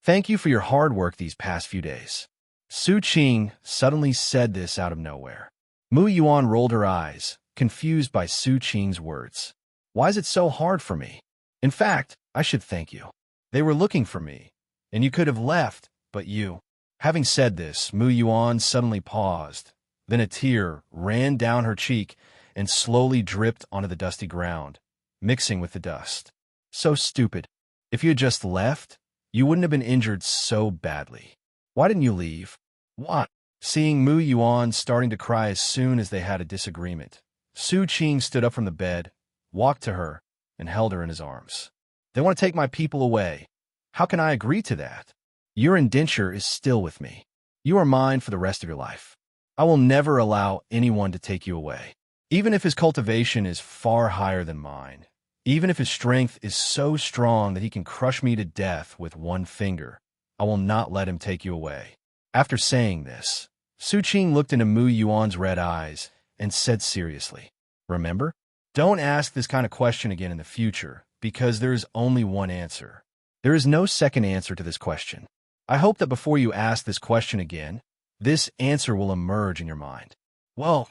Thank you for your hard work these past few days. Su Qing suddenly said this out of nowhere. Mu Yuan rolled her eyes, confused by Su Qing's words. Why is it so hard for me? In fact, I should thank you. They were looking for me, and you could have left, but you. Having said this, Mu Yuan suddenly paused. Then a tear ran down her cheek and slowly dripped onto the dusty ground, mixing with the dust. So stupid. If you had just left, you wouldn't have been injured so badly. Why didn't you leave? What? Seeing Mu Yuan starting to cry as soon as they had a disagreement, Su Qing stood up from the bed, walked to her, and held her in his arms. They want to take my people away. How can I agree to that? Your indenture is still with me. You are mine for the rest of your life. I will never allow anyone to take you away. Even if his cultivation is far higher than mine, even if his strength is so strong that he can crush me to death with one finger, I will not let him take you away. After saying this, Su Qing looked into Mu Yuan's red eyes and said seriously, remember? Don't ask this kind of question again in the future, because there is only one answer. There is no second answer to this question. I hope that before you ask this question again, this answer will emerge in your mind. Well,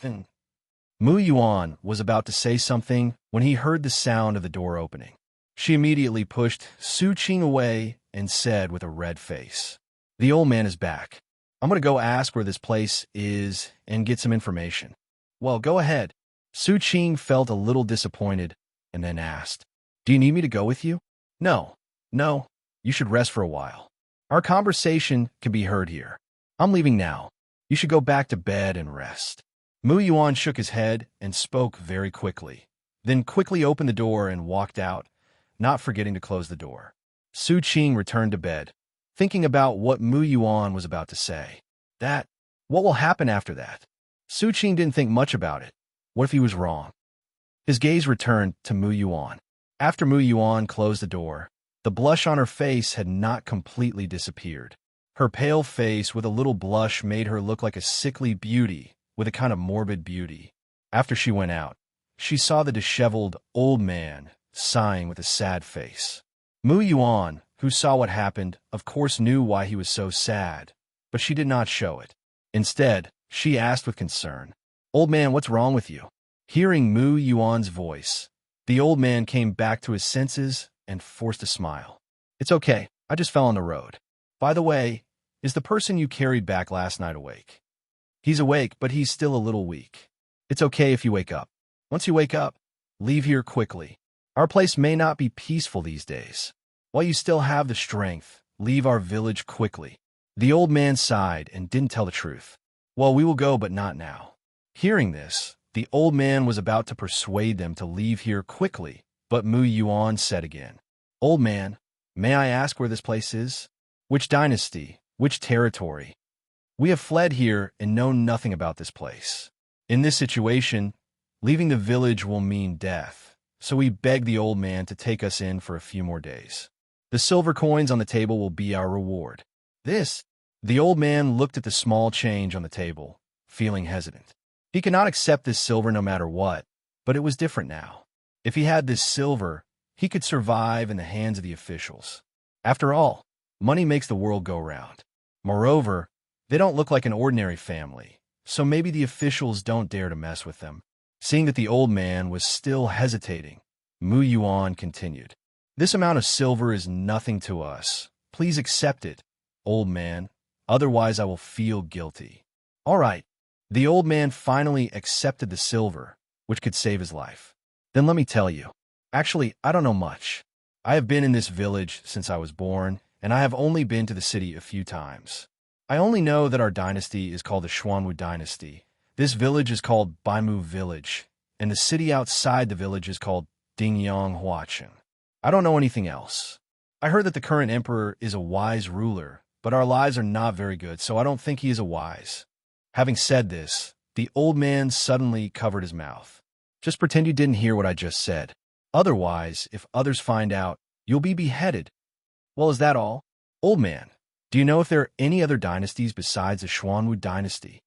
Mu Yuan was about to say something when he heard the sound of the door opening. She immediately pushed Su Qing away and said with a red face, the old man is back. I'm going to go ask where this place is and get some information. Well, go ahead. Su Qing felt a little disappointed and then asked, do you need me to go with you? No, you should rest for a while. Our conversation can be heard here. I'm leaving now. You should go back to bed and rest. Mu Yuan shook his head and spoke very quickly, then quickly opened the door and walked out, not forgetting to close the door. Su Qing returned to bed, thinking about what Mu Yuan was about to say. What will happen after that? Su Qing didn't think much about it. What if he was wrong? His gaze returned to Mu Yuan. After Mu Yuan closed the door, the blush on her face had not completely disappeared. Her pale face with a little blush made her look like a sickly beauty with a kind of morbid beauty. After she went out, she saw the disheveled old man sighing with a sad face. Mu Yuan, who saw what happened, of course knew why he was so sad, but she did not show it. Instead, she asked with concern, old man, what's wrong with you? Hearing Mu Yuan's voice, the old man came back to his senses and forced a smile. It's okay, I just fell on the road. By the way, is the person you carried back last night awake? He's awake, but he's still a little weak. It's okay if you wake up. Once you wake up, leave here quickly. Our place may not be peaceful these days. While you still have the strength, leave our village quickly. The old man sighed and didn't tell the truth. Well, we will go, but not now. Hearing this, the old man was about to persuade them to leave here quickly, but Mu Yuan said again, old man, may I ask where this place is? Which dynasty? Which territory? We have fled here and know nothing about this place. In this situation, leaving the village will mean death, so we beg the old man to take us in for a few more days. The silver coins on the table will be our reward. The old man looked at the small change on the table, feeling hesitant. He could not accept this silver no matter what, but it was different now. If he had this silver, he could survive in the hands of the officials. After all, money makes the world go round. Moreover, they don't look like an ordinary family, so maybe the officials don't dare to mess with them. Seeing that the old man was still hesitating, Mu Yuan continued, this amount of silver is nothing to us. Please accept it, old man, otherwise I will feel guilty. All right. The old man finally accepted the silver, which could save his life. Then let me tell you. Actually, I don't know much. I have been in this village since I was born, and I have only been to the city a few times. I only know that our dynasty is called the Xuanwu Dynasty. This village is called Baimu Village, and the city outside the village is called Dingyang Huaqing. I don't know anything else. I heard that the current emperor is a wise ruler, but our lives are not very good, so I don't think he is a wise. Having said this, the old man suddenly covered his mouth. Just pretend you didn't hear what I just said. Otherwise, if others find out, you'll be beheaded. Well, is that all? Old man, do you know if there are any other dynasties besides the Xuanwu Dynasty?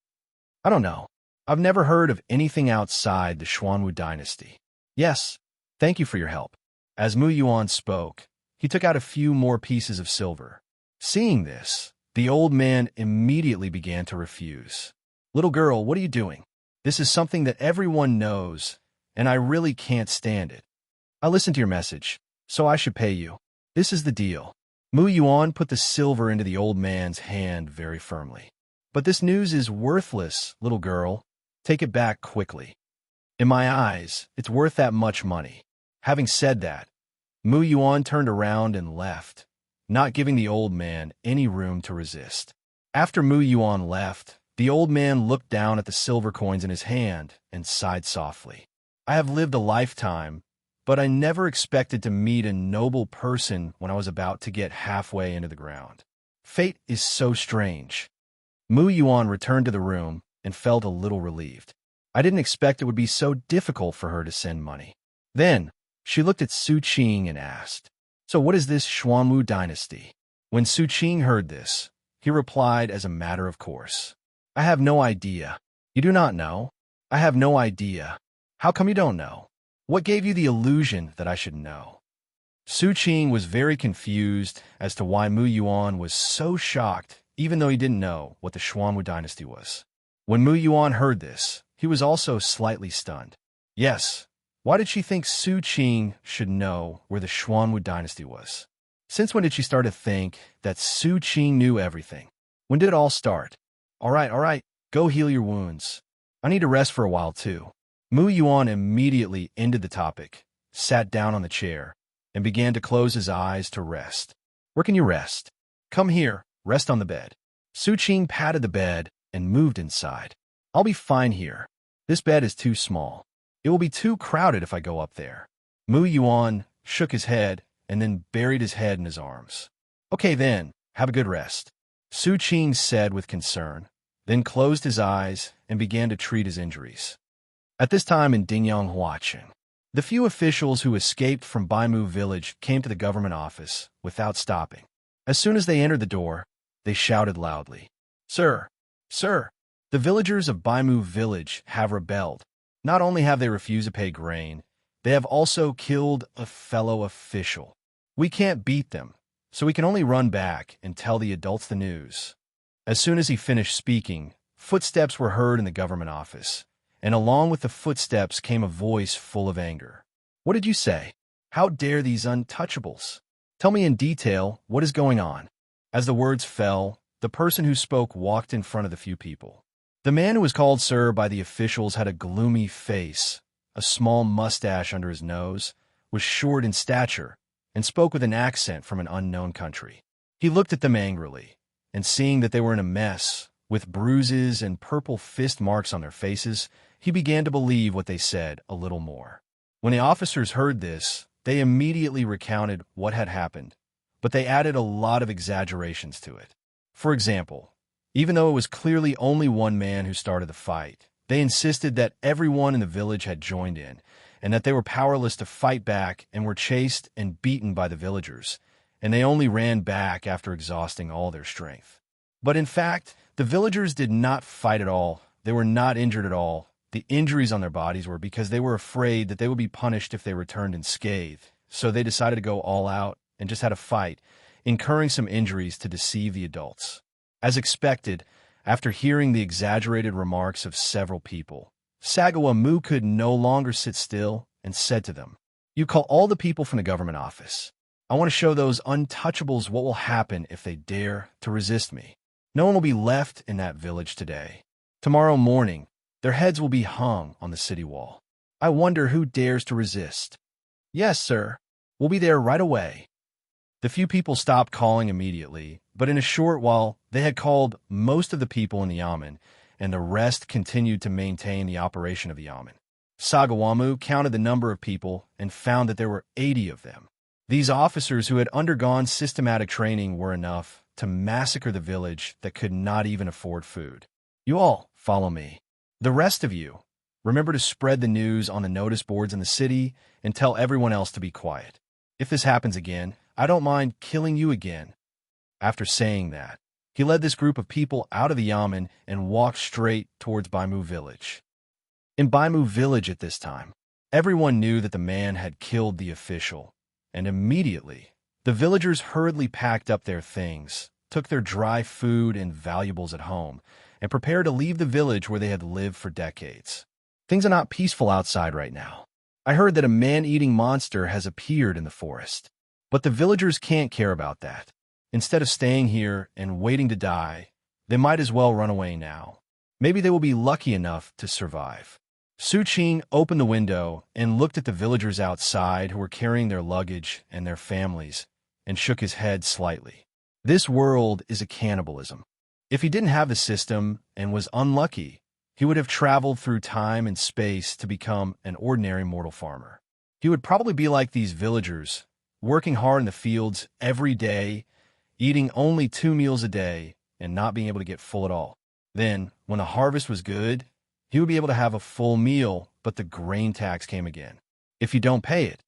I don't know. I've never heard of anything outside the Xuanwu Dynasty. Yes, thank you for your help. As Mu Yuan spoke, he took out a few more pieces of silver. Seeing this, the old man immediately began to refuse. Little girl, what are you doing? This is something that everyone knows, and I really can't stand it. I listened to your message, so I should pay you. This is the deal. Mu Yuan put the silver into the old man's hand very firmly. But this news is worthless, little girl. Take it back quickly. In my eyes, it's worth that much money. Having said that, Mu Yuan turned around and left, not giving the old man any room to resist. After Mu Yuan left, the old man looked down at the silver coins in his hand and sighed softly. I have lived a lifetime, but I never expected to meet a noble person when I was about to get halfway into the ground. Fate is so strange. Mu Yuan returned to the room and felt a little relieved. I didn't expect it would be so difficult for her to send money. Then, she looked at Su Qing and asked, "So what is this Xuanwu dynasty?" When Su Qing heard this, he replied as a matter of course, "I have no idea." "You do not know?" "I have no idea." "How come you don't know? What gave you the illusion that I should know?" Su Qing was very confused as to why Mu Yuan was so shocked, even though he didn't know what the Xuanwu dynasty was. When Mu Yuan heard this, he was also slightly stunned. Yes, why did she think Su Qing should know where the Xuanwu dynasty was? Since when did she start to think that Su Qing knew everything? When did it all start? All right, go heal your wounds. I need to rest for a while too. Mu Yuan immediately ended the topic, sat down on the chair, and began to close his eyes to rest. Where can you rest? Come here, rest on the bed. Su Qing patted the bed and moved inside. I'll be fine here. This bed is too small. It will be too crowded if I go up there. Mu Yuan shook his head and then buried his head in his arms. Okay then, have a good rest, Su Qing said with concern, then closed his eyes and began to treat his injuries. At this time in Dingyang Huaqing, the few officials who escaped from Baimu village came to the government office without stopping. As soon as they entered the door, they shouted loudly, Sir, the villagers of Baimu village have rebelled. Not only have they refused to pay grain, they have also killed a fellow official. We can't beat them, so we can only run back and tell the adults the news." As soon as he finished speaking, footsteps were heard in the government office, and along with the footsteps came a voice full of anger. "What did you say? How dare these untouchables? Tell me in detail what is going on." As the words fell, the person who spoke walked in front of the few people. The man who was called sir by the officials had a gloomy face, a small mustache under his nose, was short in stature, and spoke with an accent from an unknown country. He looked at them angrily, and seeing that they were in a mess, with bruises and purple fist marks on their faces, he began to believe what they said a little more. When the officers heard this, they immediately recounted what had happened, but they added a lot of exaggerations to it. For example, even though it was clearly only one man who started the fight, they insisted that everyone in the village had joined in, and that they were powerless to fight back and were chased and beaten by the villagers, and they only ran back after exhausting all their strength. But in fact, the villagers did not fight at all. They were not injured at all. The injuries on their bodies were because they were afraid that they would be punished if they returned unscathed, so they decided to go all out and just had a fight, incurring some injuries to deceive the adults. As expected, after hearing the exaggerated remarks of several people, Sagawa Mu could no longer sit still and said to them, "You call all the people from the government office. I want to show those untouchables what will happen if they dare to resist me. No one will be left in that village today. Tomorrow morning, their heads will be hung on the city wall. I wonder who dares to resist." "Yes, sir. We'll be there right away." The few people stopped calling immediately, but in a short while, they had called most of the people in the yamen, and the rest continued to maintain the operation of the yamen. Sagawamu counted the number of people and found that there were 80 of them. These officers who had undergone systematic training were enough to massacre the village that could not even afford food. "You all, follow me. The rest of you, remember to spread the news on the notice boards in the city and tell everyone else to be quiet. If this happens again, I don't mind killing you again." After saying that, he led this group of people out of the yamen and walked straight towards Baimu village. In Baimu village at this time, everyone knew that the man had killed the official, and immediately The villagers hurriedly packed up their things, took their dry food and valuables at home, and prepared to leave the village where they had lived for decades. Things are not peaceful outside right now. I heard that a man-eating monster has appeared in the forest. But the villagers can't care about that. Instead of staying here and waiting to die, they might as well run away now. Maybe they will be lucky enough to survive. Su Qing opened the window and looked at the villagers outside who were carrying their luggage and their families, and shook his head slightly. This world is a cannibalism. If he didn't have the system and was unlucky, he would have traveled through time and space to become an ordinary mortal farmer. He would probably be like these villagers, working hard in the fields every day, eating only 2 meals a day, and not being able to get full at all. Then, when the harvest was good, he would be able to have a full meal, but the grain tax came again. If you don't pay it,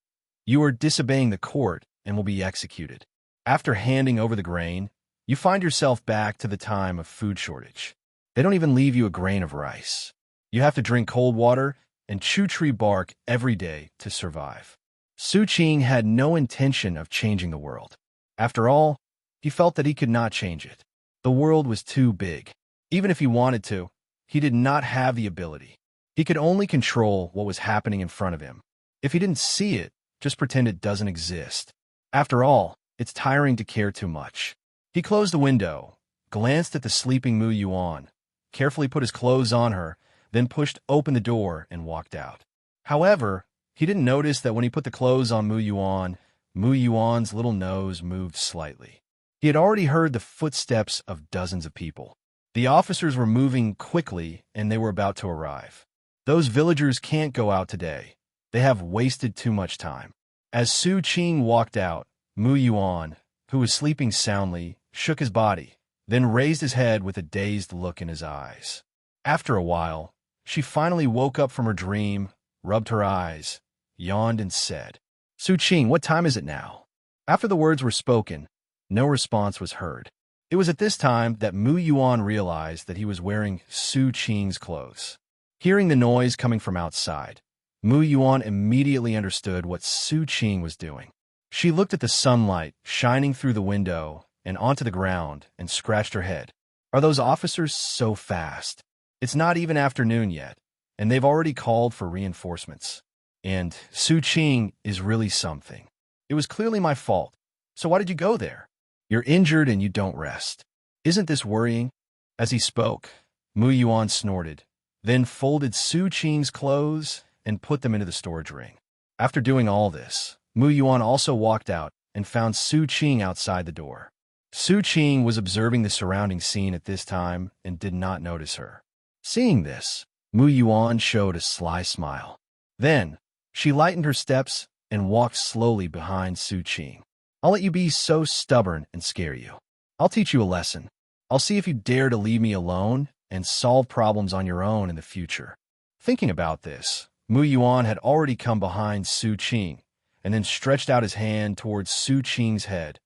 you are disobeying the court and will be executed. After handing over the grain, you find yourself back to the time of food shortage. They don't even leave you a grain of rice. You have to drink cold water and chew tree bark every day to survive. Su Qing had no intention of changing the world. After all, he felt that he could not change it. The world was too big. Even if he wanted to, he did not have the ability. He could only control what was happening in front of him. If he didn't see it, just pretend it doesn't exist. After all, it's tiring to care too much. He closed the window, glanced at the sleeping Mu Yuan, carefully put his clothes on her, then pushed open the door and walked out. However, he didn't notice that when he put the clothes on Mu Yuan's little nose moved slightly. He had already heard the footsteps of dozens of people. The officers were moving quickly, and they were about to arrive. Those villagers can't go out today. They have wasted too much time. As Su Qing walked out, Mu Yuan, who was sleeping soundly, shook his body, then raised his head with a dazed look in his eyes. After a while, she finally woke up from her dream, rubbed her eyes, yawned, and said, "Su Qing, what time is it now?" After the words were spoken, no response was heard. It was at this time that Mu Yuan realized that he was wearing Su Qing's clothes. Hearing the noise coming from outside, Mu Yuan immediately understood what Su Qing was doing. She looked at the sunlight shining through the window and onto the ground and scratched her head. Are those officers so fast? It's not even afternoon yet, and they've already called for reinforcements. And Su Qing is really something. It was clearly my fault. So why did you go there? You're injured and you don't rest. Isn't this worrying? As he spoke, Mu Yuan snorted, then folded Su Qing's clothes and put them into the storage ring. After doing all this, Mu Yuan also walked out and found Su Qing outside the door. Su Qing was observing the surrounding scene at this time and did not notice her. Seeing this, Mu Yuan showed a sly smile. Then, she lightened her steps and walked slowly behind Su Qing. I'll let you be so stubborn and scare you. I'll teach you a lesson. I'll see if you dare to leave me alone and solve problems on your own in the future. Thinking about this, Mu Yuan had already come behind Su Qing and then stretched out his hand towards Su Qing's head.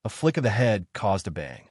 A flick of the head caused a bang.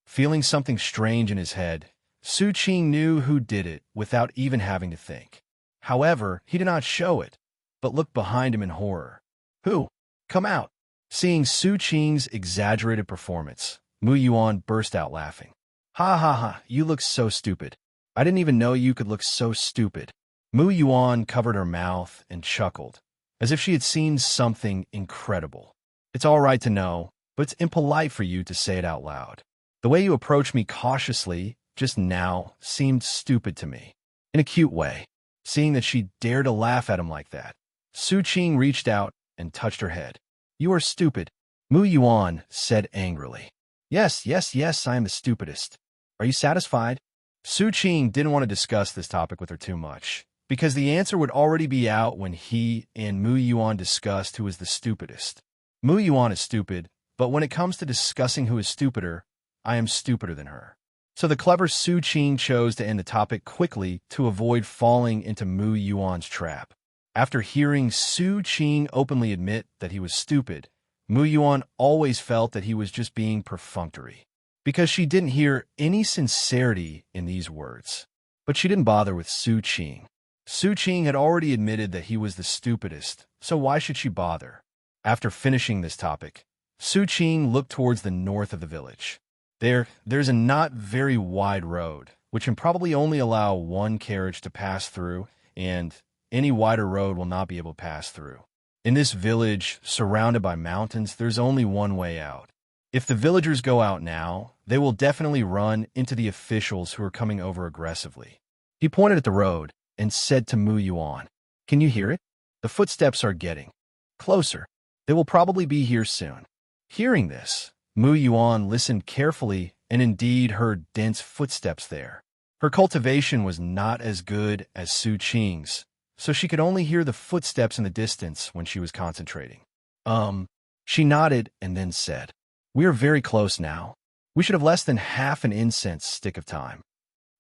Feeling something strange in his head, Su Qing knew who did it without even having to think. However, he did not show it, but looked behind him in horror. Who? Come out! Seeing Su Qing's exaggerated performance, Mu Yuan burst out laughing. Ha ha ha, you look so stupid. I didn't even know you could look so stupid. Mu Yuan covered her mouth and chuckled, as if she had seen something incredible. It's all right to know, but it's impolite for you to say it out loud. The way you approached me cautiously just now seemed stupid to me, in a cute way. Seeing that she dared to laugh at him like that, Su Qing reached out and touched her head. You are stupid, Mu Yuan said angrily. Yes, I am the stupidest. Are you satisfied? Su Qing didn't want to discuss this topic with her too much, because the answer would already be out when he and Mu Yuan discussed who was the stupidest. Mu Yuan is stupid, but when it comes to discussing who is stupider, I am stupider than her. So the clever Su Qing chose to end the topic quickly to avoid falling into Mu Yuan's trap. After hearing Su Qing openly admit that he was stupid, Mu Yuan always felt that he was just being perfunctory, because she didn't hear any sincerity in these words. But she didn't bother with Su Qing. Su Qing had already admitted that he was the stupidest, so why should she bother? After finishing this topic, Su Qing looked towards the north of the village. There's a not very wide road, which can probably only allow one carriage to pass through, and any wider road will not be able to pass through. In this village, surrounded by mountains, there's only one way out. If the villagers go out now, they will definitely run into the officials who are coming over aggressively. He pointed at the road and said to Mu Yuan, "Can you hear it? The footsteps are getting closer. They will probably be here soon." Hearing this, Mu Yuan listened carefully and indeed heard dense footsteps there. Her cultivation was not as good as Su Qing's, so she could only hear the footsteps in the distance when she was concentrating. She nodded and then said, "We are very close now. We should have less than half an incense stick of time."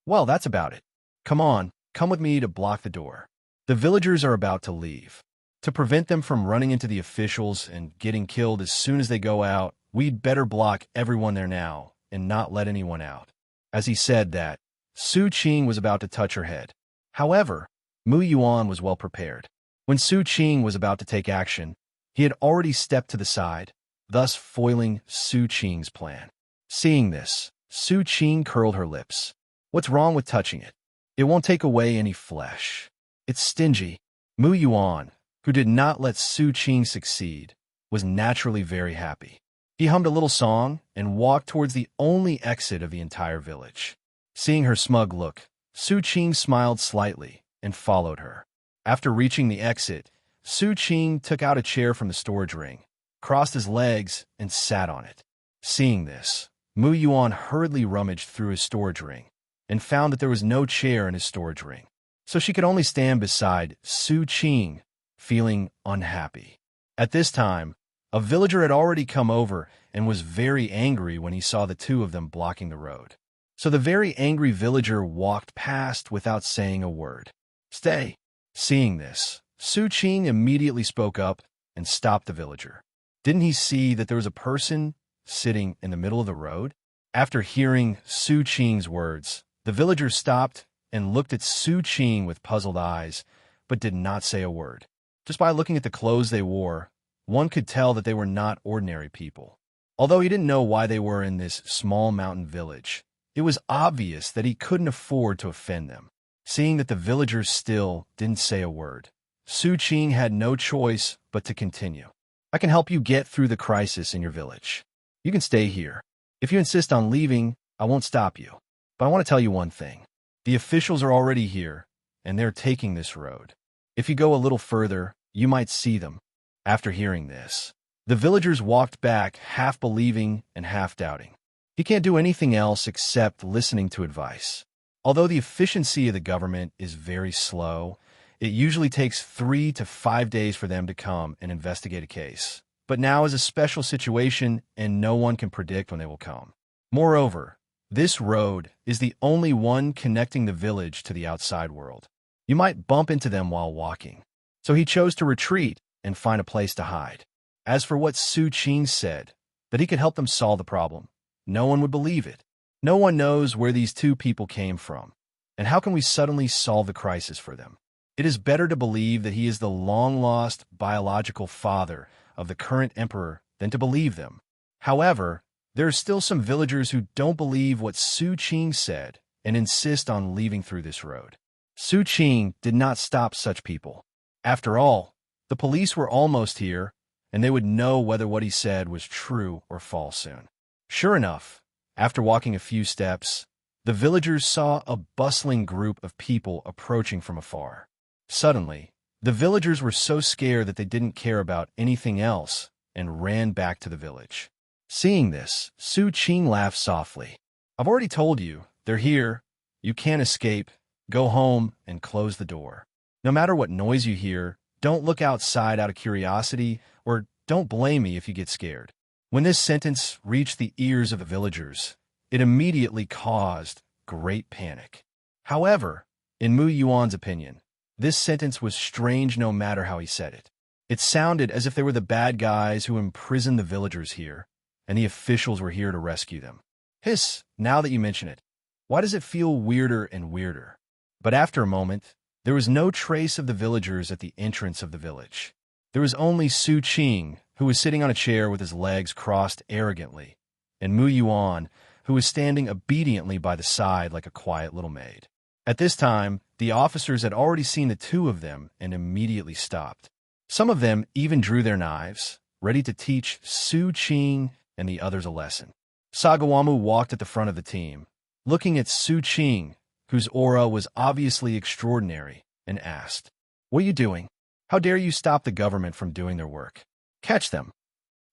"Well, that's about it. Come on, come with me to block the door. The villagers are about to leave. To prevent them from running into the officials and getting killed as soon as they go out, we'd better block everyone there now and not let anyone out." As he said that, Su Qing was about to touch her head. However, Mu Yuan was well prepared. When Su Qing was about to take action, he had already stepped to the side, thus foiling Su Qing's plan. Seeing this, Su Qing curled her lips. "What's wrong with touching it? It won't take away any flesh. It's stingy." Mu Yuan, who did not let Su Qing succeed, was naturally very happy. He hummed a little song and walked towards the only exit of the entire village. Seeing her smug look, Su Qing smiled slightly and followed her. After reaching the exit, Su Qing took out a chair from the storage ring, crossed his legs, and sat on it. Seeing this, Mu Yuan hurriedly rummaged through his storage ring and found that there was no chair in his storage ring, so she could only stand beside Su Qing, feeling unhappy. At this time, a villager had already come over and was very angry when he saw the two of them blocking the road. So the very angry villager walked past without saying a word. "Stay." Seeing this, Su Qing immediately spoke up and stopped the villager. Didn't he see that there was a person sitting in the middle of the road? After hearing Su Qing's words, the villager stopped and looked at Su Qing with puzzled eyes, but did not say a word. Just by looking at the clothes they wore, one could tell that they were not ordinary people. Although he didn't know why they were in this small mountain village, it was obvious that he couldn't afford to offend them. Seeing that the villagers still didn't say a word, Su Qing had no choice but to continue. "I can help you get through the crisis in your village. You can stay here. If you insist on leaving, I won't stop you. But I want to tell you one thing. The officials are already here, and they're taking this road. If you go a little further, you might see them." After hearing this, the villagers walked back, half believing and half doubting. He can't do anything else except listening to advice. Although the efficiency of the government is very slow, it usually takes 3 to 5 days for them to come and investigate a case. But now is a special situation, and no one can predict when they will come. Moreover, this road is the only one connecting the village to the outside world. You might bump into them while walking. So he chose to retreat and find a place to hide. As for what Su Qing said, that he could help them solve the problem, no one would believe it. No one knows where these two people came from, and how can we suddenly solve the crisis for them? It is better to believe that he is the long-lost biological father of the current emperor than to believe them. However, there are still some villagers who don't believe what Su Qing said and insist on leaving through this road. Su Qing did not stop such people. After all, the police were almost here, and they would know whether what he said was true or false soon. Sure enough, after walking a few steps, the villagers saw a bustling group of people approaching from afar. Suddenly, the villagers were so scared that they didn't care about anything else and ran back to the village. Seeing this, Su Qing laughed softly. "I've already told you, they're here. You can't escape. Go home and close the door. No matter what noise you hear, don't look outside out of curiosity, or don't blame me if you get scared." When this sentence reached the ears of the villagers, it immediately caused great panic. However, in Mu Yuan's opinion, this sentence was strange no matter how he said it. It sounded as if they were the bad guys who imprisoned the villagers here, and the officials were here to rescue them. Hiss, now that you mention it, why does it feel weirder and weirder? But after a moment, there was no trace of the villagers at the entrance of the village. There was only Su Qing who was sitting on a chair with his legs crossed arrogantly, and Mu Yuan, who was standing obediently by the side like a quiet little maid. At this time, the officers had already seen the two of them and immediately stopped. Some of them even drew their knives, ready to teach Su Qing and the others a lesson. Sagawamu walked at the front of the team, looking at Su Qing, whose aura was obviously extraordinary, and asked, "What are you doing? How dare you stop the government from doing their work? Catch them."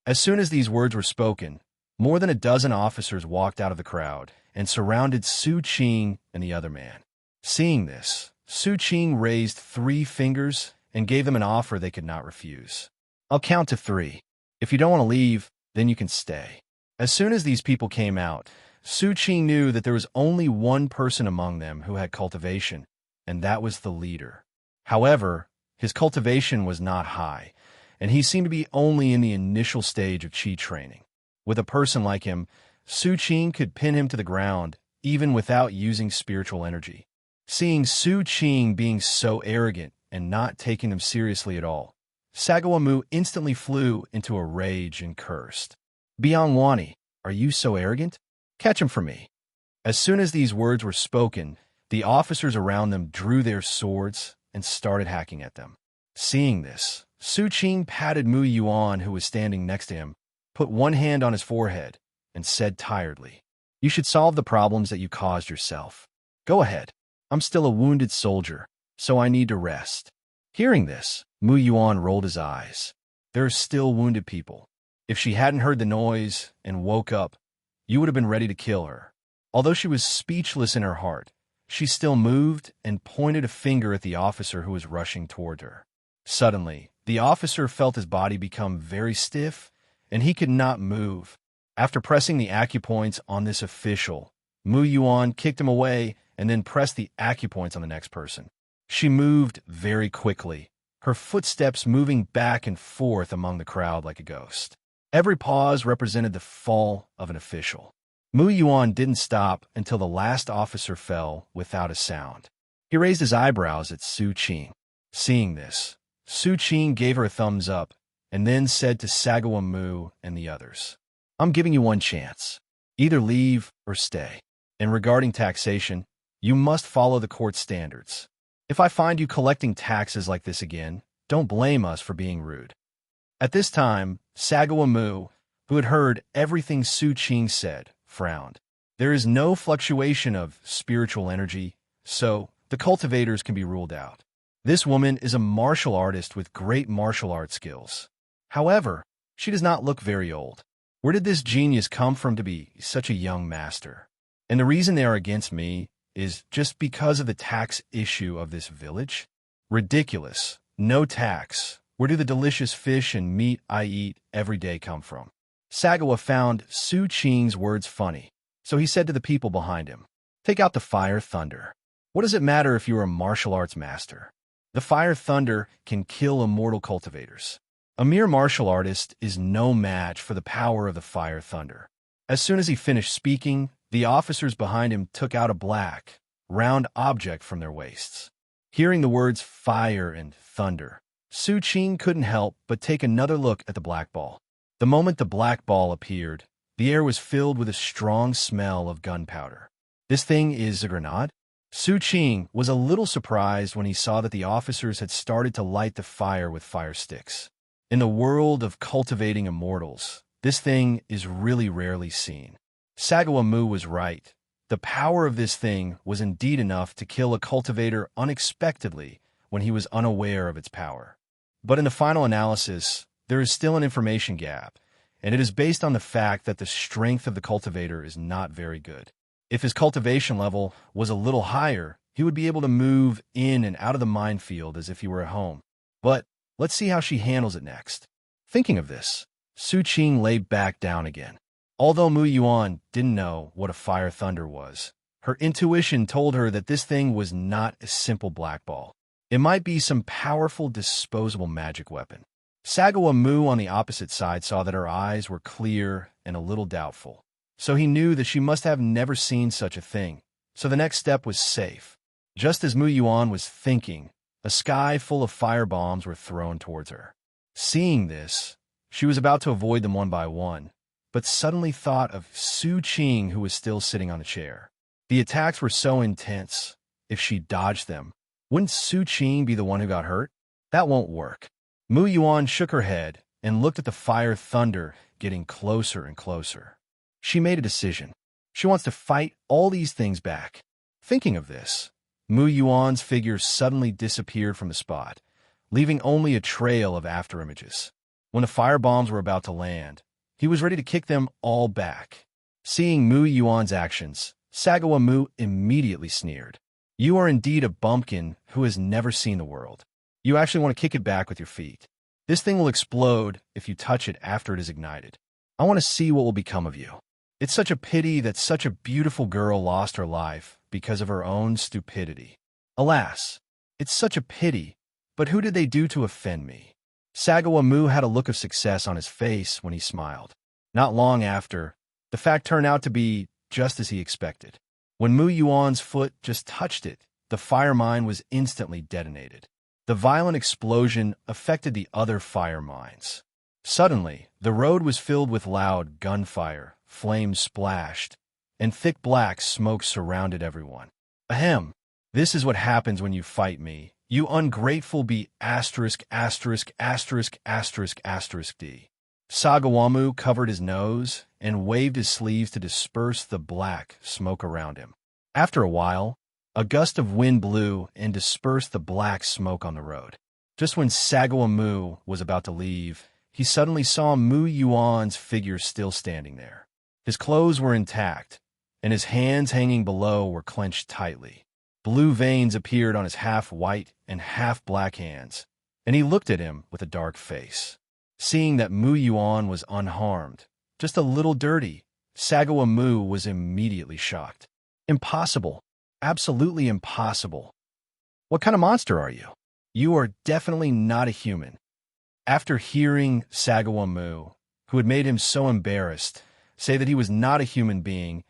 As soon as these words were spoken, more than a dozen officers walked out of the crowd and surrounded Su Qing and the other man. Seeing this, Su Qing raised 3 fingers and gave them an offer they could not refuse. "I'll count to 3. If you don't want to leave, then you can stay." As soon as these people came out, Su Qing knew that there was only one person among them who had cultivation, and that was the leader. However, his cultivation was not high, and he seemed to be only in the initial stage of Qi training. With a person like him, Su Qing could pin him to the ground, even without using spiritual energy. Seeing Su Qing being so arrogant and not taking them seriously at all, Sagawamu instantly flew into a rage and cursed. "Biangwani, are you so arrogant? Catch him for me." As soon as these words were spoken, the officers around them drew their swords and started hacking at them. Seeing this, Su Qing patted Mu Yuan, who was standing next to him, put one hand on his forehead, and said tiredly, "You should solve the problems that you caused yourself. Go ahead. I'm still a wounded soldier, so I need to rest." Hearing this, Mu Yuan rolled his eyes. There are still wounded people. If she hadn't heard the noise and woke up, you would have been ready to kill her. Although she was speechless in her heart, she still moved and pointed a finger at the officer who was rushing toward her. Suddenly, the officer felt his body become very stiff, and he could not move. After pressing the acupoints on this official, Mu Yuan kicked him away and then pressed the acupoints on the next person. She moved very quickly, her footsteps moving back and forth among the crowd like a ghost. Every pause represented the fall of an official. Mu Yuan didn't stop until the last officer fell without a sound. He raised his eyebrows at Su Qing. Seeing this, Su Qing gave her a thumbs up and then said to Sagawamu and the others, "I'm giving you one chance. Either leave or stay. And regarding taxation, you must follow the court standards. If I find you collecting taxes like this again, don't blame us for being rude." At this time, Sagawamu, who had heard everything Su Qing said, frowned. There is no fluctuation of spiritual energy, so the cultivators can be ruled out. This woman is a martial artist with great martial arts skills. However, she does not look very old. Where did this genius come from to be such a young master? And the reason they are against me is just because of the tax issue of this village? Ridiculous. No tax. Where do the delicious fish and meat I eat every day come from? Sagawa found Su Qing's words funny, so he said to the people behind him, "Take out the fire thunder. What does it matter if you are a martial arts master? The fire thunder can kill immortal cultivators. A mere martial artist is no match for the power of the fire thunder." As soon as he finished speaking, the officers behind him took out a black, round object from their waists. Hearing the words fire and thunder, Su Qing couldn't help but take another look at the black ball. The moment the black ball appeared, the air was filled with a strong smell of gunpowder. "This thing is a grenade?" Su Qing was a little surprised when he saw that the officers had started to light the fire with fire sticks. In the world of cultivating immortals, this thing is really rarely seen. Sagawamu was right. The power of this thing was indeed enough to kill a cultivator unexpectedly when he was unaware of its power. But in the final analysis, there is still an information gap, and it is based on the fact that the strength of the cultivator is not very good. If his cultivation level was a little higher, he would be able to move in and out of the minefield as if he were at home. But let's see how she handles it next. Thinking of this, Su Qing lay back down again. Although Mu Yuan didn't know what a fire thunder was, her intuition told her that this thing was not a simple black ball. It might be some powerful disposable magic weapon. Sagawamu on the opposite side saw that her eyes were clear and a little doubtful, so he knew that she must have never seen such a thing, so the next step was safe. Just as Mu Yuan was thinking, a sky full of firebombs were thrown towards her. Seeing this, She was about to avoid them one by one, but suddenly thought of Su Qing, who was still sitting on a chair. The attacks were so intense. If she dodged them, wouldn't Su Qing be the one who got hurt? That won't work. Mu Yuan shook her head and looked at the fire thunder getting closer and closer. She made a decision. She wants to fight all these things back. Thinking of this, Mu Yuan's figure suddenly disappeared from the spot, leaving only a trail of afterimages. When the firebombs were about to land, he was ready to kick them all back. Seeing Mu Yuan's actions, Sagawa Mu immediately sneered. You are indeed a bumpkin who has never seen the world. You actually want to kick it back with your feet. This thing will explode if you touch it after it is ignited. I want to see what will become of you. It's such a pity that such a beautiful girl lost her life because of her own stupidity. Alas, it's such a pity, but who did they do to offend me? Sagawa Mu had a look of success on his face when he smiled. Not long after, the fact turned out to be just as he expected. When Mu Yuan's foot just touched it, the fire mine was instantly detonated. The violent explosion affected the other fire mines. Suddenly, the road was filled with loud gunfire, flames splashed, and thick black smoke surrounded everyone. Ahem! This is what happens when you fight me, you ungrateful B*******************. D. Sagawamu covered his nose and waved his sleeves to disperse the black smoke around him. After a while, a gust of wind blew and dispersed the black smoke on the road. Just when Sagawa Mu was about to leave, he suddenly saw Mu Yuan's figure still standing there. His clothes were intact, and his hands hanging below were clenched tightly. Blue veins appeared on his half-white and half-black hands, and he looked at him with a dark face. Seeing that Mu Yuan was unharmed, just a little dirty, Sagawa Mu was immediately shocked. Impossible. Absolutely impossible. What kind of monster are you? You are definitely not a human. After hearing Sagawa Mu, who had made him so embarrassed, say that he was not a human being,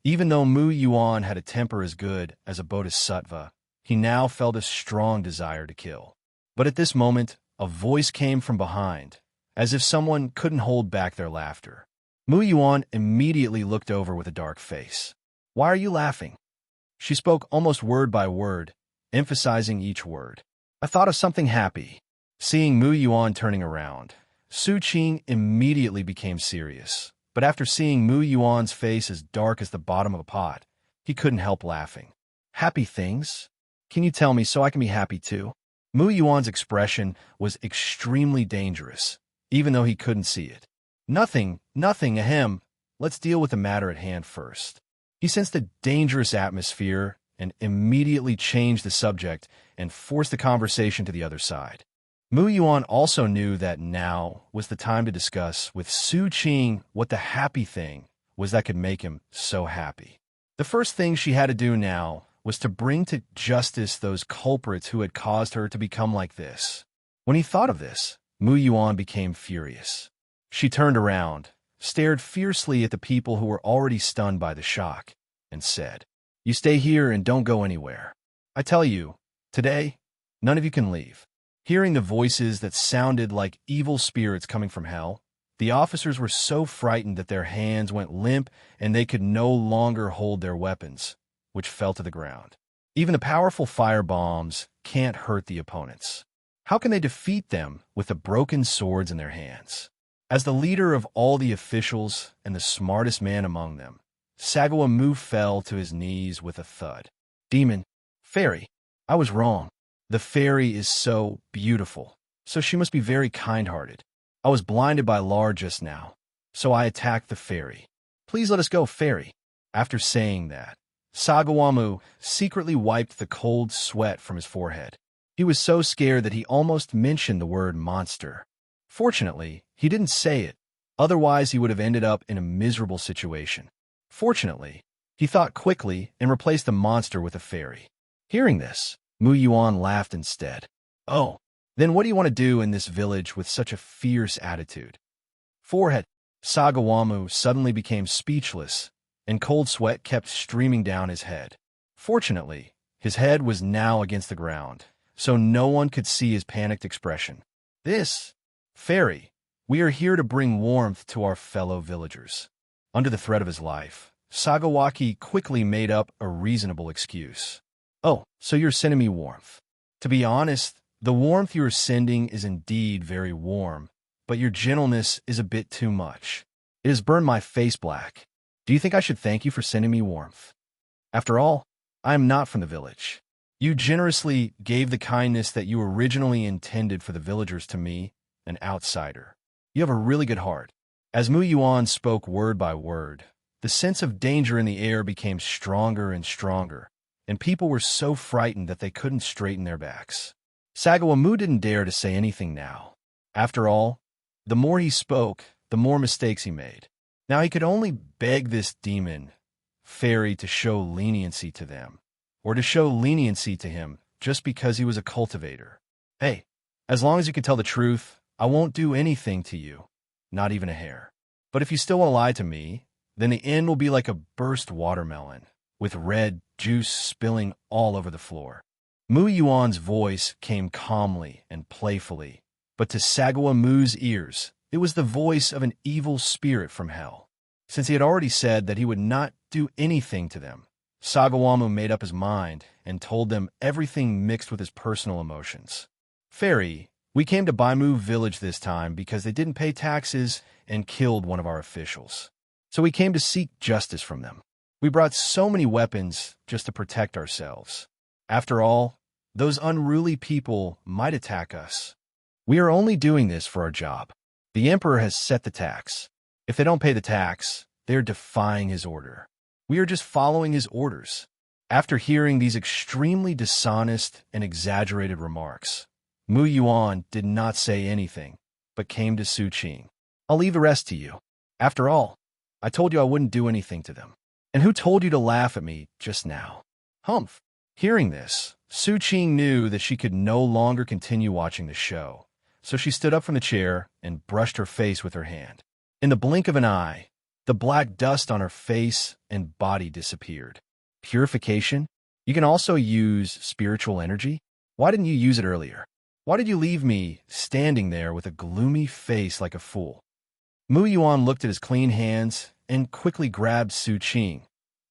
even though Mu Yuan had a temper as good as a bodhisattva, he now felt a strong desire to kill. But at this moment, a voice came from behind, as if someone couldn't hold back their laughter. Mu Yuan immediately looked over with a dark face. Why are you laughing? She spoke almost word by word, emphasizing each word. I thought of something happy. Seeing Mu Yuan turning around, Su Qing immediately became serious. But after seeing Mu Yuan's face as dark as the bottom of a pot, he couldn't help laughing. Happy things? Can you tell me so I can be happy too? Mu Yuan's expression was extremely dangerous, even though he couldn't see it. Nothing, ahem. Let's deal with the matter at hand first. He sensed a dangerous atmosphere and immediately changed the subject and forced the conversation to the other side. Mu Yuan also knew that now was the time to discuss with Su Qing what the happy thing was that could make him so happy. The first thing she had to do now was to bring to justice those culprits who had caused her to become like this. When he thought of this, Mu Yuan became furious. She turned around, stared fiercely at the people who were already stunned by the shock, and said, You stay here and don't go anywhere. I tell you, today, none of you can leave. Hearing the voices that sounded like evil spirits coming from hell, the officers were so frightened that their hands went limp and they could no longer hold their weapons, which fell to the ground. Even the powerful fire bombs can't hurt the opponents. How can they defeat them with the broken swords in their hands? As the leader of all the officials and the smartest man among them, Sagawa Mu fell to his knees with a thud. Demon, fairy, I was wrong. The fairy is so beautiful, so she must be very kind-hearted. I was blinded by Lar just now, so I attacked the fairy. Please let us go, fairy. After saying that, Sagawamu secretly wiped the cold sweat from his forehead. He was so scared that he almost mentioned the word monster. Fortunately, he didn't say it, otherwise he would have ended up in a miserable situation. Fortunately, he thought quickly and replaced the monster with a fairy. Hearing this, Mu Yuan laughed instead. Oh, then what do you want to do in this village with such a fierce attitude? Forehead. Sagawamu suddenly became speechless, and cold sweat kept streaming down his head. Fortunately, his head was now against the ground, so no one could see his panicked expression. This, fairy, We are here to bring warmth to our fellow villagers. Under the threat of his life, Sagawaki quickly made up a reasonable excuse. Oh, so you're sending me warmth. To be honest, the warmth you are sending is indeed very warm, but your gentleness is a bit too much. It has burned my face black. Do you think I should thank you for sending me warmth? After all, I am not from the village. You generously gave the kindness that you originally intended for the villagers to me, an outsider. You have a really good heart. As Mu Yuan spoke word by word, the sense of danger in the air became stronger and stronger, and people were so frightened that they couldn't straighten their backs. Sagawa Mu didn't dare to say anything now. After all, the more he spoke, the more mistakes he made. Now he could only beg this demon fairy to show leniency to them, or to show leniency to him just because he was a cultivator. Hey, as long as you can tell the truth, I won't do anything to you, not even a hair. But if you still want to lie to me, then the end will be like a burst watermelon, with red juice spilling all over the floor. Mu Yuan's voice came calmly and playfully, but to Sagawa Mu's ears, it was the voice of an evil spirit from hell. Since he had already said that he would not do anything to them, Sagawa Mu made up his mind and told them everything mixed with his personal emotions. Fairy, we came to Baimu village this time because they didn't pay taxes and killed one of our officials. So we came to seek justice from them. We brought so many weapons just to protect ourselves. After all, those unruly people might attack us. We are only doing this for our job. The emperor has set the tax. If they don't pay the tax, they are defying his order. We are just following his orders. After hearing these extremely dishonest and exaggerated remarks, Mu Yuan did not say anything, but came to Su Qing. I'll leave the rest to you. After all, I told you I wouldn't do anything to them. And who told you to laugh at me just now? Humph. Hearing this, Su Qing knew that she could no longer continue watching the show, so she stood up from the chair and brushed her face with her hand. In the blink of an eye, the black dust on her face and body disappeared. Purification? You can also use spiritual energy? Why didn't you use it earlier? Why did you leave me standing there with a gloomy face like a fool? Mu Yuan looked at his clean hands and quickly grabbed Su Qing,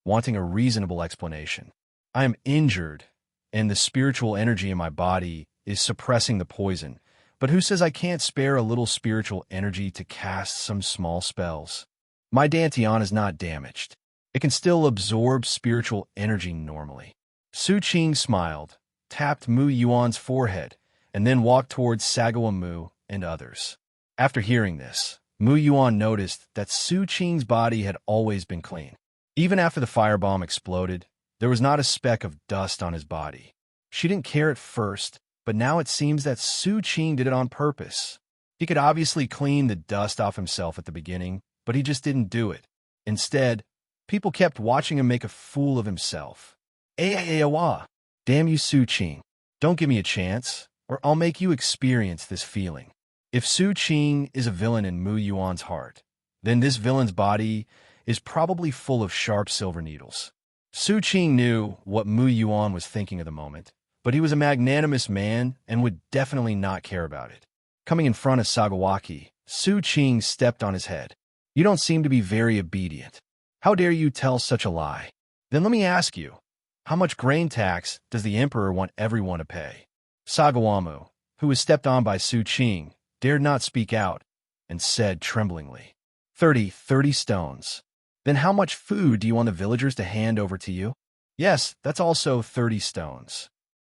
wanting a reasonable explanation. I am injured, and the spiritual energy in my body is suppressing the poison, but who says I can't spare a little spiritual energy to cast some small spells? My Dantian is not damaged. It can still absorb spiritual energy normally. Su Qing smiled, tapped Mu Yuan's forehead, and then walked towards Sagawa Mu and others. After hearing this, Mu Yuan noticed that Su Qing's body had always been clean. Even after the firebomb exploded, there was not a speck of dust on his body. She didn't care at first, but now it seems that Su Qing did it on purpose. He could obviously clean the dust off himself at the beginning, but he just didn't do it. Instead, people kept watching him make a fool of himself. Awa! Damn you, Su Qing. Don't give me a chance, or I'll make you experience this feeling. If Su Qing is a villain in Mu Yuan's heart, then this villain's body is probably full of sharp silver needles. Su Qing knew what Mu Yuan was thinking at the moment, but he was a magnanimous man and would definitely not care about it. Coming in front of Sagawaki, Su Qing stepped on his head. You don't seem to be very obedient. How dare you tell such a lie? Then let me ask you, how much grain tax does the emperor want everyone to pay? Sagawamu, who was stepped on by Su Qing, dared not speak out and said tremblingly, 30 stones. Then how much food do you want the villagers to hand over to you? Yes, that's also 30 stones.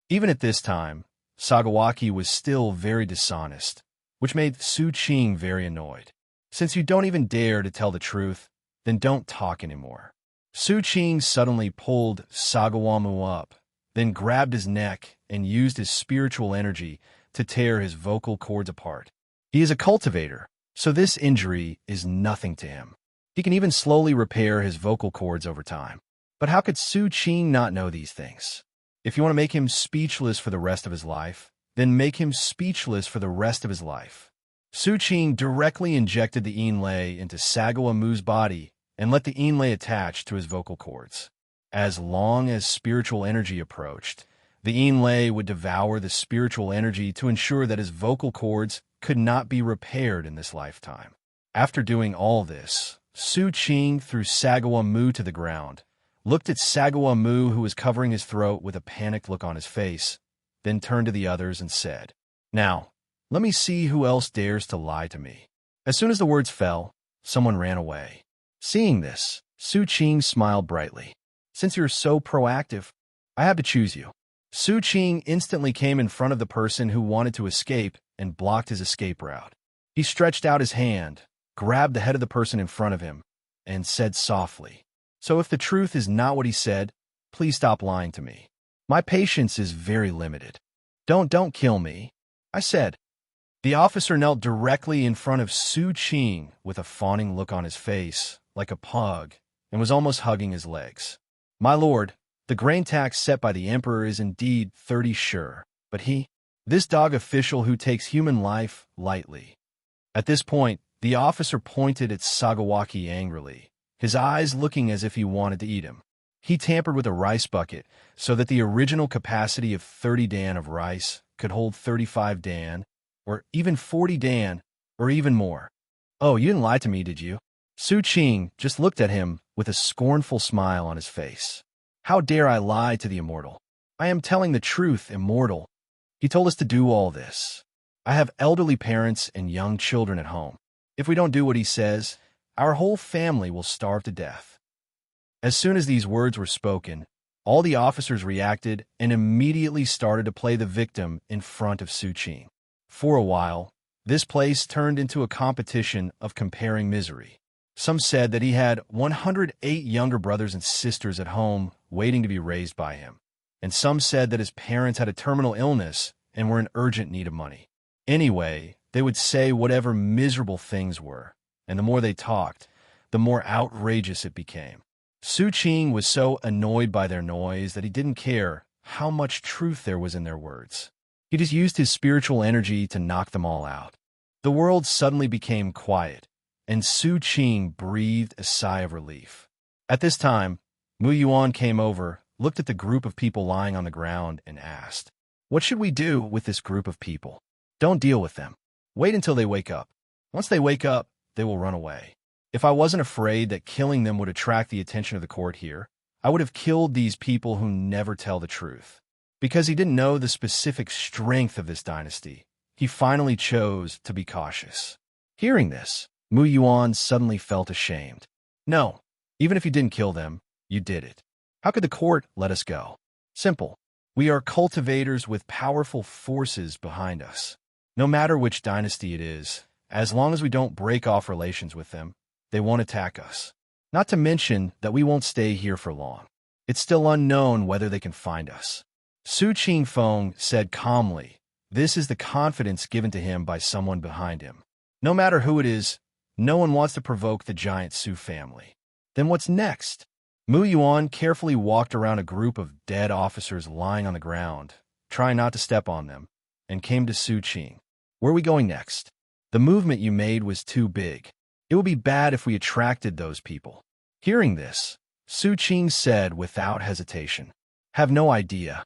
Even at this time, Sagawaki was still very dishonest, which made Su Qing very annoyed. Since you don't even dare to tell the truth, then don't talk anymore. Su Qing suddenly pulled Sagawamu up, then grabbed his neck and used his spiritual energy to tear his vocal cords apart. He is a cultivator, so this injury is nothing to him. He can even slowly repair his vocal cords over time. But how could Su Qing not know these things? If you want to make him speechless for the rest of his life, then make him speechless for the rest of his life. Su Qing directly injected the Yinlei into Sagawa Mu's body and let the Yinlei attach to his vocal cords. As long as spiritual energy approached, the Yinlei would devour the spiritual energy to ensure that his vocal cords could not be repaired in this lifetime. After doing all this, Su Qing threw Sagawa Mu to the ground, looked at Sagawa Mu, who was covering his throat with a panicked look on his face, then turned to the others and said, "Now, let me see who else dares to lie to me." As soon as the words fell, someone ran away. Seeing this, Su Qing smiled brightly. "Since you're so proactive, I have to choose you." Su Qing instantly came in front of the person who wanted to escape and blocked his escape route. He stretched out his hand, grabbed the head of the person in front of him, and said softly, "So if the truth is not what he said, please stop lying to me. My patience is very limited. Don't kill me," I said. The officer knelt directly in front of Su Qing with a fawning look on his face, like a pug, and was almost hugging his legs. "My lord, the grain tax set by the emperor is indeed 30 sure, but this dog official who takes human life lightly." At this point, the officer pointed at Sagawaki angrily, his eyes looking as if he wanted to eat him. He tampered with a rice bucket so that the original capacity of 30 dan of rice could hold 35 dan, or even 40 dan, or even more. "Oh, you didn't lie to me, did you?" Su Qing just looked at him with a scornful smile on his face. "How dare I lie to the immortal? I am telling the truth, immortal. He told us to do all this. I have elderly parents and young children at home. If we don't do what he says, our whole family will starve to death." As soon as these words were spoken, all the officers reacted and immediately started to play the victim in front of Su Qing. For a while, this place turned into a competition of comparing misery. Some said that he had 108 younger brothers and sisters at home waiting to be raised by him, and some said that his parents had a terminal illness and were in urgent need of money. Anyway, they would say whatever miserable things were, and the more they talked, the more outrageous it became. Su Qing was so annoyed by their noise that he didn't care how much truth there was in their words. He just used his spiritual energy to knock them all out. The world suddenly became quiet, and Su Qing breathed a sigh of relief. At this time, Mu Yuan came over, looked at the group of people lying on the ground, and asked, "What should we do with this group of people?" "Don't deal with them. Wait until they wake up. Once they wake up, they will run away." If I wasn't afraid that killing them would attract the attention of the court here, I would have killed these people who never tell the truth. Because he didn't know the specific strength of this dynasty, he finally chose to be cautious. Hearing this, Mu Yuan suddenly felt ashamed. "No, even if you didn't kill them, you did it. How could the court let us go? Simple. We are cultivators with powerful forces behind us. No matter which dynasty it is, as long as we don't break off relations with them, they won't attack us. Not to mention that we won't stay here for long. It's still unknown whether they can find us." Su Qingfeng said calmly, "This is the confidence given to him by someone behind him. No matter who it is, no one wants to provoke the giant Su family." "Then what's next?" Mu Yuan carefully walked around a group of dead officers lying on the ground, trying not to step on them, and came to Su Qing. "Where are we going next? The movement you made was too big. It would be bad if we attracted those people." Hearing this, Su Qing said without hesitation, "Have no idea.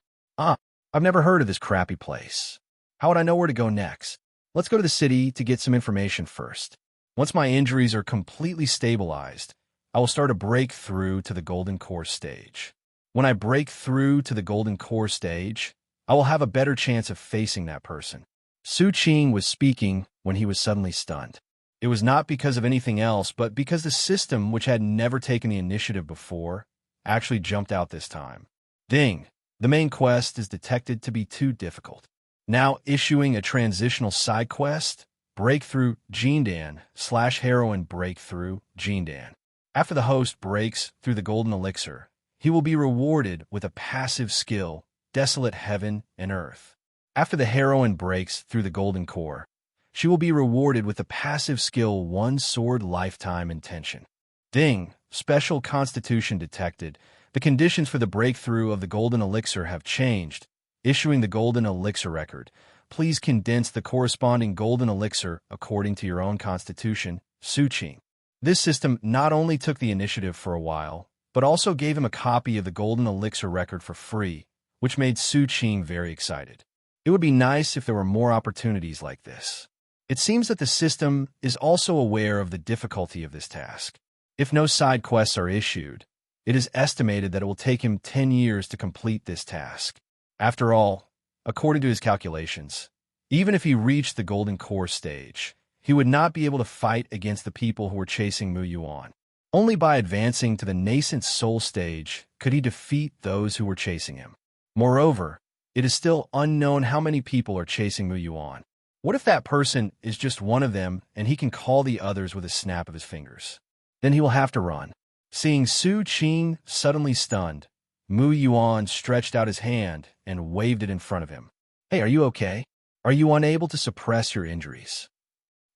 I've never heard of this crappy place. How would I know where to go next? Let's go to the city to get some information first. Once my injuries are completely stabilized, I will start a breakthrough to the Golden Core stage. When I break through to the Golden Core stage, I will have a better chance of facing that person." Su Qing was speaking when he was suddenly stunned. It was not because of anything else, but because the system, which had never taken the initiative before, actually jumped out this time. Ding! The main quest is detected to be too difficult. Now issuing a transitional side quest, Breakthrough Jindan / Heroine Breakthrough Jindan. After the host breaks through the Golden Elixir, he will be rewarded with a passive skill, Desolate Heaven and Earth. After the heroine breaks through the Golden Core, she will be rewarded with the passive skill One Sword Lifetime Intention. Ding! Special Constitution detected. The conditions for the breakthrough of the Golden Elixir have changed. Issuing the Golden Elixir record. Please condense the corresponding Golden Elixir according to your own constitution, Su Qing. This system not only took the initiative for a while, but also gave him a copy of the Golden Elixir record for free, which made Su Qing very excited. It would be nice if there were more opportunities like this. It seems that the system is also aware of the difficulty of this task. If no side quests are issued, it is estimated that it will take him 10 years to complete this task. After all, according to his calculations, even if he reached the Golden Core stage, he would not be able to fight against the people who were chasing Mu Yuan. Only by advancing to the nascent soul stage could he defeat those who were chasing him. Moreover, it is still unknown how many people are chasing Mu Yuan. What if that person is just one of them and he can call the others with a snap of his fingers? Then he will have to run. Seeing Su Qing suddenly stunned, Mu Yuan stretched out his hand and waved it in front of him. Hey, are you okay? Are you unable to suppress your injuries?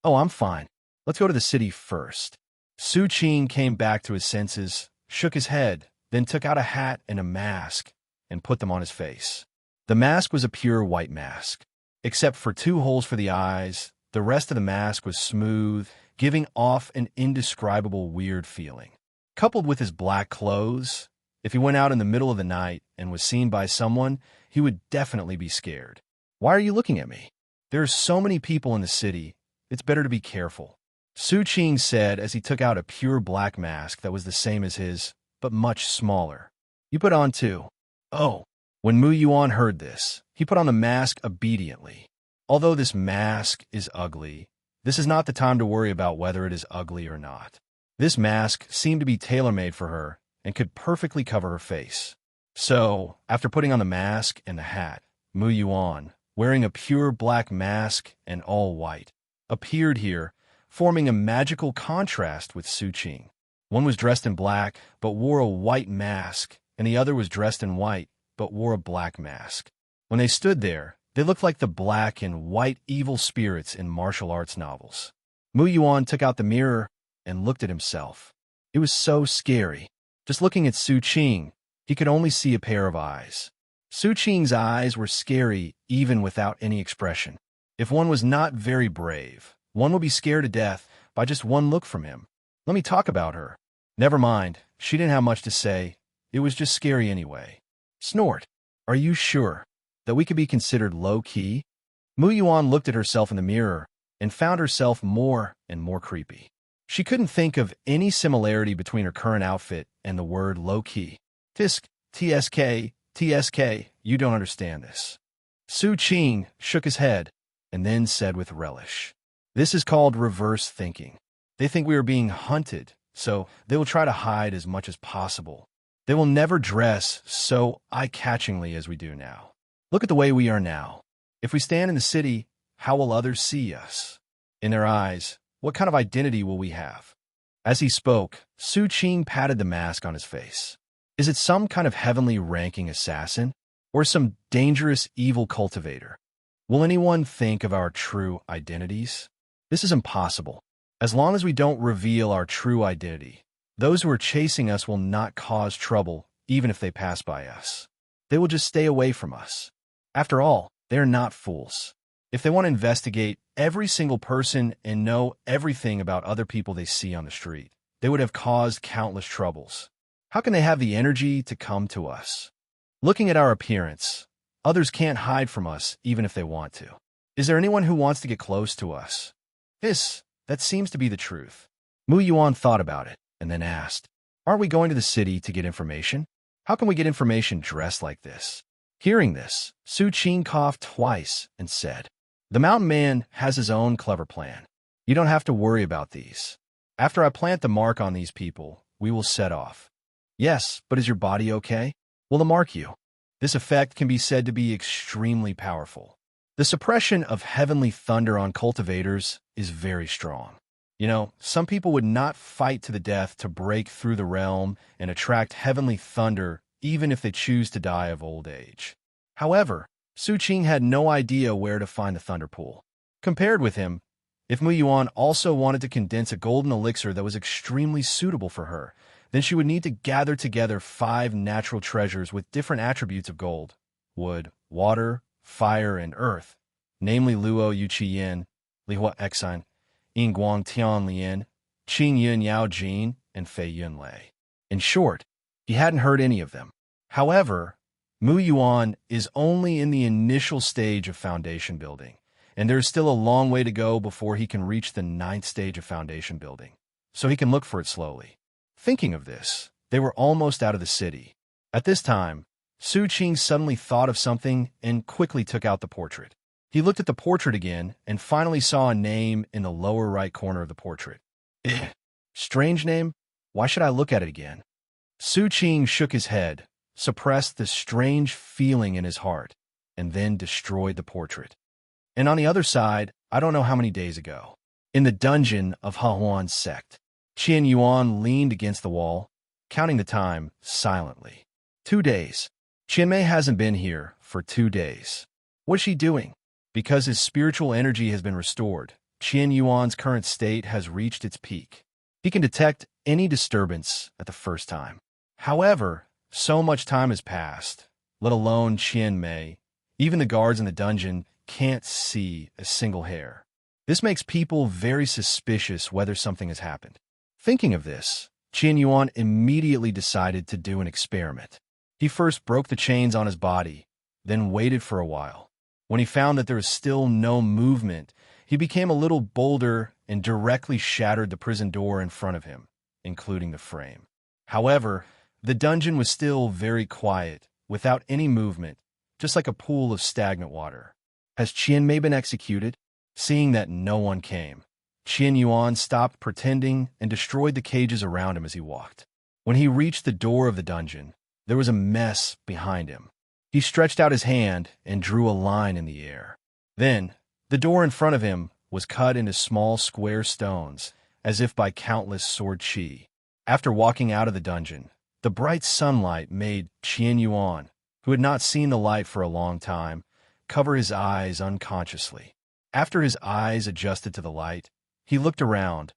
Oh, I'm fine. Let's go to the city first. Su Qing came back to his senses, shook his head, then took out a hat and a mask and put them on his face. The mask was a pure white mask. Except for 2 holes for the eyes, the rest of the mask was smooth, giving off an indescribable weird feeling. Coupled with his black clothes, if he went out in the middle of the night and was seen by someone, he would definitely be scared. Why are you looking at me? There are so many people in the city, it's better to be careful. Su Qing said as he took out a pure black mask that was the same as his, but much smaller. You put on too. Oh. When Mu Yuan heard this, he put on the mask obediently. Although this mask is ugly, this is not the time to worry about whether it is ugly or not. This mask seemed to be tailor-made for her and could perfectly cover her face. So, after putting on the mask and the hat, Mu Yuan, wearing a pure black mask and all white, appeared here, forming a magical contrast with Su Qing. One was dressed in black but wore a white mask, and the other was dressed in white but wore a black mask. When they stood there, they looked like the black and white evil spirits in martial arts novels. Mu Yuan took out the mirror and looked at himself. It was so scary. Just looking at Su Qing, he could only see a pair of eyes. Su Qing's eyes were scary even without any expression. If one was not very brave, one would be scared to death by just one look from him. Let me talk about her. Never mind, she didn't have much to say. It was just scary anyway. Snort. Are you sure that we could be considered low-key? Mu Yuan looked at herself in the mirror and found herself more and more creepy. She couldn't think of any similarity between her current outfit and the word low-key. TSK, you don't understand this. Su Qing shook his head and then said with relish, this is called reverse thinking. They think we are being hunted, so they will try to hide as much as possible. They will never dress so eye-catchingly as we do now. Look at the way we are now. If we stand in the city, how will others see us? In their eyes, what kind of identity will we have? As he spoke, Su Qing patted the mask on his face. Is it some kind of heavenly ranking assassin? Or some dangerous evil cultivator? Will anyone think of our true identities? This is impossible. As long as we don't reveal our true identity, those who are chasing us will not cause trouble, even if they pass by us. They will just stay away from us. After all, they are not fools. If they want to investigate every single person and know everything about other people they see on the street, they would have caused countless troubles. How can they have the energy to come to us? Looking at our appearance, others can't hide from us even if they want to. Is there anyone who wants to get close to us? That seems to be the truth. Mu Yuan thought about it and then asked, aren't we going to the city to get information? How can we get information dressed like this? Hearing this, Su Qing coughed twice and said, the mountain man has his own clever plan. You don't have to worry about these. After I plant the mark on these people, we will set off. Yes, but is your body okay? Will the mark you? This effect can be said to be extremely powerful. The suppression of heavenly thunder on cultivators is very strong. You know, some people would not fight to the death to break through the realm and attract heavenly thunder even if they choose to die of old age. However, Su Qing had no idea where to find the thunder pool. Compared with him, if Mu Yuan also wanted to condense a golden elixir that was extremely suitable for her, then she would need to gather together 5 natural treasures with different attributes of gold: wood, water, fire, and earth, namely Luo Yu Qi Yin, Lihua Exine, Yin Guang Tian Lien, Qing Yun Yao Jin, and Fei Yun Lei. In short, he hadn't heard any of them. However, Mu Yuan is only in the initial stage of foundation building, and there's still a long way to go before he can reach the 9th stage of foundation building, so he can look for it slowly. Thinking of this, they were almost out of the city. At this time, Su Qing suddenly thought of something and quickly took out the portrait. He looked at the portrait again and finally saw a name in the lower right corner of the portrait. Strange name? Why should I look at it again? Su Qing shook his head, suppressed the strange feeling in his heart, and then destroyed the portrait. And on the other side, I don't know how many days ago, in the dungeon of Heroine Sect, Qian Yuan leaned against the wall, counting the time silently. 2 days. Qianmei hasn't been here for 2 days. What's she doing? Because his spiritual energy has been restored, Qian Yuan's current state has reached its peak. He can detect any disturbance at the first time. However, so much time has passed, let alone Qianmei. Even the guards in the dungeon can't see a single hair. This makes people very suspicious whether something has happened. Thinking of this, Qian Yuan immediately decided to do an experiment. He first broke the chains on his body, then waited for a while. When he found that there was still no movement, he became a little bolder and directly shattered the prison door in front of him, including the frame. However, the dungeon was still very quiet, without any movement, just like a pool of stagnant water. Has Qianmei been executed? Seeing that no one came, Qian Yuan stopped pretending and destroyed the cages around him as he walked. When he reached the door of the dungeon, there was a mess behind him. He stretched out his hand and drew a line in the air. Then, the door in front of him was cut into small square stones, as if by countless sword chi. After walking out of the dungeon, the bright sunlight made Qian Yuan, who had not seen the light for a long time, cover his eyes unconsciously. After his eyes adjusted to the light, he looked around,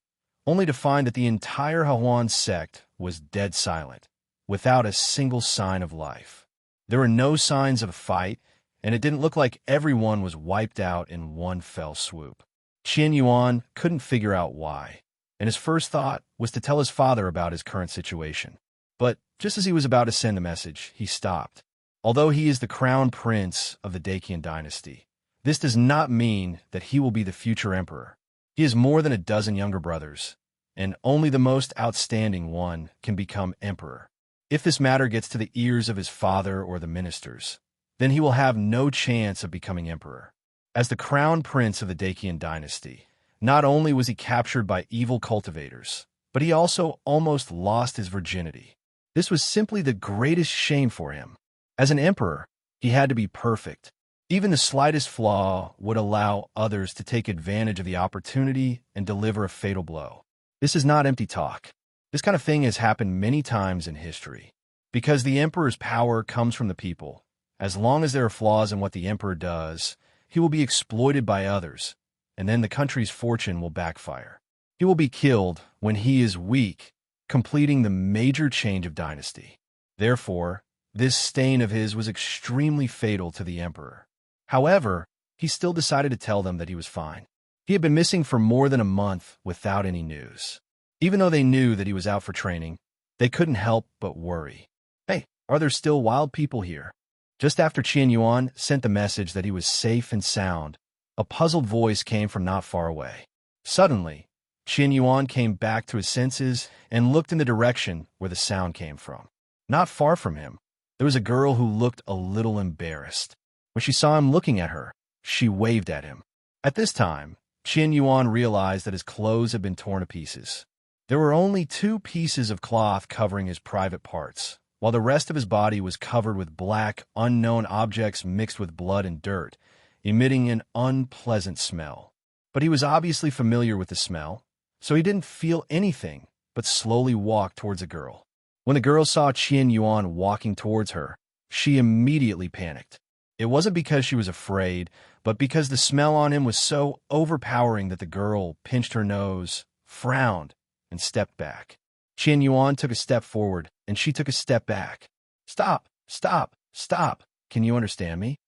only to find that the entire Heroine sect was dead silent, without a single sign of life. There were no signs of a fight, and it didn't look like everyone was wiped out in one fell swoop. Qian Yuan couldn't figure out why, and his first thought was to tell his father about his current situation. But just as he was about to send the message, he stopped. Although he is the crown prince of the Dacian dynasty, this does not mean that he will be the future emperor. He has more than a dozen younger brothers, and only the most outstanding one can become emperor. If this matter gets to the ears of his father or the ministers, then he will have no chance of becoming emperor. As the crown prince of the Dacian dynasty, not only was he captured by evil cultivators, but he also almost lost his virginity. This was simply the greatest shame for him. As an emperor, he had to be perfect. Even the slightest flaw would allow others to take advantage of the opportunity and deliver a fatal blow. This is not empty talk. This kind of thing has happened many times in history. Because the emperor's power comes from the people, as long as there are flaws in what the emperor does, he will be exploited by others, and then the country's fortune will backfire. He will be killed when he is weak, completing the major change of dynasty. Therefore, this stain of his was extremely fatal to the emperor. However, he still decided to tell them that he was fine. He had been missing for more than a month without any news. Even though they knew that he was out for training, they couldn't help but worry. Hey, are there still wild people here? Just after Qian Yuan sent the message that he was safe and sound, a puzzled voice came from not far away. Suddenly, Qian Yuan came back to his senses and looked in the direction where the sound came from. Not far from him, there was a girl who looked a little embarrassed. When she saw him looking at her, she waved at him. At this time, Qian Yuan realized that his clothes had been torn to pieces. There were only 2 pieces of cloth covering his private parts, while the rest of his body was covered with black, unknown objects mixed with blood and dirt, emitting an unpleasant smell. But he was obviously familiar with the smell, so he didn't feel anything, but slowly walked towards the girl. When the girl saw Qian Yuan walking towards her, she immediately panicked. It wasn't because she was afraid, but because the smell on him was so overpowering that the girl pinched her nose, frowned, and stepped back. Qian Yuan took a step forward, and she took a step back. Stop, stop, stop. Can you understand me?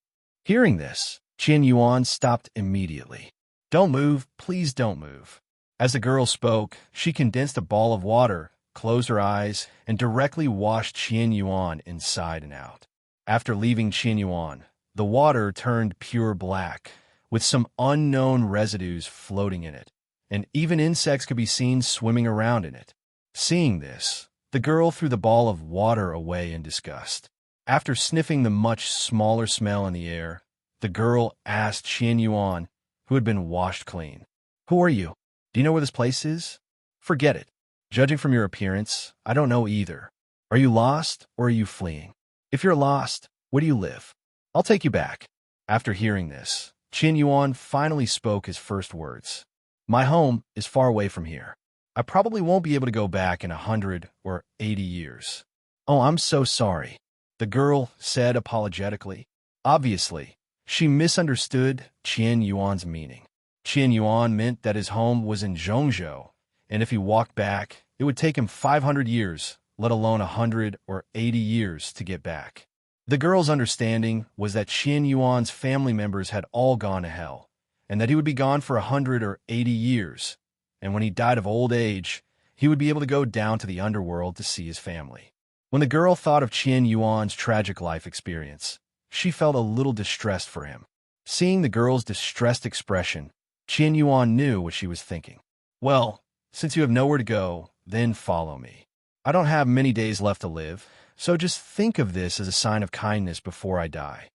Hearing this, Qian Yuan stopped immediately. Don't move, please don't move. As the girl spoke, she condensed a ball of water, closed her eyes, and directly washed Qian Yuan inside and out. After leaving Qian Yuan, the water turned pure black, with some unknown residues floating in it, and even insects could be seen swimming around in it. Seeing this, the girl threw the ball of water away in disgust. After sniffing the much smaller smell in the air, the girl asked Qian Yuan, who had been washed clean, "Who are you? Do you know where this place is?" "Forget it. Judging from your appearance, I don't know either. Are you lost or are you fleeing? If you're lost, where do you live? I'll take you back." After hearing this, Qian Yuan finally spoke his first words. "My home is far away from here. I probably won't be able to go back in 100 or 80 years. "Oh, I'm so sorry," the girl said apologetically. Obviously, she misunderstood Qian Yuan's meaning. Qian Yuan meant that his home was in Zhongzhou, and if he walked back, it would take him 500 years, let alone 100 or 80 years to get back. The girl's understanding was that Qian Yuan's family members had all gone to hell, and that he would be gone for 100 or 80 years, and when he died of old age, he would be able to go down to the underworld to see his family. When the girl thought of Qian Yuan's tragic life experience, she felt a little distressed for him. Seeing the girl's distressed expression, Qian Yuan knew what she was thinking. "Well, since you have nowhere to go, then follow me. I don't have many days left to live, so just think of this as a sign of kindness before I die."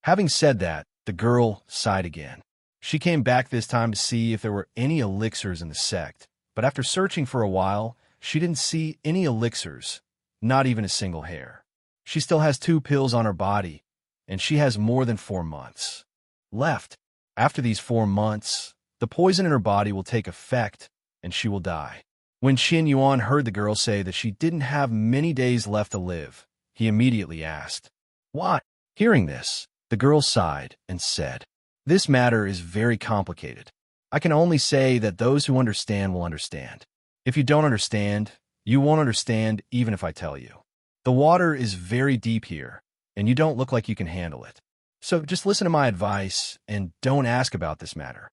Having said that, the girl sighed again. She came back this time to see if there were any elixirs in the sect, but after searching for a while, she didn't see any elixirs, not even a single hair. She still has 2 pills on her body, and she has more than 4 months left. After these 4 months, the poison in her body will take effect, and she will die. When Qian Yuan heard the girl say that she didn't have many days left to live, he immediately asked, "Why?" Hearing this, the girl sighed and said, "This matter is very complicated. I can only say that those who understand will understand. If you don't understand, you won't understand even if I tell you. The water is very deep here, and you don't look like you can handle it. So just listen to my advice and don't ask about this matter."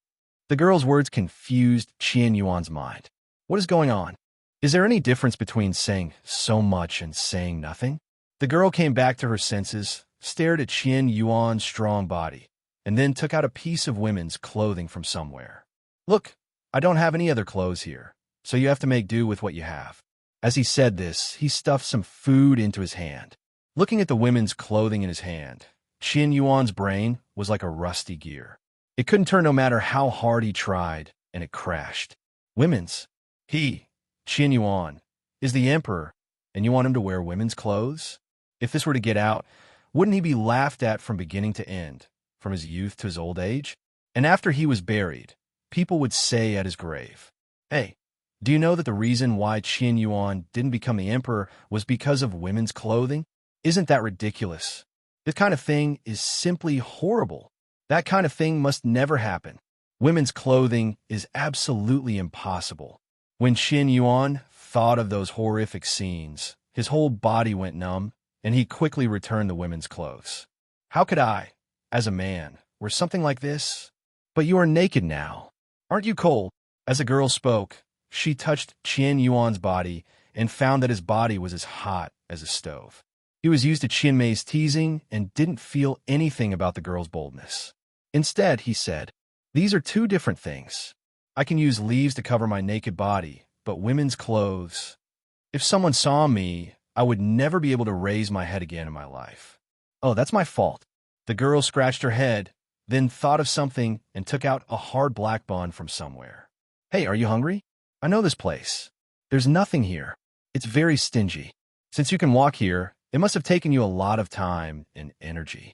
The girl's words confused Qian Yuan's mind. What is going on? Is there any difference between saying so much and saying nothing? The girl came back to her senses, stared at Qian Yuan's strong body, and then took out a piece of women's clothing from somewhere. "Look, I don't have any other clothes here, so you have to make do with what you have." As he said this, he stuffed some food into his hand. Looking at the women's clothing in his hand, Qian Yuan's brain was like a rusty gear. It couldn't turn no matter how hard he tried, and it crashed. Women's? He, Qian Yuan, is the emperor, and you want him to wear women's clothes? If this were to get out, wouldn't he be laughed at from beginning to end, from his youth to his old age? And after he was buried, people would say at his grave, "Hey, do you know that the reason why Qian Yuan didn't become the emperor was because of women's clothing? Isn't that ridiculous? This kind of thing is simply horrible. That kind of thing must never happen. Women's clothing is absolutely impossible." When Qian Yuan thought of those horrific scenes, his whole body went numb, and he quickly returned the women's clothes. "How could I, as a man, wear something like this? But you are naked now. Aren't you cold?" As the girl spoke, she touched Qian Yuan's body and found that his body was as hot as a stove. He was used to Qian Mei's teasing and didn't feel anything about the girl's boldness. Instead, he said, "These are 2 different things. I can use leaves to cover my naked body, but women's clothes. If someone saw me, I would never be able to raise my head again in my life. Oh, that's my fault." The girl scratched her head, then thought of something and took out a hard black bun from somewhere. "Hey, are you hungry? I know this place. There's nothing here. It's very stingy. Since you can walk here, it must have taken you a lot of time and energy."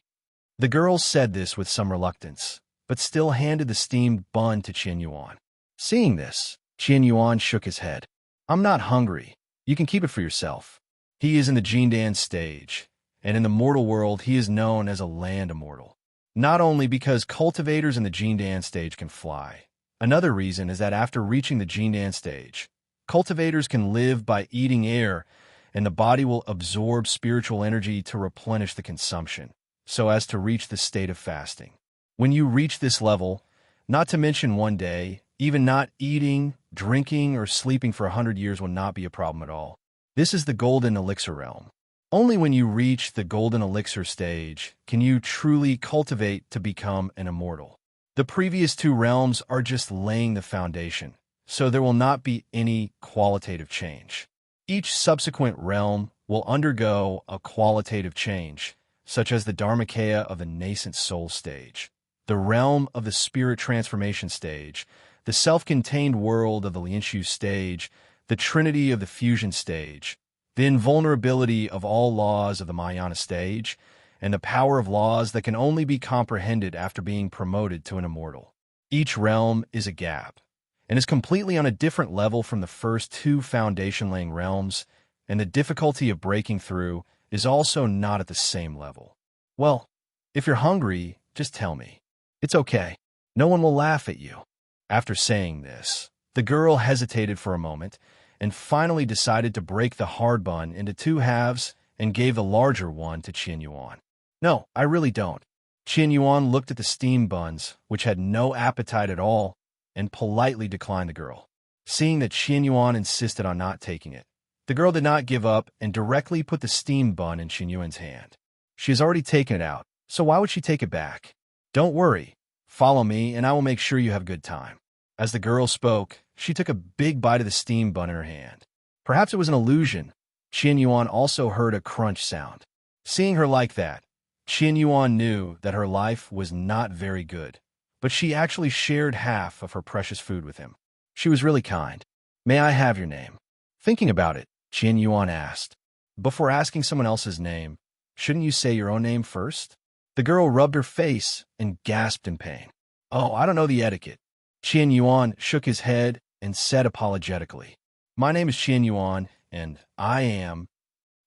The girl said this with some reluctance, but still handed the steamed bun to Qian Yuan. Seeing this, Qian Yuan shook his head. "I'm not hungry. You can keep it for yourself." He is in the Jindan stage, and in the mortal world he is known as a land immortal. Not only because cultivators in the Jindan stage can fly. Another reason is that after reaching the Jindan stage, cultivators can live by eating air, and the body will absorb spiritual energy to replenish the consumption, so as to reach the state of fasting. When you reach this level, not to mention one day, even not eating, drinking, or sleeping for 100 years will not be a problem at all. This is the golden elixir realm. Only when you reach the golden elixir stage can you truly cultivate to become an immortal. The previous two realms are just laying the foundation, so there will not be any qualitative change. Each subsequent realm will undergo a qualitative change, such as the Dharmakaya of the nascent soul stage, the realm of the spirit transformation stage, the self-contained world of the Lianshu stage, the trinity of the fusion stage, the invulnerability of all laws of the Mahayana stage, and the power of laws that can only be comprehended after being promoted to an immortal. Each realm is a gap, and is completely on a different level from the first two foundation-laying realms, and the difficulty of breaking through is also not at the same level. Well, if you're hungry, just tell me. It's okay. No one will laugh at you. After saying this, the girl hesitated for a moment and finally decided to break the hard bun into two halves and gave the larger one to Qin Yuan. No, I really don't. Qin Yuan looked at the steamed buns, which had no appetite at all, and politely declined the girl. Seeing that Qin Yuan insisted on not taking it, the girl did not give up and directly put the steamed bun in Qin Yuan's hand. She has already taken it out, so why would she take it back? Don't worry. Follow me, and I will make sure you have a good time. As the girl spoke, she took a big bite of the steamed bun in her hand. Perhaps it was an illusion. Qin Yuan also heard a crunch sound. Seeing her like that, Qin Yuan knew that her life was not very good, but she actually shared half of her precious food with him. She was really kind. May I have your name? Thinking about it, Qin Yuan asked. Before asking someone else's name, shouldn't you say your own name first? The girl rubbed her face and gasped in pain. Oh, I don't know the etiquette. Qin Yuan shook his head and said apologetically, My name is Qin Yuan, and I am...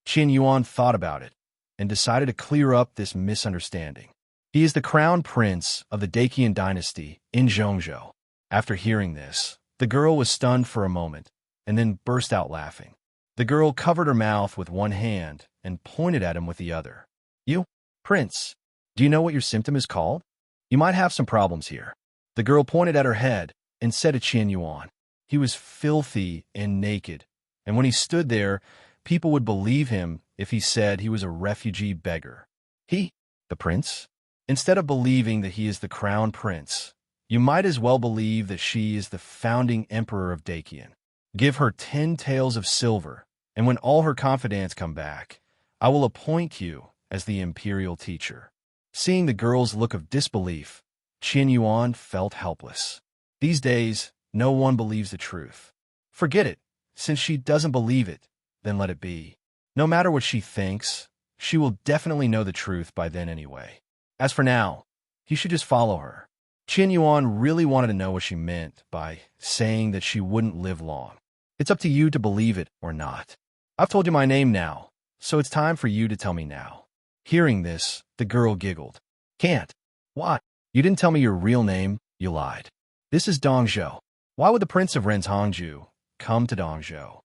Qin Yuan thought about it and decided to clear up this misunderstanding. He is the crown prince of the Daqian dynasty in Zhongzhou. After hearing this, the girl was stunned for a moment and then burst out laughing. The girl covered her mouth with one hand and pointed at him with the other. You, Prince, do you know what your symptom is called? You might have some problems here. The girl pointed at her head and said to Qin Yuan. He was filthy and naked, and when he stood there, people would believe him if he said he was a refugee beggar. He, the prince? Instead of believing that he is the crown prince, you might as well believe that she is the founding emperor of Daqian. Give her 10 taels of silver, and when all her confidants come back, I will appoint you as the imperial teacher. Seeing the girl's look of disbelief, Qin Yuan felt helpless. These days, no one believes the truth. Forget it. Since she doesn't believe it, then let it be. No matter what she thinks, she will definitely know the truth by then anyway. As for now, he should just follow her. Qin Yuan really wanted to know what she meant by saying that she wouldn't live long. It's up to you to believe it or not. I've told you my name now, so it's time for you to tell me now. Hearing this, the girl giggled. Can't. Why? You didn't tell me your real name, you lied. This is Dongzhou. Why would the prince of Ren's Hangzhou come to Dongzhou?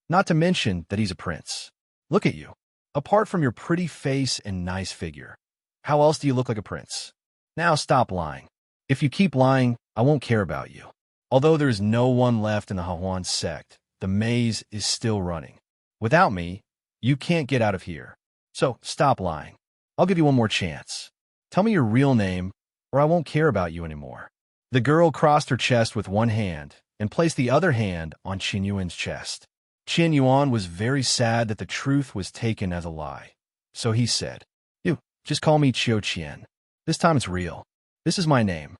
Not to mention that he's a prince. Look at you. Apart from your pretty face and nice figure, how else do you look like a prince? Now stop lying. If you keep lying, I won't care about you. Although there is no one left in the Heroine sect, the maze is still running. Without me, you can't get out of here. So stop lying. I'll give you one more chance. Tell me your real name, or I won't care about you anymore. The girl crossed her chest with one hand and placed the other hand on Qin Yuan's chest. Qin Yuan was very sad that the truth was taken as a lie. So he said, You, just call me Qiu Qian. This time it's real. This is my name.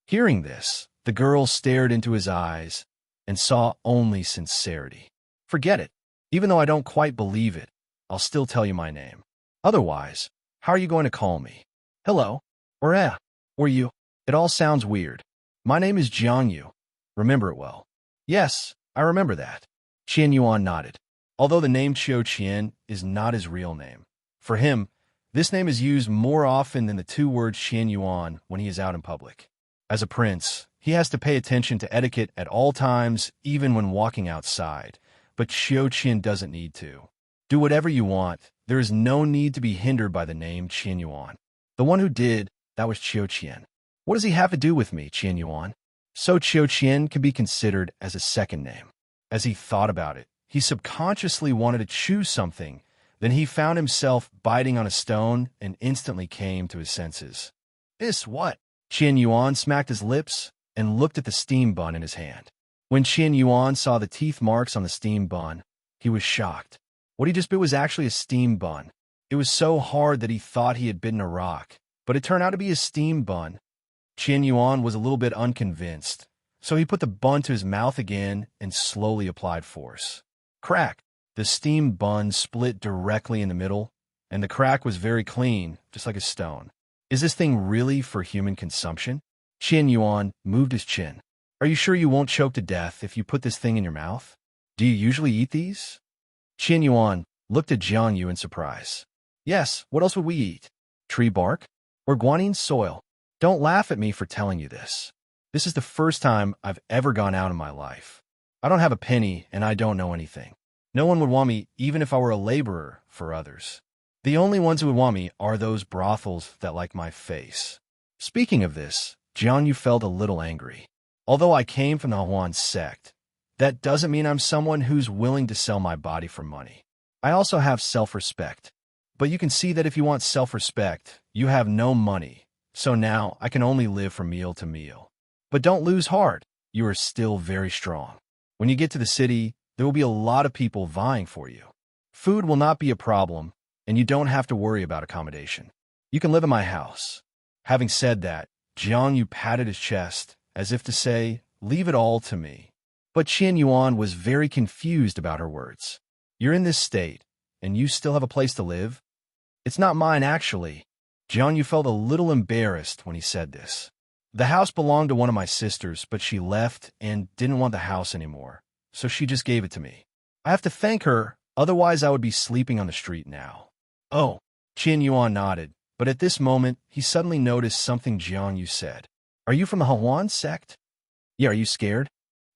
Hearing this, the girl stared into his eyes and saw only sincerity. Forget it. Even though I don't quite believe it, I'll still tell you my name. Otherwise, how are you going to call me? Hello? Or you? It all sounds weird. My name is Jiangyu. Remember it well. Yes, I remember that. Qin Yuan nodded. Although the name Qiu Qian is not his real name. For him, this name is used more often than the two words Qin Yuan when he is out in public. As a prince, he has to pay attention to etiquette at all times, even when walking outside. But Qiu Qian doesn't need to. Do whatever you want. There is no need to be hindered by the name Qin Yuan. The one who did, that was Qiu Qian. What does he have to do with me, Qin Yuan? So Qiu Qian can be considered as a second name. As he thought about it, he subconsciously wanted to choose something. Then he found himself biting on a stone and instantly came to his senses. This what? Qian Yuan smacked his lips and looked at the steam bun in his hand. When Qian Yuan saw the teeth marks on the steam bun, he was shocked. What he just bit was actually a steam bun. It was so hard that he thought he had bitten a rock, but it turned out to be a steam bun. Qian Yuan was a little bit unconvinced, so he put the bun to his mouth again and slowly applied force. Crack! The steam bun split directly in the middle, and the crack was very clean, just like a stone. Is this thing really for human consumption? Qian Yuan moved his chin. Are you sure you won't choke to death if you put this thing in your mouth? Do you usually eat these? Qian Yuan looked at Jiang Yu in surprise. Yes, what else would we eat? Tree bark? Or guanine soil? Don't laugh at me for telling you this. This is the first time I've ever gone out in my life. I don't have a penny and I don't know anything. No one would want me even if I were a laborer for others. The only ones who would want me are those brothels that like my face. Speaking of this, Jiang Yu felt a little angry. Although I came from the Heroine sect, that doesn't mean I'm someone who's willing to sell my body for money. I also have self-respect. But you can see that if you want self-respect, you have no money. So now I can only live from meal to meal. But don't lose heart. You are still very strong. When you get to the city, there will be a lot of people vying for you. Food will not be a problem, and you don't have to worry about accommodation. You can live in my house. Having said that, Jiang Yu patted his chest, as if to say, leave it all to me. But Qian Yuan was very confused about her words. You're in this state, and you still have a place to live? It's not mine, actually. Jiang Yu felt a little embarrassed when he said this. The house belonged to one of my sisters, but she left and didn't want the house anymore, so she just gave it to me. I have to thank her, otherwise I would be sleeping on the street now. Oh, Qian Yuan nodded, but at this moment, he suddenly noticed something Jiang Yu said. Are you from the Heroine sect? Yeah, are you scared?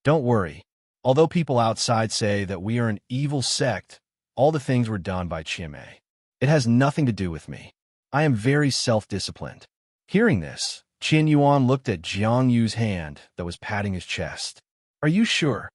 Don't worry. Although people outside say that we are an evil sect, all the things were done by Qimei. It has nothing to do with me. I am very self-disciplined. Hearing this, Qian Yuan looked at Jiang Yu's hand that was patting his chest. Are you sure?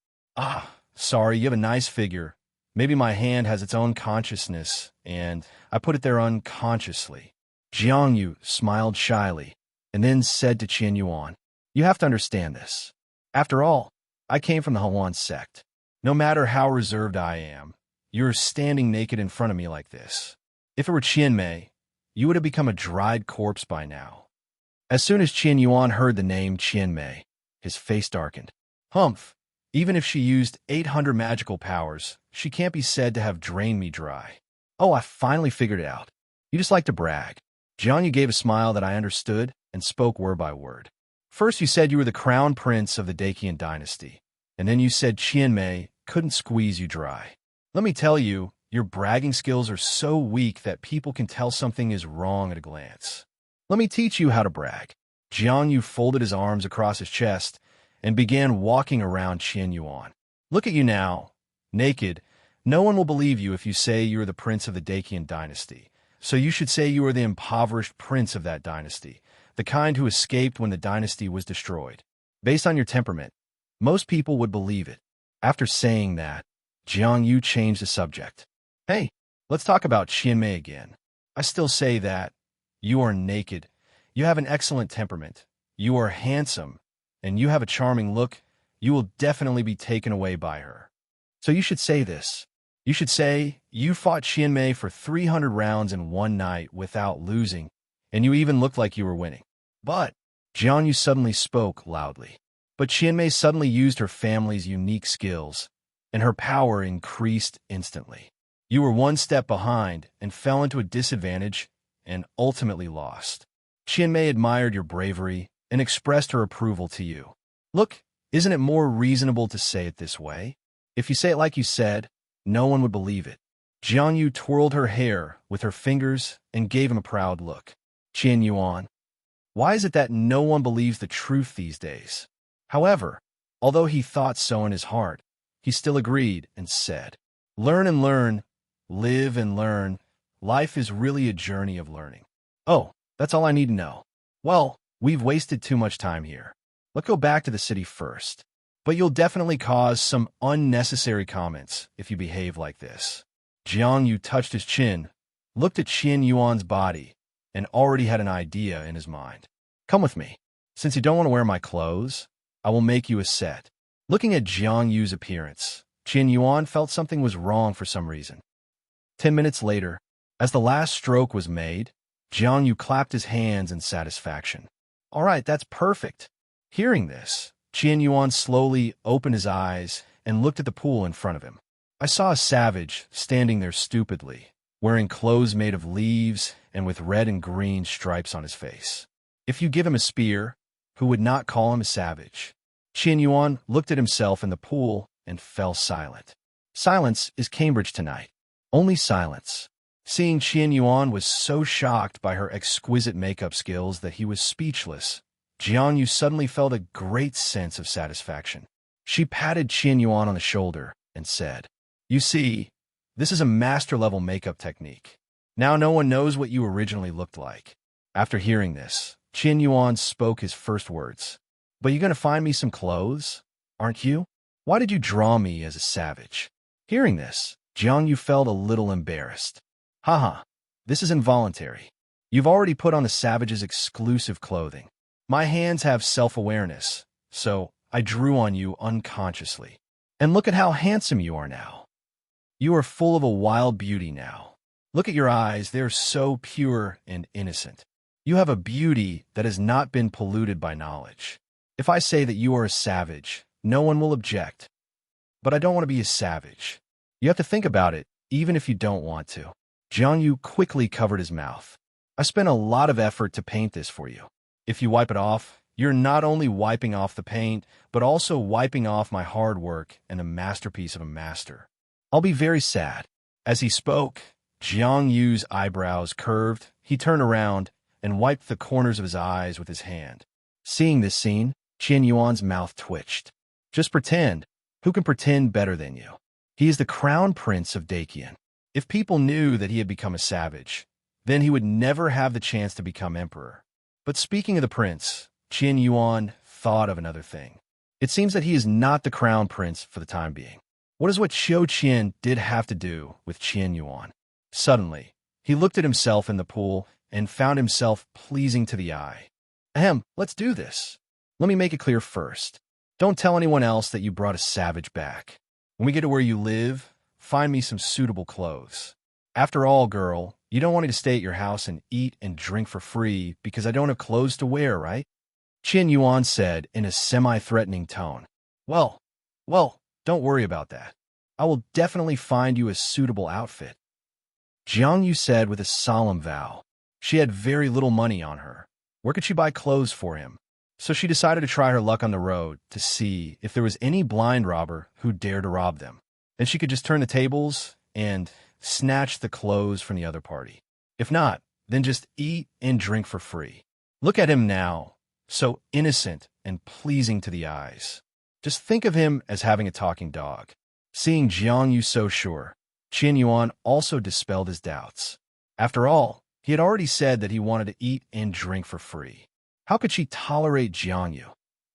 Sorry, you have a nice figure. Maybe my hand has its own consciousness, and I put it there unconsciously. Jiang Yu smiled shyly, and then said to Qian Yuan, you have to understand this. After all, I came from the Heroine sect. No matter how reserved I am, you're standing naked in front of me like this. If it were Qianmei, you would have become a dried corpse by now. As soon as Qian Yuan heard the name Qianmei, his face darkened. Humph! Even if she used 800 magical powers, she can't be said to have drained me dry. Oh, I finally figured it out. You just like to brag. Jiang Yu gave a smile that I understood and spoke word by word. First you said you were the crown prince of the Dacian dynasty, and then you said Qianmei couldn't squeeze you dry. Let me tell you, your bragging skills are so weak that people can tell something is wrong at a glance. Let me teach you how to brag. Jiang Yu folded his arms across his chest and began walking around Qian Yuan. Look at you now, naked. No one will believe you if you say you are the prince of the Dacian dynasty. So you should say you are the impoverished prince of that dynasty, the kind who escaped when the dynasty was destroyed. Based on your temperament, most people would believe it. After saying that, Jiang Yu changed the subject. Hey, let's talk about Qianmei again. I still say that. You are naked. You have an excellent temperament. You are handsome. And you have a charming look. You will definitely be taken away by her. So you should say this. You should say, you fought Qianmei for 300 rounds in one night without losing, and you even looked like you were winning. But Jiang Yu suddenly spoke loudly. But Qianmei suddenly used her family's unique skills, and her power increased instantly. You were one step behind and fell into a disadvantage and ultimately lost. Qianmei admired your bravery and expressed her approval to you. Look, isn't it more reasonable to say it this way? If you say it like you said, no one would believe it. Jiang Yu twirled her hair with her fingers and gave him a proud look. Qian Yuan, why is it that no one believes the truth these days? However, although he thought so in his heart, he still agreed and said, learn and learn, live and learn. Life is really a journey of learning. Oh, that's all I need to know. Well, we've wasted too much time here. Let's go back to the city first. But you'll definitely cause some unnecessary comments if you behave like this. Jiang Yu touched his chin, looked at Qian Yuan's body, and already had an idea in his mind. Come with me. Since you don't want to wear my clothes, I will make you a set. Looking at Jiang Yu's appearance, Qin Yuan felt something was wrong for some reason. 10 minutes later, as the last stroke was made, Jiang Yu clapped his hands in satisfaction. All right, that's perfect. Hearing this, Qin Yuan slowly opened his eyes and looked at the pool in front of him. I saw a savage standing there stupidly, wearing clothes made of leaves and with red and green stripes on his face. If you give him a spear, who would not call him a savage? Qin Yuan looked at himself in the pool and fell silent. Silence is Cambridge tonight. Only silence. Seeing Qin Yuan was so shocked by her exquisite makeup skills that he was speechless. Jiang Yu suddenly felt a great sense of satisfaction. She patted Qin Yuan on the shoulder and said, "You see, this is a master-level makeup technique. Now no one knows what you originally looked like." After hearing this, Qin Yuan spoke his first words. "But you're going to find me some clothes, aren't you? Why did you draw me as a savage?" Hearing this, Jiang Yu felt a little embarrassed. Haha, this is involuntary. You've already put on the savage's exclusive clothing. My hands have self-awareness, so I drew on you unconsciously. And look at how handsome you are now. You are full of a wild beauty now. Look at your eyes, they're so pure and innocent. You have a beauty that has not been polluted by knowledge. If I say that you are a savage, no one will object. But I don't want to be a savage. You have to think about it, even if you don't want to. Jiang Yu quickly covered his mouth. I spent a lot of effort to paint this for you. If you wipe it off, you're not only wiping off the paint, but also wiping off my hard work and a masterpiece of a master. I'll be very sad. As he spoke, Jiang Yu's eyebrows curved. He turned around and wiped the corners of his eyes with his hand. Seeing this scene, Qin Yuan's mouth twitched. Just pretend. Who can pretend better than you? He is the crown prince of Dakian. If people knew that he had become a savage, then he would never have the chance to become emperor. But speaking of the prince, Qin Yuan thought of another thing. It seems that he is not the crown prince for the time being. What is what Qiu Qian did have to do with Qin Yuan? Suddenly, he looked at himself in the pool and found himself pleasing to the eye. Ahem, let's do this. Let me make it clear first. Don't tell anyone else that you brought a savage back. When we get to where you live, find me some suitable clothes. After all, girl, you don't want me to stay at your house and eat and drink for free because I don't have clothes to wear, right? Qin Yuan said in a semi-threatening tone. Well, don't worry about that. I will definitely find you a suitable outfit. Jiang Yu said with a solemn vow. She had very little money on her. Where could she buy clothes for him? So she decided to try her luck on the road to see if there was any blind robber who dared to rob them. Then she could just turn the tables and snatch the clothes from the other party. If not, then just eat and drink for free. Look at him now, so innocent and pleasing to the eyes. Just think of him as having a talking dog. Seeing Jiang Yu so sure, Qin Yuan also dispelled his doubts. After all, he had already said that he wanted to eat and drink for free. How could she tolerate Jiang Yu,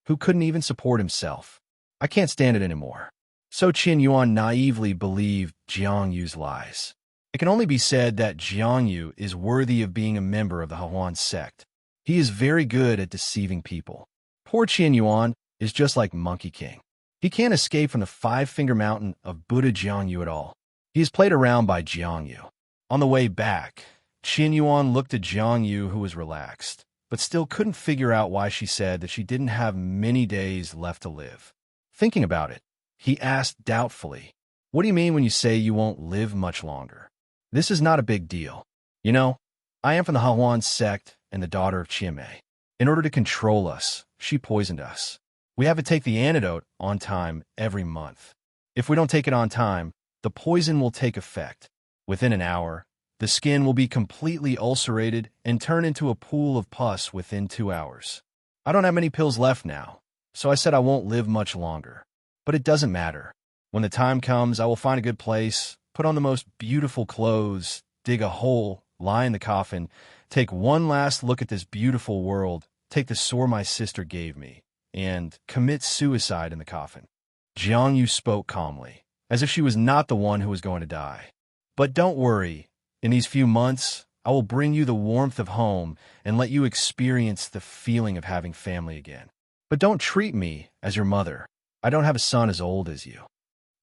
who couldn't even support himself? I can't stand it anymore. So Qin Yuan naively believed Jiang Yu's lies. It can only be said that Jiang Yu is worthy of being a member of the Heroine sect. He is very good at deceiving people. Poor Qin Yuan is just like Monkey King. He can't escape from the five-finger mountain of Buddha Jiang Yu at all. He is played around by Jiang Yu. On the way back, Qin Yuan looked at Jiang Yu, who was relaxed, but still couldn't figure out why she said that she didn't have many days left to live. Thinking about it, he asked doubtfully, "What do you mean when you say you won't live much longer? This is not a big deal. You know, I am from the Heroine sect and the daughter of Chiame. In order to control us, she poisoned us. We have to take the antidote on time every month. If we don't take it on time, the poison will take effect. Within an hour, the skin will be completely ulcerated and turn into a pool of pus within 2 hours. I don't have many pills left now, so I said I won't live much longer. But it doesn't matter. When the time comes, I will find a good place, put on the most beautiful clothes, dig a hole, lie in the coffin, take one last look at this beautiful world, take the sword my sister gave me, and commit suicide in the coffin." Jiang Yu spoke calmly, as if she was not the one who was going to die. "But don't worry. In these few months, I will bring you the warmth of home and let you experience the feeling of having family again. But don't treat me as your mother. I don't have a son as old as you."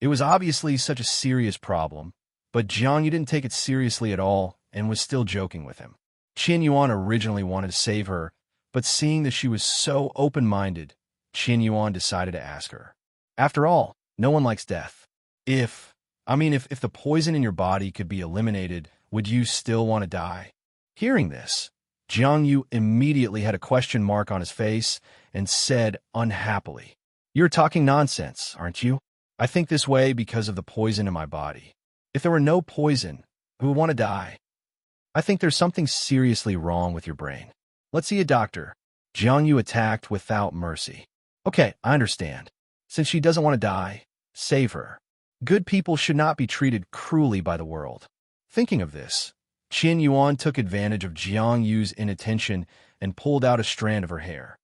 It was obviously such a serious problem, but Jiang Yu didn't take it seriously at all and was still joking with him. Qin Yuan originally wanted to save her, but seeing that she was so open-minded, Qin Yuan decided to ask her. After all, no one likes death. If the poison in your body could be eliminated, would you still want to die? Hearing this, Jiang Yu immediately had a question mark on his face and said unhappily, "You're talking nonsense, aren't you? I think this way because of the poison in my body. If there were no poison, who would want to die? I think there's something seriously wrong with your brain. Let's see a doctor." Jiang Yu attacked without mercy. "Okay, I understand. Since she doesn't want to die, save her. Good people should not be treated cruelly by the world." Thinking of this, Qin Yuan took advantage of Jiang Yu's inattention and pulled out a strand of her hair.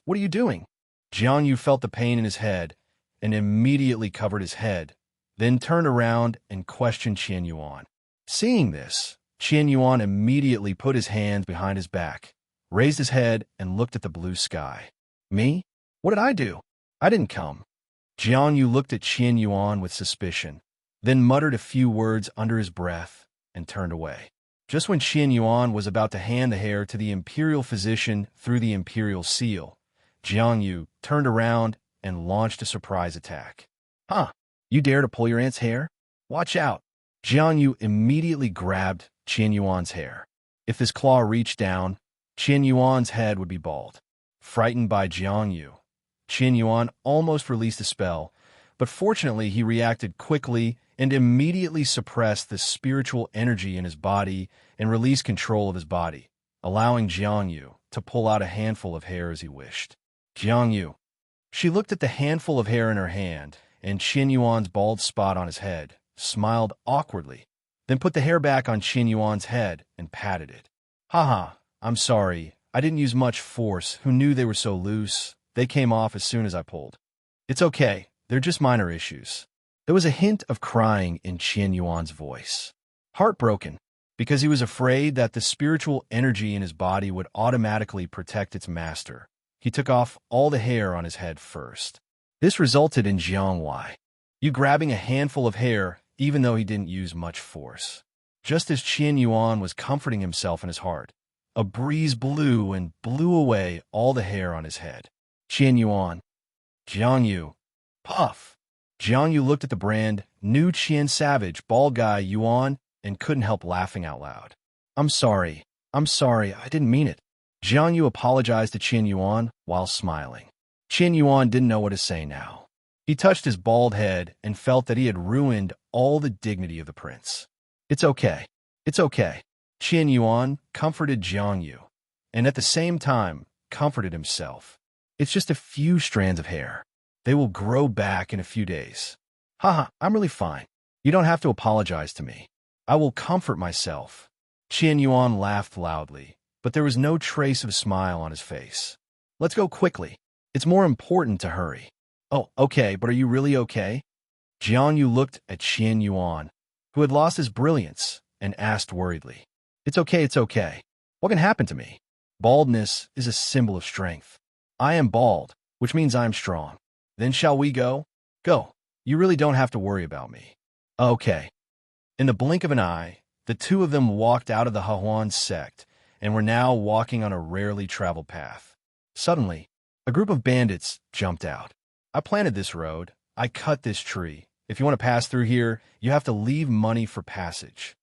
What are you doing?" Jiang Yu felt the pain in his head and immediately covered his head, then turned around and questioned Qin Yuan. Seeing this, Qin Yuan immediately put his hands behind his back, raised his head, and looked at the blue sky. "Me? What did I do? I didn't come." Jiang Yu looked at Qin Yuan with suspicion, then muttered a few words under his breath and turned away. Just when Qin Yuan was about to hand the hair to the imperial physician through the imperial seal, Jiang Yu turned around and launched a surprise attack. "Huh, you dare to pull your aunt's hair? Watch out." Jiang Yu immediately grabbed Qin Yuan's hair. If this claw reached down, Qin Yuan's head would be bald. Frightened by Jiang Yu, Qin Yuan almost released a spell, but fortunately he reacted quickly and immediately suppressed the spiritual energy in his body and released control of his body, allowing Jiang Yu to pull out a handful of hair as he wished. Jiang Yu. She looked at the handful of hair in her hand and Qin Yuan's bald spot on his head, smiled awkwardly, then put the hair back on Qin Yuan's head and patted it. "Haha, I'm sorry. I didn't use much force. Who knew they were so loose? They came off as soon as I pulled." "It's okay. They're just minor issues." There was a hint of crying in Qin Yuan's voice. Heartbroken, because he was afraid that the spiritual energy in his body would automatically protect its master, he took off all the hair on his head first. This resulted in Jiang Yu grabbing a handful of hair even though he didn't use much force. Just as Qin Yuan was comforting himself in his heart, a breeze blew and blew away all the hair on his head. Qin Yuan. Jiang Yu. Puff. Jiang Yu looked at the brand new Qian Savage bald guy Yuan and couldn't help laughing out loud. I'm sorry, I didn't mean it." Jiang Yu apologized to Qin Yuan while smiling. Qin Yuan didn't know what to say now. He touched his bald head and felt that he had ruined all the dignity of the prince. It's okay. Qin Yuan comforted Jiang Yu, and at the same time comforted himself. "It's just a few strands of hair. They will grow back in a few days. Haha, I'm really fine. You don't have to apologize to me. I will comfort myself." Qin Yuan laughed loudly, but there was no trace of a smile on his face. "Let's go quickly. It's more important to hurry." "Oh, okay, but are you really okay?" Jiang Yu looked at Qin Yuan, who had lost his brilliance, and asked worriedly. It's okay. What can happen to me? Baldness is a symbol of strength. I am bald, which means I am strong. Then shall we go? Go. You really don't have to worry about me." "Okay." In the blink of an eye, the two of them walked out of the Heroine sect and were now walking on a rarely traveled path. Suddenly, a group of bandits jumped out. "I planted this road. I cut this tree. If you want to pass through here, you have to leave money for passage."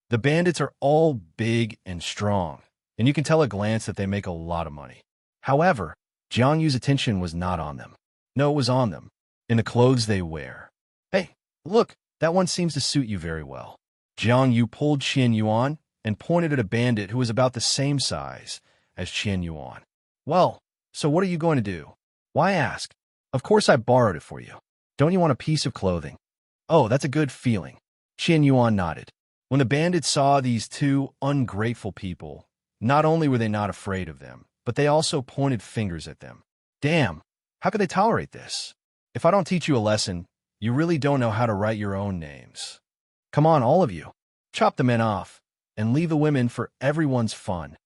The bandits are all big and strong, and you can tell at a glance that they make a lot of money. However, Jiang Yu's attention was not on them. No, it was on them, in the clothes they wear. "Hey, look, that one seems to suit you very well." Jiang Yu pulled Qin Yuan and pointed at a bandit who was about the same size as Qin Yuan. "Well, so what are you going to do?" "Why ask? Of course I borrowed it for you. Don't you want a piece of clothing?" "Oh, that's a good feeling." Qin Yuan nodded. When the bandits saw these two ungrateful people, not only were they not afraid of them, but they also pointed fingers at them. Damn, how could they tolerate this? If I don't teach you a lesson, you really don't know how to write your own names. Come on, all of you. Chop the men off, and leave the women for everyone's fun."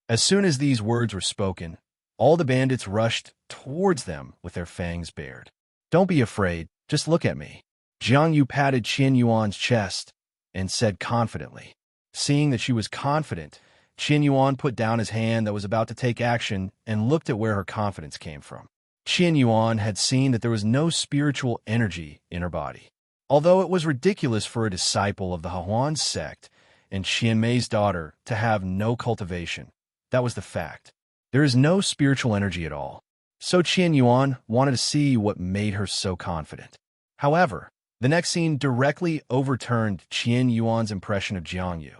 As soon as these words were spoken, all the bandits rushed towards them with their fangs bared. "Don't be afraid, just look at me." Jiang Yu patted Qian Yuan's chest and said confidently. Seeing that she was confident, Qian Yuan put down his hand that was about to take action and looked at where her confidence came from. Qian Yuan had seen that there was no spiritual energy in her body. Although it was ridiculous for a disciple of the Heroine sect and Qian Mei's daughter to have no cultivation, that was the fact. There is no spiritual energy at all. So Qian Yuan wanted to see what made her so confident. However, the next scene directly overturned Qian Yuan's impression of Jiang Yu.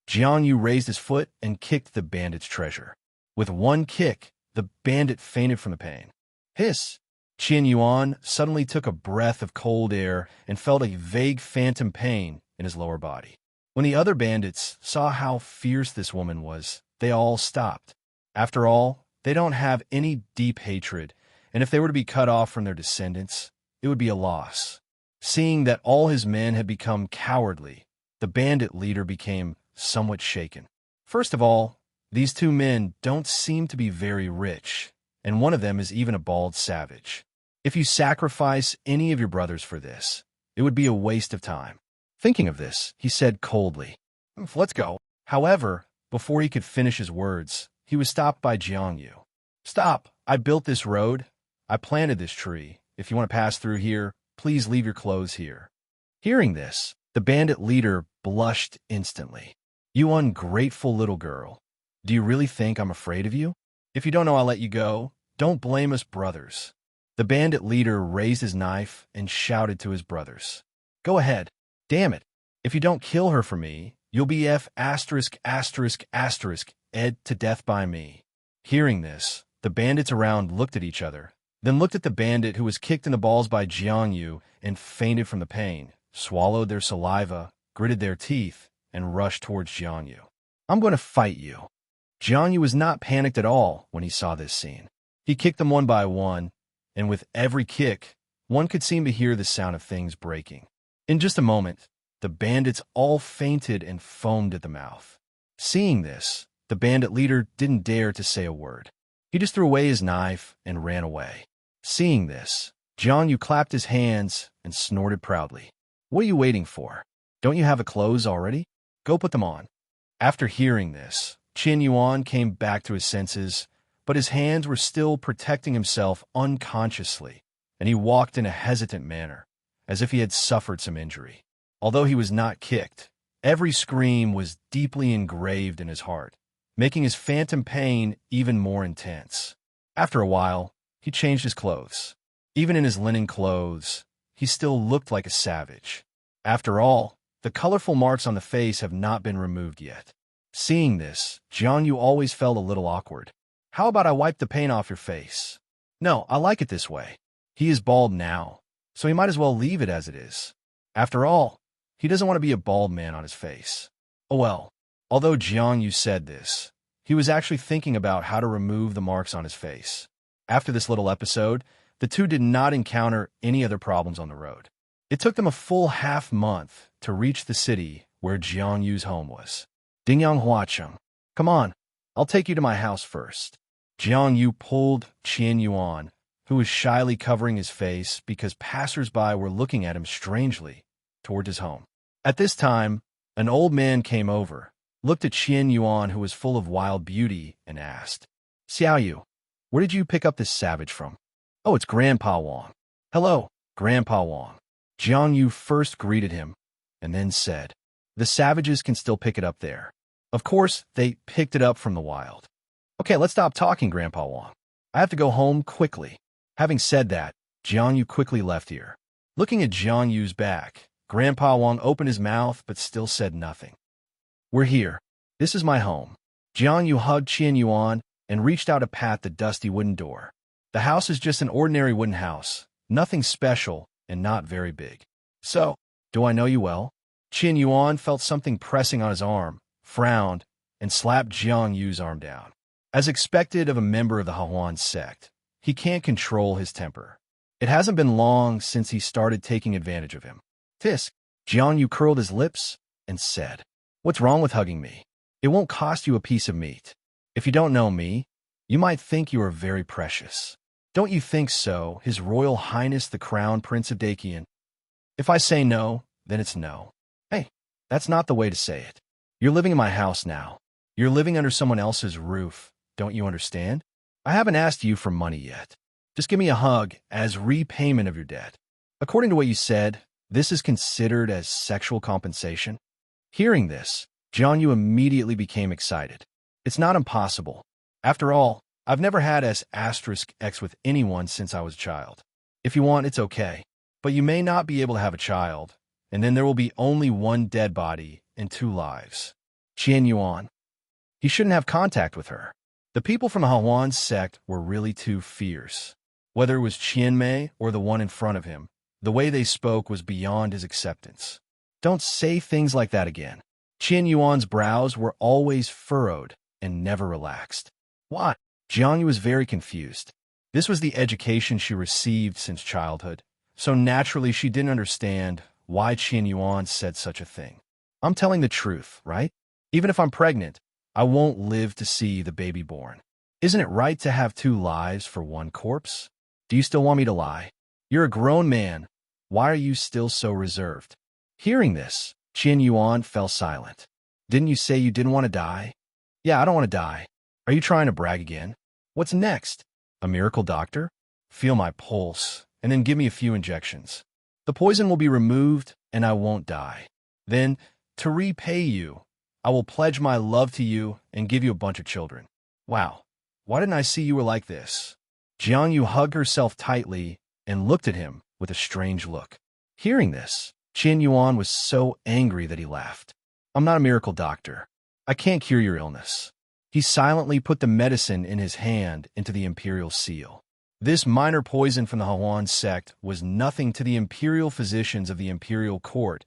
Jiang Yu raised his foot and kicked the bandit's treasure. With one kick, the bandit fainted from the pain. Hiss! Qian Yuan suddenly took a breath of cold air and felt a vague phantom pain in his lower body. When the other bandits saw how fierce this woman was, they all stopped. After all, they don't have any deep hatred, and if they were to be cut off from their descendants, it would be a loss. Seeing that all his men had become cowardly, the bandit leader became somewhat shaken. First of all, these two men don't seem to be very rich, and one of them is even a bald savage. If you sacrifice any of your brothers for this, it would be a waste of time. Thinking of this, he said coldly, "Let's go." However, before he could finish his words, he was stopped by Jiang Yu. "Stop! I built this road. I planted this tree. If you want to pass through here, please leave your clothes here." Hearing this, the bandit leader blushed instantly. "You ungrateful little girl. Do you really think I'm afraid of you? If you don't know I'll let you go, don't blame us brothers." The bandit leader raised his knife and shouted to his brothers, "Go ahead. Damn it. If you don't kill her for me, you'll be ed to death by me." Hearing this, the bandits around looked at each other, then looked at the bandit who was kicked in the balls by Jiang Yu and fainted from the pain, swallowed their saliva, gritted their teeth, and rushed towards Jiang Yu. "I'm going to fight you." Jiang Yu was not panicked at all when he saw this scene. He kicked them one by one, and with every kick, one could seem to hear the sound of things breaking. In just a moment, the bandits all fainted and foamed at the mouth. Seeing this, the bandit leader didn't dare to say a word. He just threw away his knife and ran away. Seeing this, Jiang Yu clapped his hands and snorted proudly. "What are you waiting for? Don't you have clothes already? Go put them on." After hearing this, Qian Yuan came back to his senses, but his hands were still protecting himself unconsciously, and he walked in a hesitant manner, as if he had suffered some injury. Although he was not kicked, every scream was deeply engraved in his heart, making his phantom pain even more intense. After a while, he changed his clothes. Even in his linen clothes, he still looked like a savage. After all, the colorful marks on the face have not been removed yet. Seeing this, Jiang Yu always felt a little awkward. "How about I wipe the paint off your face?" "No, I like it this way." He is bald now, so he might as well leave it as it is. After all, he doesn't want to be a bald man on his face. Oh well. Although Jiang Yu said this, he was actually thinking about how to remove the marks on his face. After this little episode, the two did not encounter any other problems on the road. It took them a full half-month to reach the city where Jiang Yu's home was. "Dingyang Huacheng, come on, I'll take you to my house first." Jiang Yu pulled Qian Yuan, who was shyly covering his face because passers-by were looking at him strangely, toward his home. At this time, an old man came over, looked at Qian Yuan, who was full of wild beauty, and asked, "Xiao Yu, where did you pick up this savage from?" "Oh, it's Grandpa Wang." "Hello, Grandpa Wang." Jiang Yu first greeted him, and then said, "The savages can still pick it up there." Of course, they picked it up from the wild. "Okay, let's stop talking, Grandpa Wang. I have to go home quickly." Having said that, Jiang Yu quickly left here. Looking at Jiang Yu's back, Grandpa Wang opened his mouth but still said nothing. "We're here. This is my home." Jiang Yu hugged Qian Yuan and reached out to pat the dusty wooden door. The house is just an ordinary wooden house, nothing special and not very big. "So, do I know you well?" Qian Yuan felt something pressing on his arm, frowned, and slapped Jiang Yu's arm down. As expected of a member of the Heroine sect, he can't control his temper. It hasn't been long since he started taking advantage of him. "Tisk." Jiang Yu curled his lips and said, What's wrong with hugging me? It won't cost you a piece of meat. If you don't know me, you might think you are very precious. Don't you think so, His Royal Highness the Crown Prince of Dakian? If I say no, then it's no. Hey, that's not the way to say it. You're living in my house now. You're living under someone else's roof. Don't you understand? I haven't asked you for money yet. Just give me a hug as repayment of your debt. According to what you said, this is considered as sexual compensation. Hearing this, Jianyu immediately became excited. It's not impossible. After all, I've never had S*X with anyone since I was a child. If you want, it's okay. But you may not be able to have a child, and then there will be only one dead body and 2 lives. Qian Yuan. He shouldn't have contact with her. The people from the Heroine sect were really too fierce. Whether it was Qianmei or the one in front of him, the way they spoke was beyond his acceptance. Don't say things like that again. Qian Yuan's brows were always furrowed and never relaxed. Why? Jianyu was very confused. This was the education she received since childhood, so naturally she didn't understand why Qian Yuan said such a thing. I'm telling the truth, right? Even if I'm pregnant, I won't live to see the baby born. Isn't it right to have 2 lives for 1 corpse? Do you still want me to lie? You're a grown man. Why are you still so reserved? Hearing this, Qian Yuan fell silent. Didn't you say you didn't want to die? Yeah, I don't want to die. Are you trying to brag again? What's next? A miracle doctor? Feel my pulse, and then give me a few injections. The poison will be removed, and I won't die. Then, to repay you, I will pledge my love to you and give you a bunch of children. Wow, why didn't I see you were like this? Jianyu hugged herself tightly and looked at him with a strange look. Hearing this, Qian Yuan was so angry that he laughed. I'm not a miracle doctor. I can't cure your illness. He silently put the medicine in his hand into the imperial seal. This minor poison from the Heroine sect was nothing to the imperial physicians of the imperial court,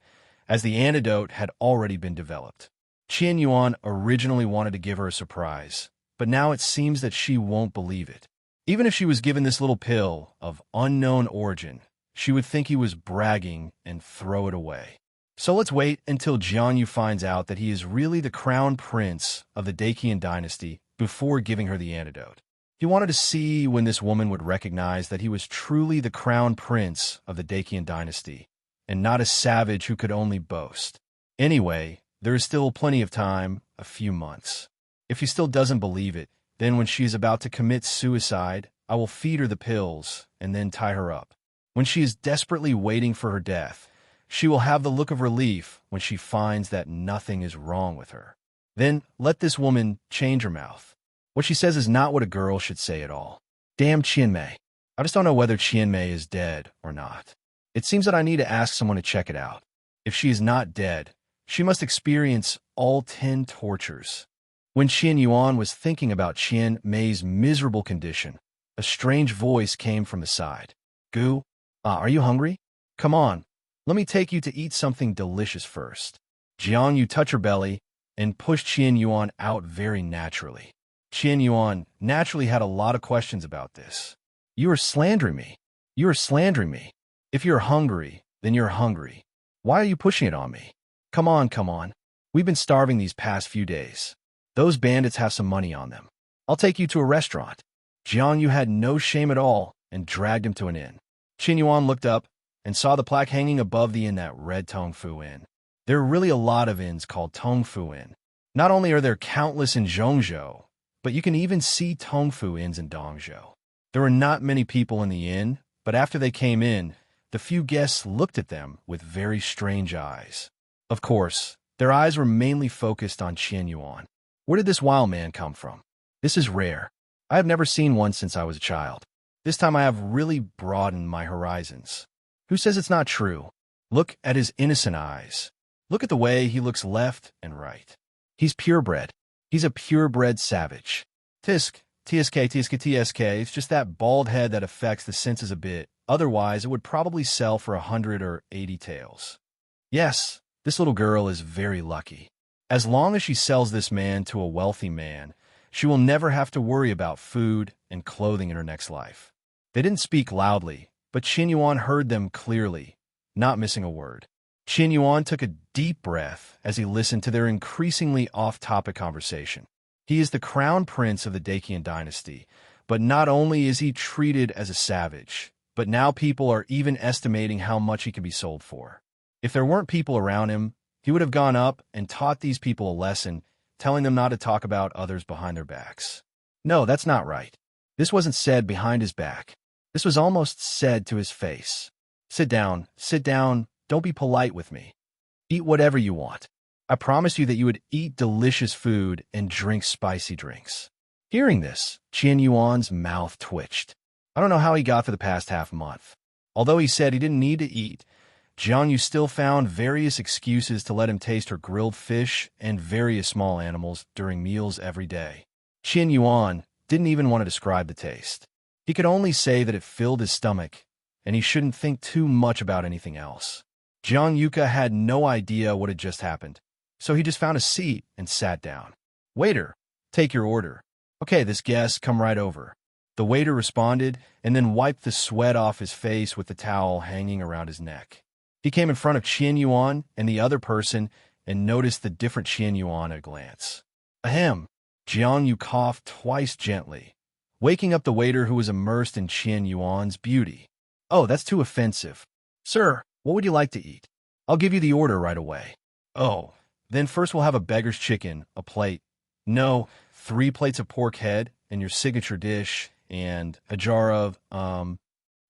as the antidote had already been developed. Qian Yuan originally wanted to give her a surprise, but now it seems that she won't believe it. Even if she was given this little pill of unknown origin, she would think he was bragging and throw it away. So let's wait until Jianyu finds out that he is really the crown prince of the Dakian dynasty before giving her the antidote. He wanted to see when this woman would recognize that he was truly the crown prince of the Dakian dynasty, and not a savage who could only boast. Anyway, there is still plenty of time, a few months. If he still doesn't believe it, then when she is about to commit suicide, I will feed her the pills and then tie her up. When she is desperately waiting for her death, she will have the look of relief when she finds that nothing is wrong with her. Then let this woman change her mouth. What she says is not what a girl should say at all. Damn Qianmei. I just don't know whether Qianmei is dead or not. It seems that I need to ask someone to check it out. If she is not dead, she must experience all 10 tortures. When Qian Yuan was thinking about Qianmei's miserable condition, a strange voice came from the side. Gu, are you hungry? Come on, let me take you to eat something delicious first. Jianyu touched her belly and pushed Qian Yuan out very naturally. Qian Yuan naturally had a lot of questions about this. You are slandering me. You are slandering me. If you're hungry, then you're hungry. Why are you pushing it on me? Come on, come on. We've been starving these past few days. Those bandits have some money on them. I'll take you to a restaurant. Jianyu had no shame at all and dragged him to an inn. Qian Yuan looked up and saw the plaque hanging above the inn that read Tong Fu Inn. There are really a lot of inns called Tong Fu Inn. Not only are there countless in Zhongzhou, but you can even see Tong Fu inns in Dongzhou. There were not many people in the inn, but after they came in, the few guests looked at them with very strange eyes. Of course, their eyes were mainly focused on Qian Yuan. Where did this wild man come from? This is rare. I have never seen one since I was a child. This time I have really broadened my horizons. Who says it's not true? Look at his innocent eyes. Look at the way he looks left and right. He's purebred. He's a purebred savage. Tisk, TSK, it's just that bald head that affects the senses a bit. Otherwise, it would probably sell for 100 or 80 taels. Yes, this little girl is very lucky. As long as she sells this man to a wealthy man, she will never have to worry about food and clothing in her next life. They didn't speak loudly, but Qian Yuan heard them clearly, not missing a word. Qin Yuan took a deep breath as he listened to their increasingly off-topic conversation. He is the crown prince of the Dacian dynasty, but not only is he treated as a savage, but now people are even estimating how much he can be sold for. If there weren't people around him, he would have gone up and taught these people a lesson, telling them not to talk about others behind their backs. No, that's not right. This wasn't said behind his back. This was almost said to his face. Sit down, don't be polite with me. Eat whatever you want. I promised you that you would eat delicious food and drink spicy drinks. Hearing this, Qin Yuan's mouth twitched. I don't know how he got through the past half month. Although he said he didn't need to eat, Jiang Yu still found various excuses to let him taste her grilled fish and various small animals during meals every day. Qin Yuan didn't even want to describe the taste. He could only say that it filled his stomach, and he shouldn't think too much about anything else. Jiang Yuka had no idea what had just happened, so he just found a seat and sat down. Waiter, take your order. Okay, this guest, come right over. The waiter responded and then wiped the sweat off his face with the towel hanging around his neck. He came in front of Qin Yuan and the other person and noticed the different Qin Yuan at a glance. Ahem. Jiang Yu coughed twice gently, waking up the waiter who was immersed in Qin Yuan's beauty. Oh, that's too offensive. Sir, what would you like to eat? I'll give you the order right away. Oh, then first we'll have a beggar's chicken, a plate. No, 3 plates of pork head and your signature dish, and a jar of,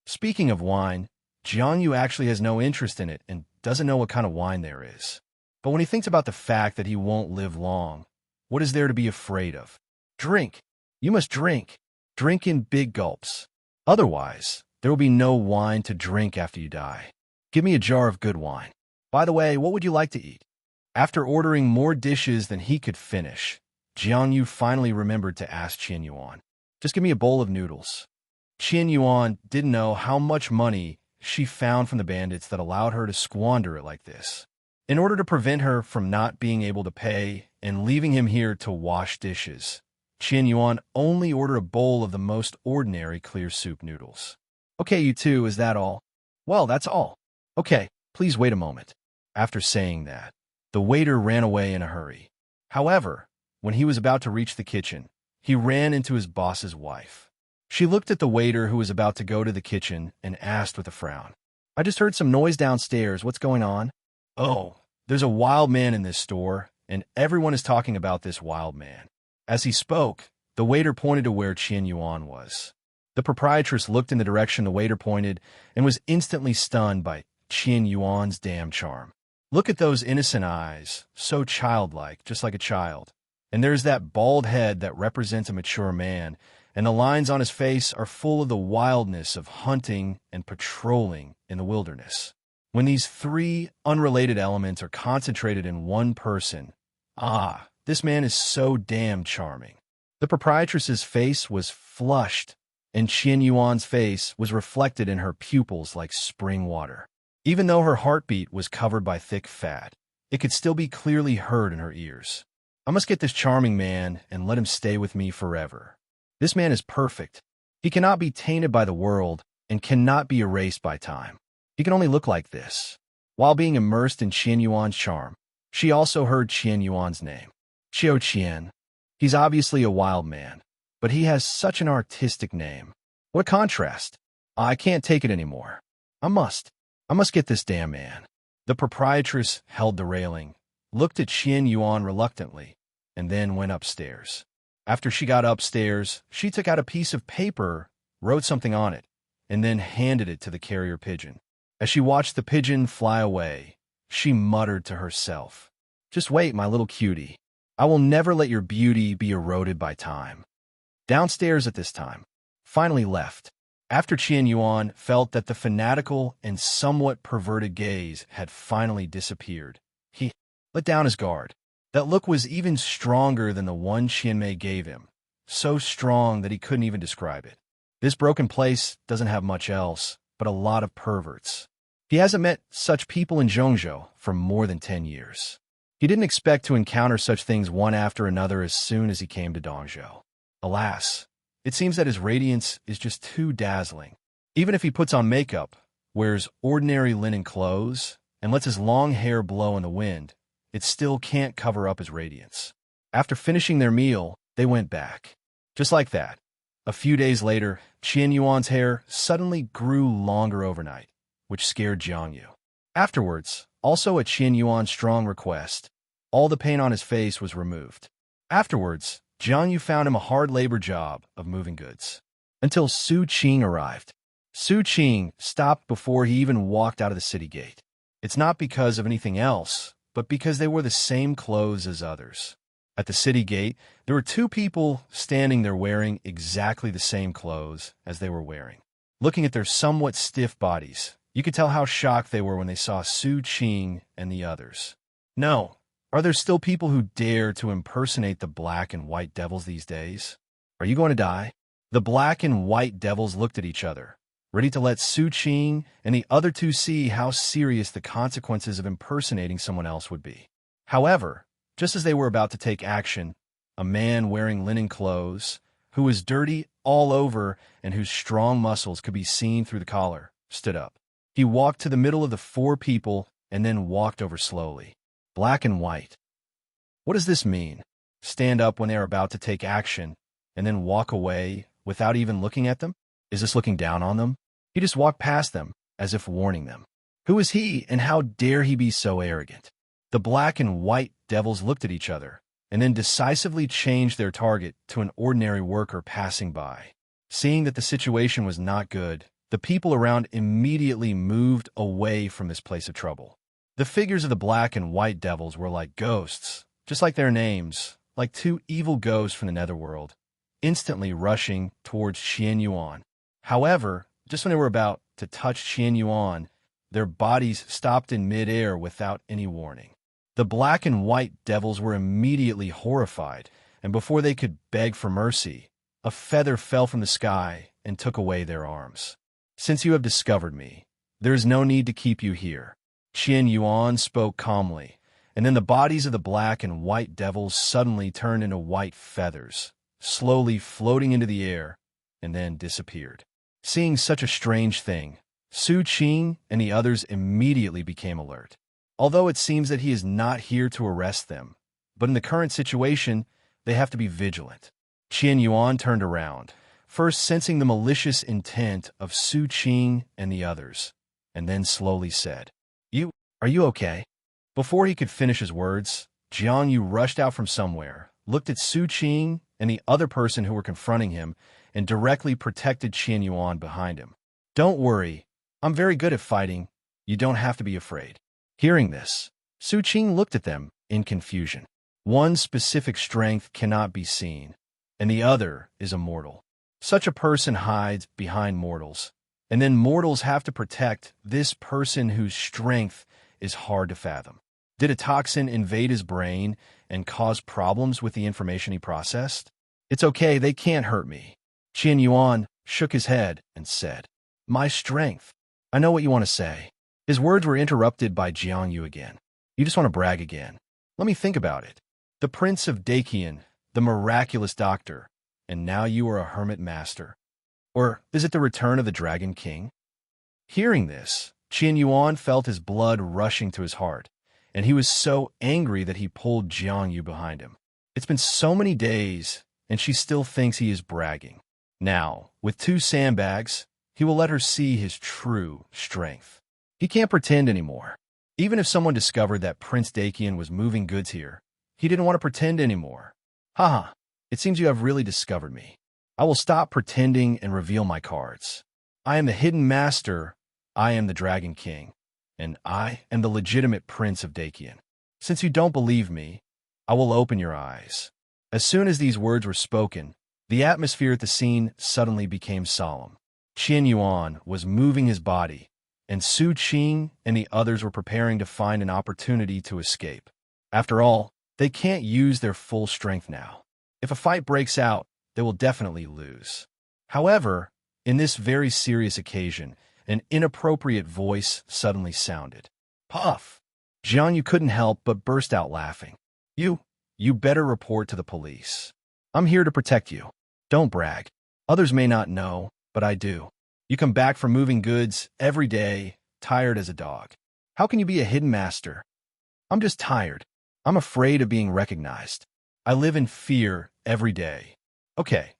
Speaking of wine, Jiang Yu actually has no interest in it and doesn't know what kind of wine there is. But when he thinks about the fact that he won't live long, what is there to be afraid of? Drink. You must drink. Drink in big gulps. Otherwise, there will be no wine to drink after you die. Give me a jar of good wine. By the way, what would you like to eat? After ordering more dishes than he could finish, Jiang Yu finally remembered to ask Qin Yuan. Just give me a bowl of noodles. Qin Yuan didn't know how much money she found from the bandits that allowed her to squander it like this. In order to prevent her from not being able to pay and leaving him here to wash dishes, Qin Yuan only ordered a bowl of the most ordinary clear soup noodles. Okay, you two, is that all? Well, that's all. Okay, please wait a moment. After saying that, the waiter ran away in a hurry. However, when he was about to reach the kitchen, he ran into his boss's wife. She looked at the waiter who was about to go to the kitchen and asked with a frown, I just heard some noise downstairs. What's going on? Oh, there's a wild man in this store, and everyone is talking about this wild man. As he spoke, the waiter pointed to where Qin Yuan was. The proprietress looked in the direction the waiter pointed and was instantly stunned by Qin Yuan's damn charm. Look at those innocent eyes, so childlike, just like a child. And there's that bald head that represents a mature man, and the lines on his face are full of the wildness of hunting and patrolling in the wilderness. When these 3 unrelated elements are concentrated in one person, this man is so damn charming. The proprietress's face was flushed, and Qin Yuan's face was reflected in her pupils like spring water. Even though her heartbeat was covered by thick fat, it could still be clearly heard in her ears. I must get this charming man and let him stay with me forever. This man is perfect. He cannot be tainted by the world and cannot be erased by time. He can only look like this. While being immersed in Qin Yuan's charm, she also heard Qin Yuan's name. Qiu Qian. He's obviously a wild man, but he has such an artistic name. What contrast. I can't take it anymore. I must get this damn man. The proprietress held the railing, looked at Qin Yuan reluctantly, and then went upstairs. After she got upstairs, she took out a piece of paper, wrote something on it, and then handed it to the carrier pigeon. As she watched the pigeon fly away, she muttered to herself, Just wait, my little cutie. I will never let your beauty be eroded by time. Downstairs at this time, finally left, after Qin Yuan felt that the fanatical and somewhat perverted gaze had finally disappeared. He let down his guard. That look was even stronger than the one Qianmei gave him, so strong that he couldn't even describe it. This broken place doesn't have much else but a lot of perverts. He hasn't met such people in Zhongzhou for more than 10 years. He didn't expect to encounter such things one after another as soon as he came to Dongzhou. Alas, it seems that his radiance is just too dazzling. Even if he puts on makeup, wears ordinary linen clothes, and lets his long hair blow in the wind, it still can't cover up his radiance. After finishing their meal, they went back. Just like that. A few days later, Qian Yuan's hair suddenly grew longer overnight, which scared Jiang Yu. Afterwards, also at Qian Yuan's strong request, all the paint on his face was removed. Afterwards, Jiang Yu found him a hard labor job of moving goods. Until Su Qing arrived. Su Qing stopped before he even walked out of the city gate. It's not because of anything else, but because they wore the same clothes as others. At the city gate, there were two people standing there wearing exactly the same clothes as they were wearing. Looking at their somewhat stiff bodies, you could tell how shocked they were when they saw Su Qing and the others. No, are there still people who dare to impersonate the black and white devils these days? Are you going to die? The black and white devils looked at each other, ready to let Su Qing and the other two see how serious the consequences of impersonating someone else would be. However, just as they were about to take action, a man wearing linen clothes, who was dirty all over and whose strong muscles could be seen through the collar, stood up. He walked to the middle of the four people and then walked over slowly. Black and white. What does this mean? Stand up when they are about to take action and then walk away without even looking at them? Is this looking down on them? He just walked past them, as if warning them. Who is he, and how dare he be so arrogant? The black and white devils looked at each other, and then decisively changed their target to an ordinary worker passing by. Seeing that the situation was not good, the people around immediately moved away from this place of trouble. The figures of the black and white devils were like ghosts, just like their names, like two evil ghosts from the netherworld, instantly rushing towards Qian Yuan. However, just when they were about to touch Qian Yuan, their bodies stopped in midair without any warning. The black and white devils were immediately horrified, and before they could beg for mercy, a feather fell from the sky and took away their arms. Since you have discovered me, there is no need to keep you here. Qian Yuan spoke calmly, and then the bodies of the black and white devils suddenly turned into white feathers, slowly floating into the air, and then disappeared. Seeing such a strange thing, Su Qing and the others immediately became alert. Although it seems that he is not here to arrest them, but in the current situation, they have to be vigilant. Qian Yuan turned around, first sensing the malicious intent of Su Qing and the others, and then slowly said, Are you okay? Before he could finish his words, Jiang Yu rushed out from somewhere, looked at Su Qing and the other person who were confronting him, and directly protected Qian Yuan behind him. Don't worry, I'm very good at fighting. You don't have to be afraid. Hearing this, Su Qing looked at them in confusion. One specific strength cannot be seen, and the other is immortal. Such a person hides behind mortals, and then mortals have to protect this person whose strength is hard to fathom. Did a toxin invade his brain and cause problems with the information he processed? It's okay, they can't hurt me. Qian Yuan shook his head and said, My strength. I know what you want to say. His words were interrupted by Jiang Yu again. You just want to brag again. Let me think about it. The Prince of Dakian, the miraculous doctor, and now you are a hermit master. Or is it the return of the Dragon King? Hearing this, Qian Yuan felt his blood rushing to his heart, and he was so angry that he pulled Jiang Yu behind him. It's been so many days, and she still thinks he is bragging. Now, with two sandbags, he will let her see his true strength. He can't pretend anymore. Even if someone discovered that Prince Dakian was moving goods here, he didn't want to pretend anymore. Haha, it seems you have really discovered me. I will stop pretending and reveal my cards. I am the hidden master, I am the Dragon King, and I am the legitimate Prince of Dakian. Since you don't believe me, I will open your eyes. As soon as these words were spoken, the atmosphere at the scene suddenly became solemn. Qian Yuan was moving his body, and Su Qing and the others were preparing to find an opportunity to escape. After all, they can't use their full strength now. If a fight breaks out, they will definitely lose. However, in this very serious occasion, an inappropriate voice suddenly sounded. Puff! Jiang Yu couldn't help but burst out laughing. You better report to the police. I'm here to protect you. Don't brag. Others may not know, but I do. You come back from moving goods every day, tired as a dog. How can you be a hidden master? I'm just tired. I'm afraid of being recognized. I live in fear every day. Okay,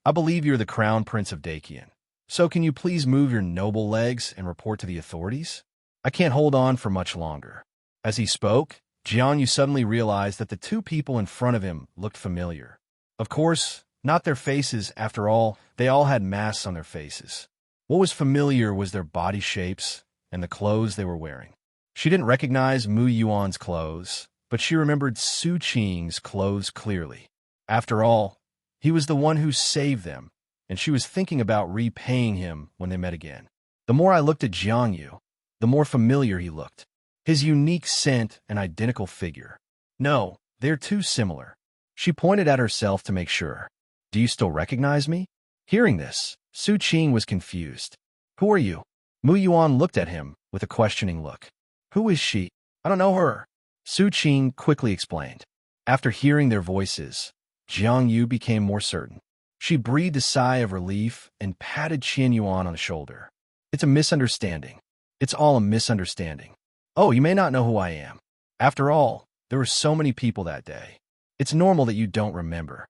I believe you're the crown prince of Dakian. So can you please move your noble legs and report to the authorities? I can't hold on for much longer. As he spoke, Jianyu suddenly realized that the two people in front of him looked familiar. Of course, not their faces. After all, they all had masks on their faces. What was familiar was their body shapes and the clothes they were wearing. She didn't recognize Mu Yuan's clothes, but she remembered Su Qing's clothes clearly. After all, he was the one who saved them, and she was thinking about repaying him when they met again. The more I looked at Jiangyu, the more familiar he looked. His unique scent and identical figure. No, they're too similar. She pointed at herself to make sure. Do you still recognize me? Hearing this, Su Qing was confused. Who are you? Mu Yuan looked at him with a questioning look. Who is she? I don't know her. Su Qing quickly explained. After hearing their voices, Jiang Yu became more certain. She breathed a sigh of relief and patted Qian Yuan on the shoulder. It's a misunderstanding. It's all a misunderstanding. Oh, you may not know who I am. After all, there were so many people that day. It's normal that you don't remember.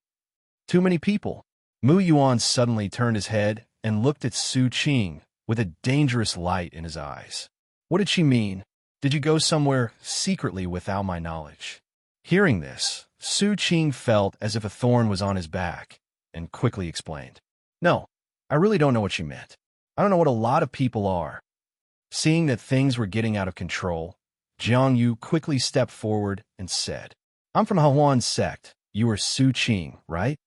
Too many people. Mu Yuan suddenly turned his head and looked at Su Qing with a dangerous light in his eyes. What did she mean? Did you go somewhere secretly without my knowledge? Hearing this, Su Qing felt as if a thorn was on his back and quickly explained. No, I really don't know what she meant. I don't know what a lot of people are. Seeing that things were getting out of control, Jiang Yu quickly stepped forward and said, I'm from Heroine Sect. You are Su Qing, right?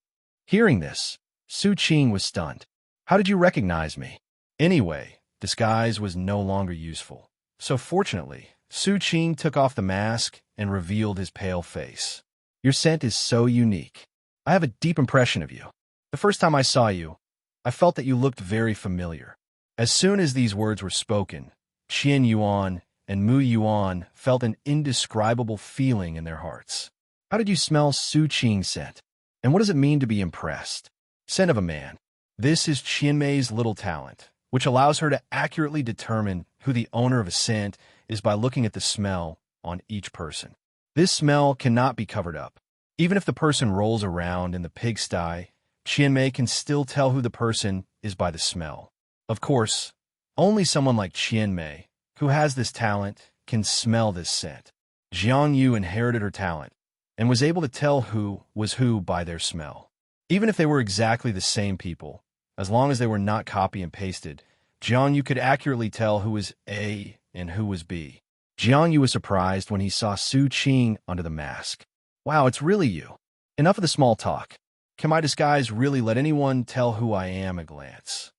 Hearing this, Su Qing was stunned. How did you recognize me? Anyway, disguise was no longer useful. So fortunately, Su Qing took off the mask and revealed his pale face. Your scent is so unique. I have a deep impression of you. The first time I saw you, I felt that you looked very familiar. As soon as these words were spoken, Qian Yuan and Mu Yuan felt an indescribable feeling in their hearts. How did you smell Su Qing's scent? And what does it mean to be impressed? Scent of a man. This is Qianmei's little talent, which allows her to accurately determine who the owner of a scent is by looking at the smell on each person. This smell cannot be covered up. Even if the person rolls around in the pigsty, Qianmei can still tell who the person is by the smell. Of course, only someone like Qianmei, who has this talent, can smell this scent. Jiang Yu inherited her talent and was able to tell who was who by their smell. Even if they were exactly the same people, as long as they were not copy and pasted, Jiang Yu could accurately tell who was A and who was B. Jiang Yu was surprised when he saw Su Qing under the mask. Wow, it's really you. Enough of the small talk. Can my disguise really let anyone tell who I am at a glance?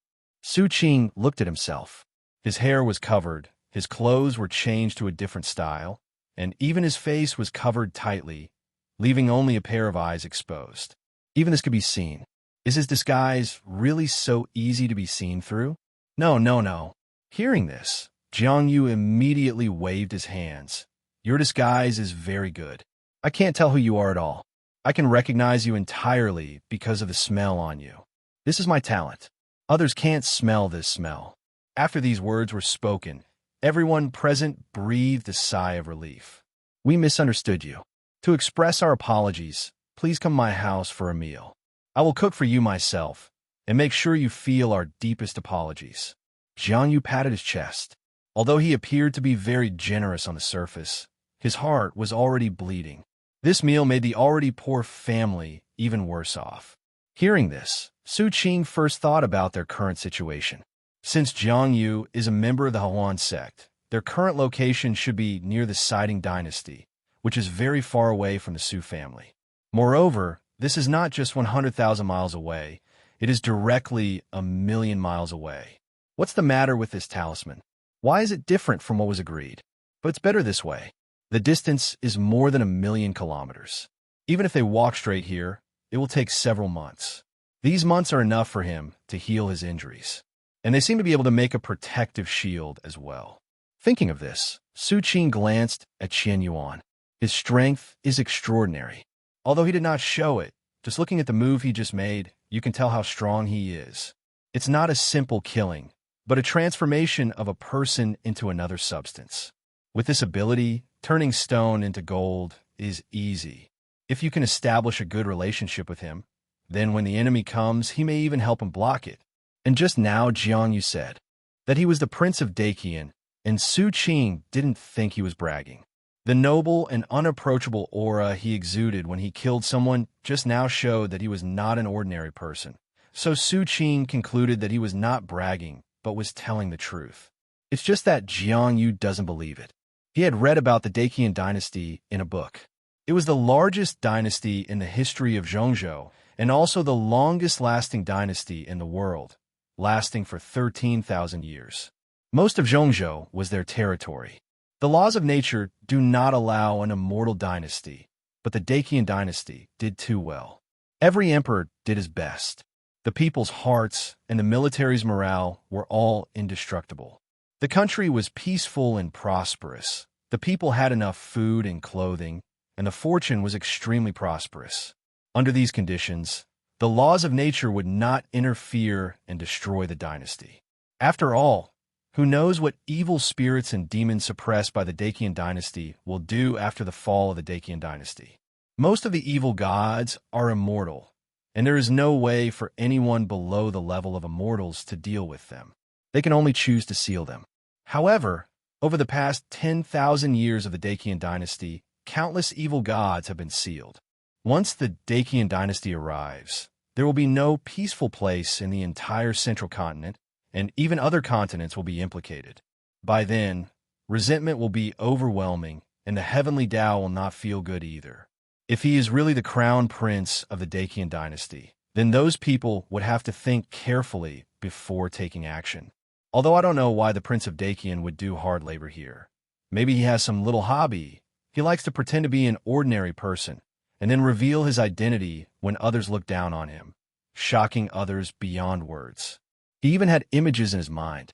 Su Qing looked at himself. His hair was covered, his clothes were changed to a different style, and even his face was covered tightly, leaving only a pair of eyes exposed. Even this could be seen. Is his disguise really so easy to be seen through? No. Hearing this, Jiang Yu immediately waved his hands. Your disguise is very good. I can't tell who you are at all. I can recognize you entirely because of the smell on you. This is my talent. Others can't smell this smell. After these words were spoken, everyone present breathed a sigh of relief. We misunderstood you. To express our apologies, please come to my house for a meal. I will cook for you myself, and make sure you feel our deepest apologies. Jiang Yu patted his chest. Although he appeared to be very generous on the surface, his heart was already bleeding. This meal made the already poor family even worse off. Hearing this, Su Qing first thought about their current situation. Since Jiang Yu is a member of the Heroine Sect, their current location should be near the Siding Dynasty, which is very far away from the Su family. Moreover, this is not just 100,000 miles away, it is directly 1,000,000 miles away. What's the matter with this talisman? Why is it different from what was agreed? But it's better this way. The distance is more than 1,000,000 kilometers. Even if they walk straight here, it will take several months. These months are enough for him to heal his injuries, and they seem to be able to make a protective shield as well. Thinking of this, Su Qing glanced at Qian Yuan. His strength is extraordinary. Although he did not show it, just looking at the move he just made, you can tell how strong he is. It's not a simple killing, but a transformation of a person into another substance. With this ability, turning stone into gold is easy. If you can establish a good relationship with him, then when the enemy comes, he may even help him block it. And just now, Jiangyu said that he was the Prince of Daqian, and Su Qing didn't think he was bragging. The noble and unapproachable aura he exuded when he killed someone just now showed that he was not an ordinary person. So Su Qing concluded that he was not bragging, but was telling the truth. It's just that Jiangyu doesn't believe it. He had read about the Daqian dynasty in a book. It was the largest dynasty in the history of Zhongzhou, and also the longest-lasting dynasty in the world, lasting for 13,000 years. Most of Zhongzhou was their territory. The laws of nature do not allow an immortal dynasty, but the Daqian dynasty did too well. Every emperor did his best. The people's hearts and the military's morale were all indestructible. The country was peaceful and prosperous. The people had enough food and clothing, and the fortune was extremely prosperous. Under these conditions, the laws of nature would not interfere and destroy the dynasty. After all, who knows what evil spirits and demons suppressed by the Daqian dynasty will do after the fall of the Daqian dynasty? Most of the evil gods are immortal, and there is no way for anyone below the level of immortals to deal with them. They can only choose to seal them. However, over the past 10,000 years of the Daqian dynasty, countless evil gods have been sealed. Once the Daqian dynasty arrives, there will be no peaceful place in the entire central continent, and even other continents will be implicated. By then, resentment will be overwhelming, and the heavenly Tao will not feel good either. If he is really the crown prince of the Daqian dynasty, then those people would have to think carefully before taking action. Although I don't know why the Prince of Daqian would do hard labor here. Maybe he has some little hobby. He likes to pretend to be an ordinary person, and then reveal his identity when others look down on him, shocking others beyond words. He even had images in his mind.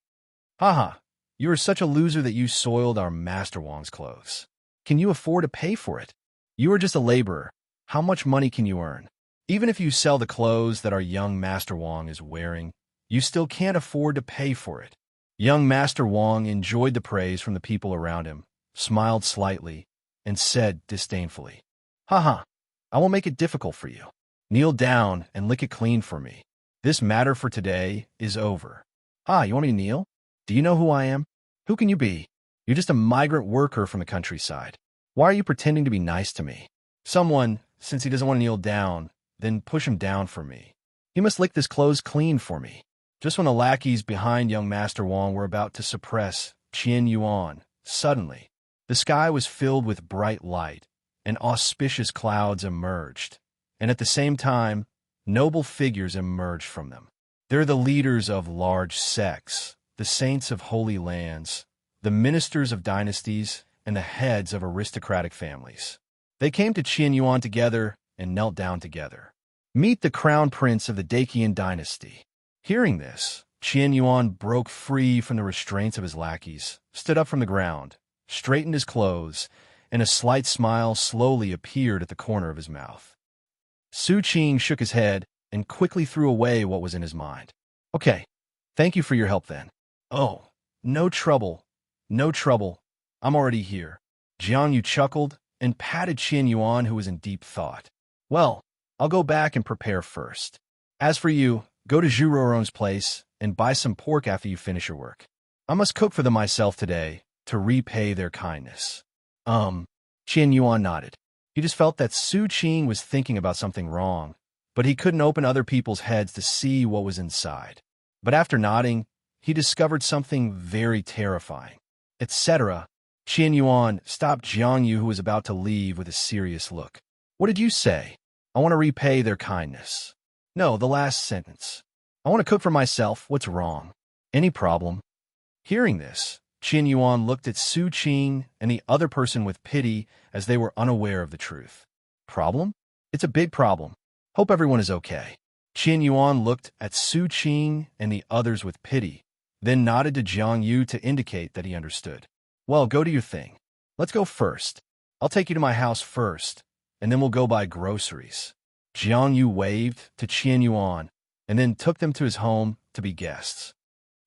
Haha, you are such a loser that you soiled our Master Wang's clothes. Can you afford to pay for it? You are just a laborer. How much money can you earn? Even if you sell the clothes that our young Master Wang is wearing, you still can't afford to pay for it. Young Master Wang enjoyed the praise from the people around him, smiled slightly, and said disdainfully, Haha, I will make it difficult for you. Kneel down and lick it clean for me. This matter for today is over. You want me to kneel? Do you know who I am? Who can you be? You're just a migrant worker from the countryside. Why are you pretending to be nice to me? Someone, since he doesn't want to kneel down, then push him down for me. He must lick this clothes clean for me. Just when the lackeys behind young Master Wang were about to suppress Qian Yuan, suddenly, the sky was filled with bright light, and auspicious clouds emerged. And at the same time, noble figures emerged from them. They're the leaders of large sects, the saints of holy lands, the ministers of dynasties, and the heads of aristocratic families. They came to Qian Yuan together and knelt down together. Meet the crown prince of the Daqian dynasty. Hearing this, Qian Yuan broke free from the restraints of his lackeys, stood up from the ground, straightened his clothes, and a slight smile slowly appeared at the corner of his mouth. Su Qing shook his head and quickly threw away what was in his mind. Okay, thank you for your help then. Oh, no trouble, no trouble. I'm already here. Jiangyu chuckled and patted Qian Yuan, who was in deep thought. Well, I'll go back and prepare first. As for you, go to Zhu Rorong's place and buy some pork after you finish your work. I must cook for them myself today to repay their kindness. Qian Yuan nodded. He just felt that Su Qing was thinking about something wrong, but he couldn't open other people's heads to see what was inside. But after nodding, he discovered something very terrifying. Etc. Qian Yuan stopped Jiangyu, who was about to leave, with a serious look. What did you say? I want to repay their kindness. No, the last sentence. I want to cook for myself. What's wrong? Any problem? Hearing this, Qian Yuan looked at Su Qing and the other person with pity, as they were unaware of the truth. Problem? It's a big problem. Hope everyone is okay. Qian Yuan looked at Su Qing and the others with pity, then nodded to Jiangyu to indicate that he understood. Well, go do your thing. Let's go first. I'll take you to my house first, and then we'll go buy groceries. Jiangyu waved to Qian Yuan, and then took them to his home to be guests.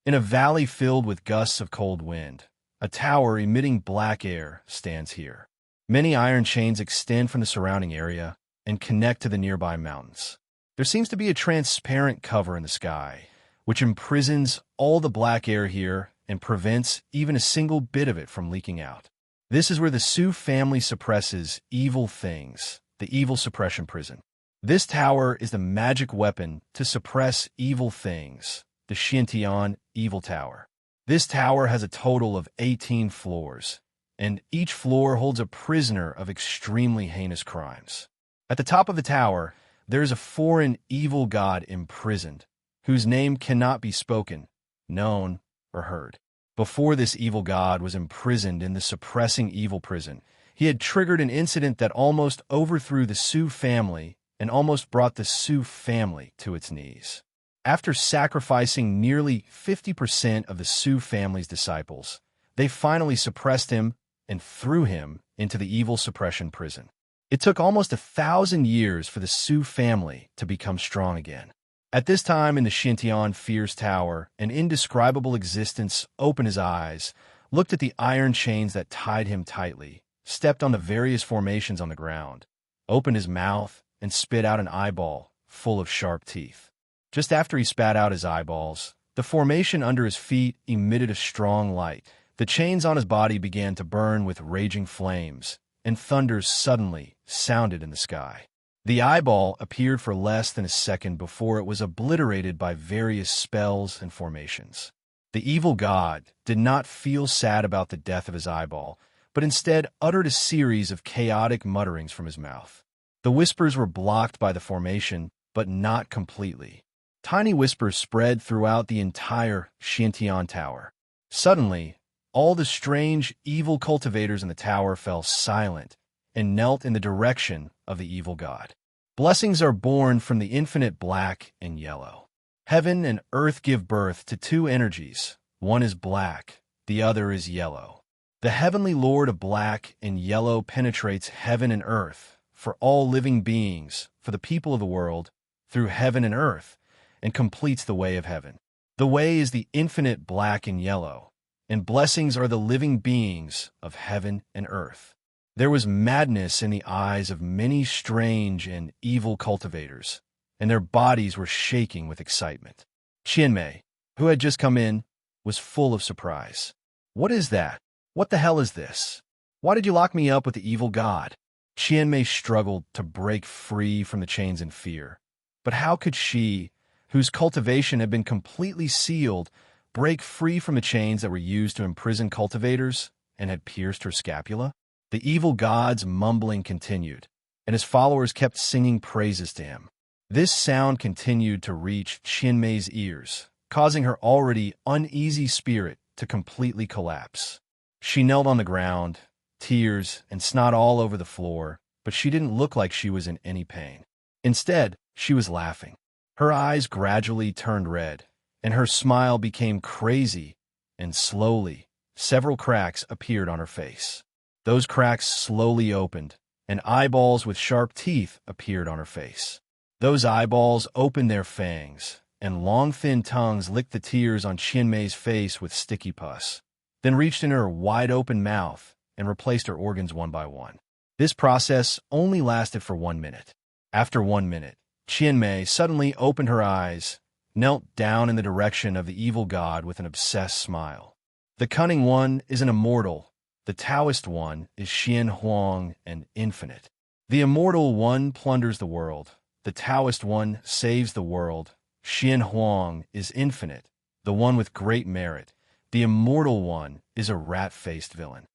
In a valley filled with gusts of cold wind, A tower emitting black air stands here. Many iron chains extend from the surrounding area and connect to the nearby mountains. There seems to be a transparent cover in the sky, which imprisons all the black air here and prevents even a single bit of it from leaking out. This is where the Su family suppresses evil things, the evil suppression prison. This tower is the magic weapon to suppress evil things, the Qing Tian Evil Tower. This tower has a total of 18 floors, and each floor holds a prisoner of extremely heinous crimes. At the top of the tower, there is a foreign evil god imprisoned, whose name cannot be spoken, known, or heard. Before this evil god was imprisoned in the suppressing evil prison, he had triggered an incident that almost overthrew the Su family and almost brought the Su family to its knees. After sacrificing nearly 50% of the Su family's disciples, they finally suppressed him and threw him into the evil suppression prison. It took almost 1,000 years for the Su family to become strong again. At this time in the Qing Tian Fear's Tower, an indescribable existence opened his eyes, looked at the iron chains that tied him tightly, stepped on the various formations on the ground, opened his mouth, and spit out an eyeball full of sharp teeth. Just after he spat out his eyeballs, the formation under his feet emitted a strong light. The chains on his body began to burn with raging flames, and thunders suddenly sounded in the sky. The eyeball appeared for less than a second before it was obliterated by various spells and formations. The evil god did not feel sad about the death of his eyeball, but instead uttered a series of chaotic mutterings from his mouth. The whispers were blocked by the formation, but not completely. Tiny whispers spread throughout the entire Qing Tian Tower. Suddenly, all the strange, evil cultivators in the tower fell silent and knelt in the direction of the evil god. Blessings are born from the infinite black and yellow. Heaven and earth give birth to two energies. One is black, the other is yellow. The heavenly Lord of black and yellow penetrates heaven and earth for all living beings, for the people of the world, through heaven and earth, and completes the way of heaven. The way is the infinite black and yellow, and blessings are the living beings of heaven and earth. There was madness in the eyes of many strange and evil cultivators, and their bodies were shaking with excitement. Qianmei, who had just come in, was full of surprise. "What is that? What the hell is this? Why did you lock me up with the evil god?" Qianmei struggled to break free from the chains in fear. But how could she, whose cultivation had been completely sealed, break free from the chains that were used to imprison cultivators and had pierced her scapula? The evil god's mumbling continued, and his followers kept singing praises to him. This sound continued to reach Qianmei's ears, causing her already uneasy spirit to completely collapse. She knelt on the ground, tears and snot all over the floor, but she didn't look like she was in any pain. Instead, she was laughing. Her eyes gradually turned red, and her smile became crazy, and slowly, several cracks appeared on her face. Those cracks slowly opened, and eyeballs with sharp teeth appeared on her face. Those eyeballs opened their fangs, and long thin tongues licked the tears on Qianmei's face with sticky pus, then reached in her wide-open mouth and replaced her organs one by one. This process only lasted for 1 minute. After 1 minute, Qianmei suddenly opened her eyes, knelt down in the direction of the evil god with an obsessed smile. The cunning one is an immortal. The Taoist one is Xian Huang and infinite. The immortal one plunders the world. The Taoist one saves the world. Xian Huang is infinite, the one with great merit. The immortal one is a rat-faced villain.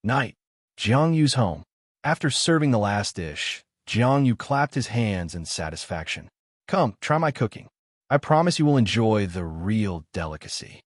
Night. Jiang Yu's home. After serving the last dish, Jiang Yu clapped his hands in satisfaction. "Come, try my cooking. I promise you will enjoy the real delicacy."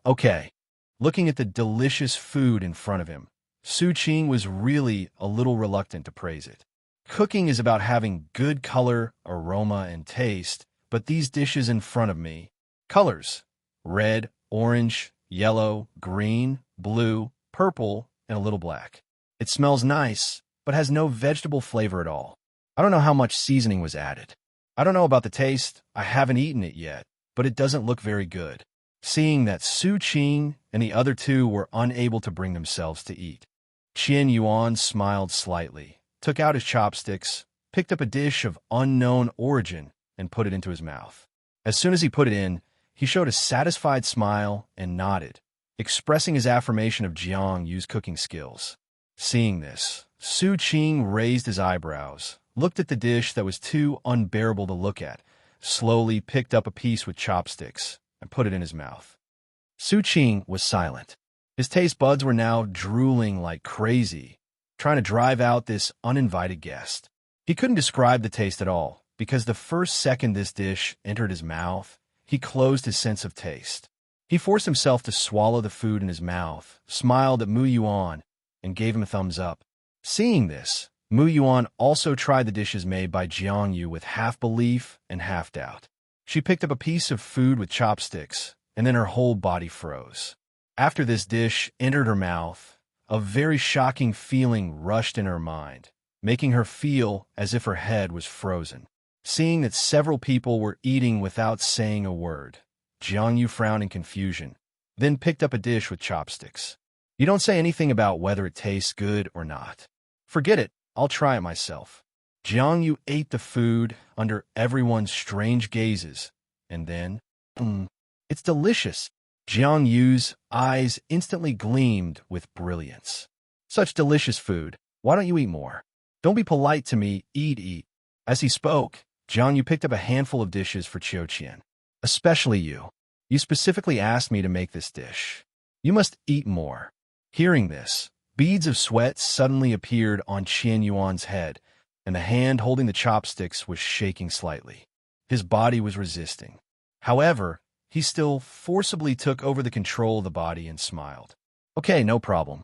Okay. Looking at the delicious food in front of him, Su Qing was really a little reluctant to praise it. Cooking is about having good color, aroma, and taste, but these dishes in front of me, colors, red, orange, yellow, green, blue, purple, and a little black. It smells nice, but has no vegetable flavor at all. I don't know how much seasoning was added. I don't know about the taste. I haven't eaten it yet, but it doesn't look very good. seeing that Su Qing and the other two were unable to bring themselves to eat. Qian Yuan smiled slightly, took out his chopsticks, picked up a dish of unknown origin, and put it into his mouth. As soon as he put it in, he showed a satisfied smile and nodded, expressing his affirmation of Jiang Yu's cooking skills. Seeing this, Su Qing raised his eyebrows, looked at the dish that was too unbearable to look at, slowly picked up a piece with chopsticks, and put it in his mouth. Su Qing was silent. His taste buds were now drooling like crazy, trying to drive out this uninvited guest. He couldn't describe the taste at all, because the first second this dish entered his mouth, he closed his sense of taste. He forced himself to swallow the food in his mouth, smiled at Mu Yuan, and gave him a thumbs up. Seeing this, Mu Yuan also tried the dishes made by Jiang Yu with half belief and half doubt. She picked up a piece of food with chopsticks, and then her whole body froze. After this dish entered her mouth, a very shocking feeling rushed in her mind, making her feel as if her head was frozen. Seeing that several people were eating without saying a word, Jiang Yu frowned in confusion, then picked up a dish with chopsticks. You don't say anything about whether it tastes good or not. Forget it, I'll try it myself. Jiang Yu ate the food under everyone's strange gazes, and then, it's delicious. Jiang Yu's eyes instantly gleamed with brilliance. Such delicious food, why don't you eat more? Don't be polite to me, eat. As he spoke, Jiang Yu picked up a handful of dishes for Qiu Qian. Especially you. You specifically asked me to make this dish. You must eat more. Hearing this, beads of sweat suddenly appeared on Qian Yuan's head, and the hand holding the chopsticks was shaking slightly. His body was resisting. However, he still forcibly took over the control of the body and smiled. Okay, no problem.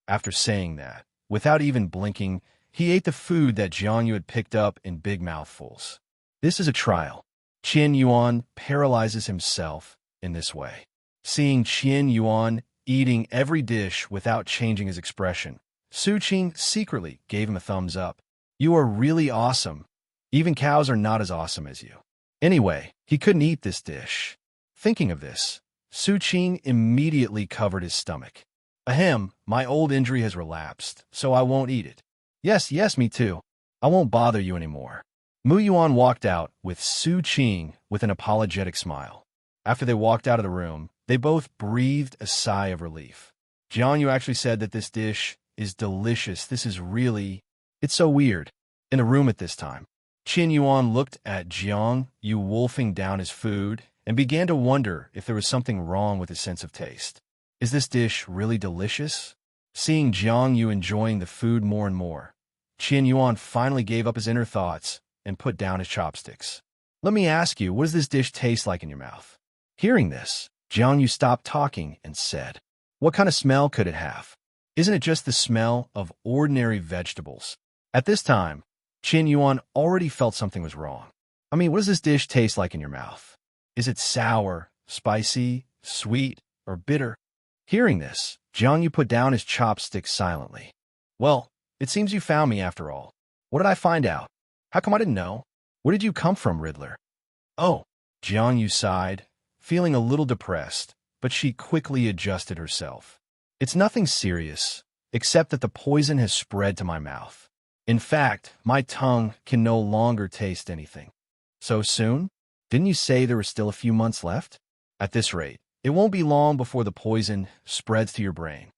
After saying that, without even blinking, he ate the food that Jiang Yu had picked up in big mouthfuls. This is a trial. Qian Yuan paralyzes himself in this way. Seeing Qian Yuan eating every dish without changing his expression, Su Qing secretly gave him a thumbs up. You are really awesome. Even cows are not as awesome as you. Anyway, he couldn't eat this dish. Thinking of this, Su Qing immediately covered his stomach. Ahem, my old injury has relapsed, so I won't eat it. Yes, me too. I won't bother you anymore. Mu Yuan walked out with Su Qing with an apologetic smile. After they walked out of the room, they both breathed a sigh of relief. Jiang Yu actually said that this dish is delicious. This is really... It's so weird. In the room at this time, Qian Yuan looked at Jiang Yu wolfing down his food and began to wonder if there was something wrong with his sense of taste. Is this dish really delicious? Seeing Jiang Yu enjoying the food more and more, Qian Yuan finally gave up his inner thoughts and put down his chopsticks. Let me ask you, what does this dish taste like in your mouth? Hearing this, Jiang Yu stopped talking and said, what kind of smell could it have? Isn't it just the smell of ordinary vegetables? At this time, Qian Yuan already felt something was wrong. I mean, what does this dish taste like in your mouth? Is it sour, spicy, sweet, or bitter? Hearing this, Jiang Yu put down his chopsticks silently. Well, it seems you found me after all. What did I find out? How come I didn't know? Where did you come from, Riddler? Oh, Jiang Yu sighed, feeling a little depressed, but she quickly adjusted herself. It's nothing serious, except that the poison has spread to my mouth. In fact, my tongue can no longer taste anything. So soon? Didn't you say there were still a few months left? At this rate, it won't be long before the poison spreads to your brain.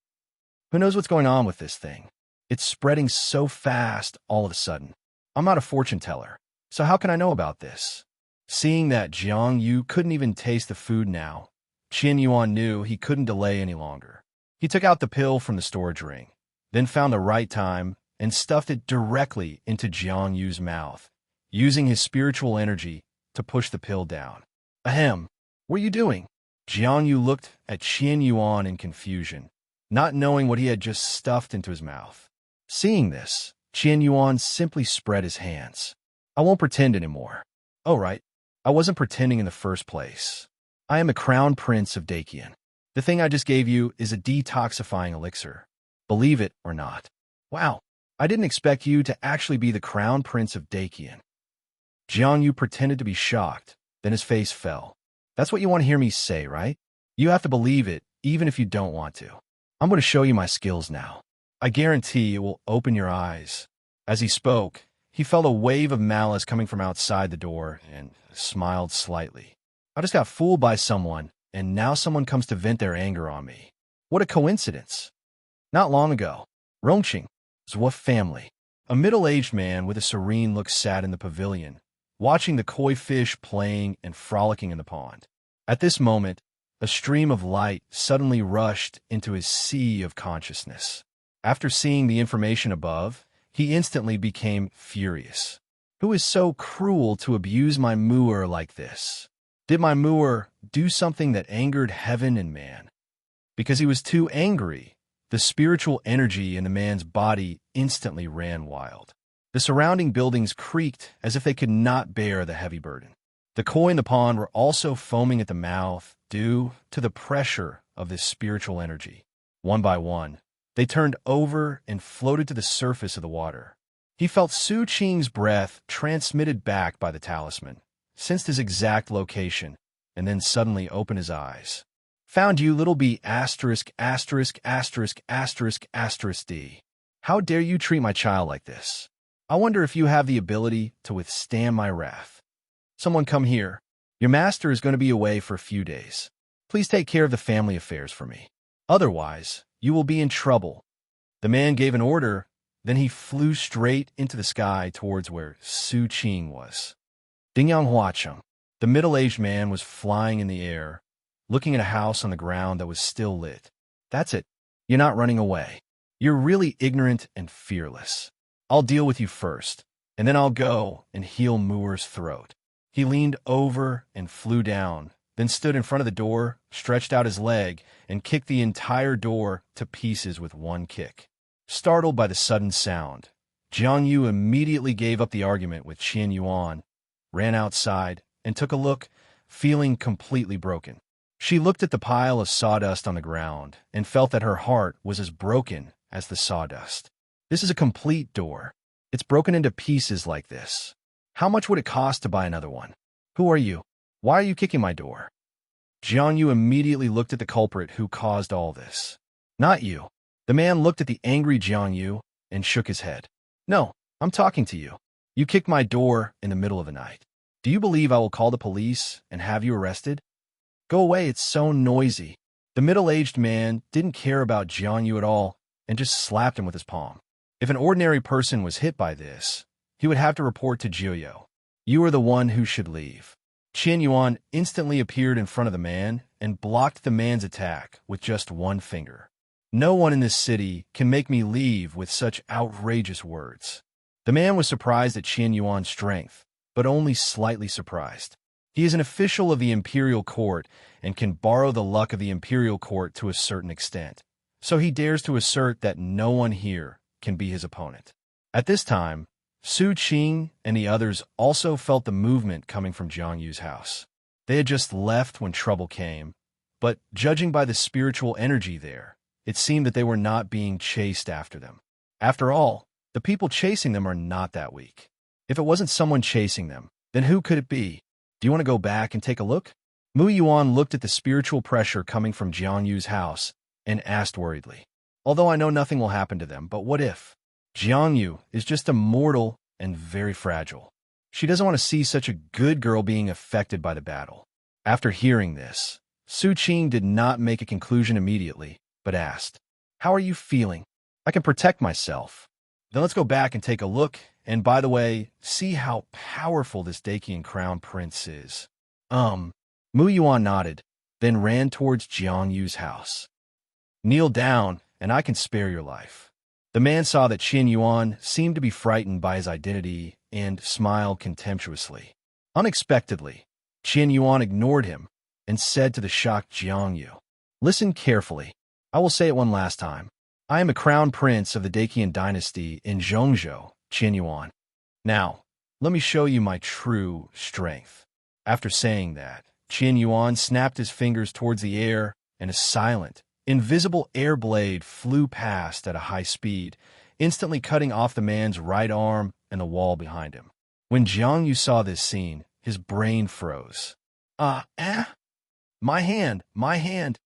Who knows what's going on with this thing? It's spreading so fast all of a sudden. I'm not a fortune teller, so how can I know about this? Seeing that Jiang Yu couldn't even taste the food now, Qian Yuan knew he couldn't delay any longer. He took out the pill from the storage ring, then found the right time and stuffed it directly into Jiang Yu's mouth, using his spiritual energy to push the pill down. Ahem, what are you doing? Jiang Yu looked at Qian Yuan in confusion, not knowing what he had just stuffed into his mouth. Seeing this, Qian Yuan simply spread his hands. I won't pretend anymore. Oh, right. I wasn't pretending in the first place. I am the Crown Prince of Dakian. The thing I just gave you is a detoxifying elixir. Believe it or not. Wow, I didn't expect you to actually be the Crown Prince of Dakian. Jiang Yu pretended to be shocked, then his face fell. That's what you want to hear me say, right? You have to believe it, even if you don't want to. I'm going to show you my skills now. I guarantee it will open your eyes." As he spoke, he felt a wave of malice coming from outside the door and smiled slightly. "I just got fooled by someone, and now someone comes to vent their anger on me. What a coincidence." Not long ago, Rongqing Zhuo family. A middle-aged man with a serene look sat in the pavilion, watching the koi fish playing and frolicking in the pond. At this moment, a stream of light suddenly rushed into his sea of consciousness. After seeing the information above, he instantly became furious. Who is so cruel to abuse my mooer like this? Did my mooer do something that angered heaven and man? Because he was too angry, the spiritual energy in the man's body instantly ran wild. The surrounding buildings creaked as if they could not bear the heavy burden. The koi in the pond were also foaming at the mouth due to the pressure of this spiritual energy. One by one, they turned over and floated to the surface of the water. He felt Su Qing's breath transmitted back by the talisman, sensed his exact location, and then suddenly opened his eyes. "Found you, little b asterisk asterisk asterisk asterisk asterisk d. How dare you treat my child like this? I wonder if you have the ability to withstand my wrath. Someone come here. Your master is going to be away for a few days. Please take care of the family affairs for me. Otherwise, you will be in trouble." The man gave an order, then he flew straight into the sky towards where Su Qing was. Dingyang Huacheng, the middle-aged man, was flying in the air, looking at a house on the ground that was still lit. "That's it. You're not running away. You're really ignorant and fearless. I'll deal with you first, and then I'll go and heal Moore's throat." He leaned over and flew down, then stood in front of the door, stretched out his leg, and kicked the entire door to pieces with one kick. Startled by the sudden sound, Jiang Yu immediately gave up the argument with Qian Yuan, ran outside, and took a look, feeling completely broken. She looked at the pile of sawdust on the ground and felt that her heart was as broken as the sawdust. This is a complete door. It's broken into pieces like this. How much would it cost to buy another one? Who are you? Why are you kicking my door? Jiang Yu immediately looked at the culprit who caused all this. Not you. The man looked at the angry Jiang Yu and shook his head. No, I'm talking to you. You kicked my door in the middle of the night. Do you believe I will call the police and have you arrested? Go away, it's so noisy. The middle-aged man didn't care about Jiang Yu at all and just slapped him with his palm. If an ordinary person was hit by this, he would have to report to Jiuyo. You are the one who should leave. Qian Yuan instantly appeared in front of the man and blocked the man's attack with just one finger. No one in this city can make me leave with such outrageous words. The man was surprised at Qian Yuan's strength, but only slightly surprised. He is an official of the imperial court and can borrow the luck of the imperial court to a certain extent, so he dares to assert that no one here can be his opponent. At this time, Su Qing and the others also felt the movement coming from Jiang Yu's house. They had just left when trouble came, but judging by the spiritual energy there, it seemed that they were not being chased after them. After all, the people chasing them are not that weak. If it wasn't someone chasing them, then who could it be? Do you want to go back and take a look? Mu Yuan looked at the spiritual pressure coming from Jiang Yu's house and asked worriedly. Although I know nothing will happen to them, but what if? Jiang Yu is just a mortal and very fragile. She doesn't want to see such a good girl being affected by the battle. After hearing this, Su Qing did not make a conclusion immediately, but asked, How are you feeling? I can protect myself. Then let's go back and take a look, and by the way, see how powerful this Dacian crown prince is. Mu Yuan nodded, then ran towards Jiang Yu's house. Kneel down, and I can spare your life. The man saw that Qian Yuan seemed to be frightened by his identity and smiled contemptuously. Unexpectedly, Qian Yuan ignored him and said to the shocked Jiang Yu, Listen carefully. I will say it one last time. I am a crown prince of the Dacian dynasty in Zhongzhou, Qian Yuan. Now, let me show you my true strength. After saying that, Qian Yuan snapped his fingers towards the air, and a silent, invisible air blade flew past at a high speed, instantly cutting off the man's right arm and the wall behind him. When Jiang Yu saw this scene, his brain froze. My hand! My hand!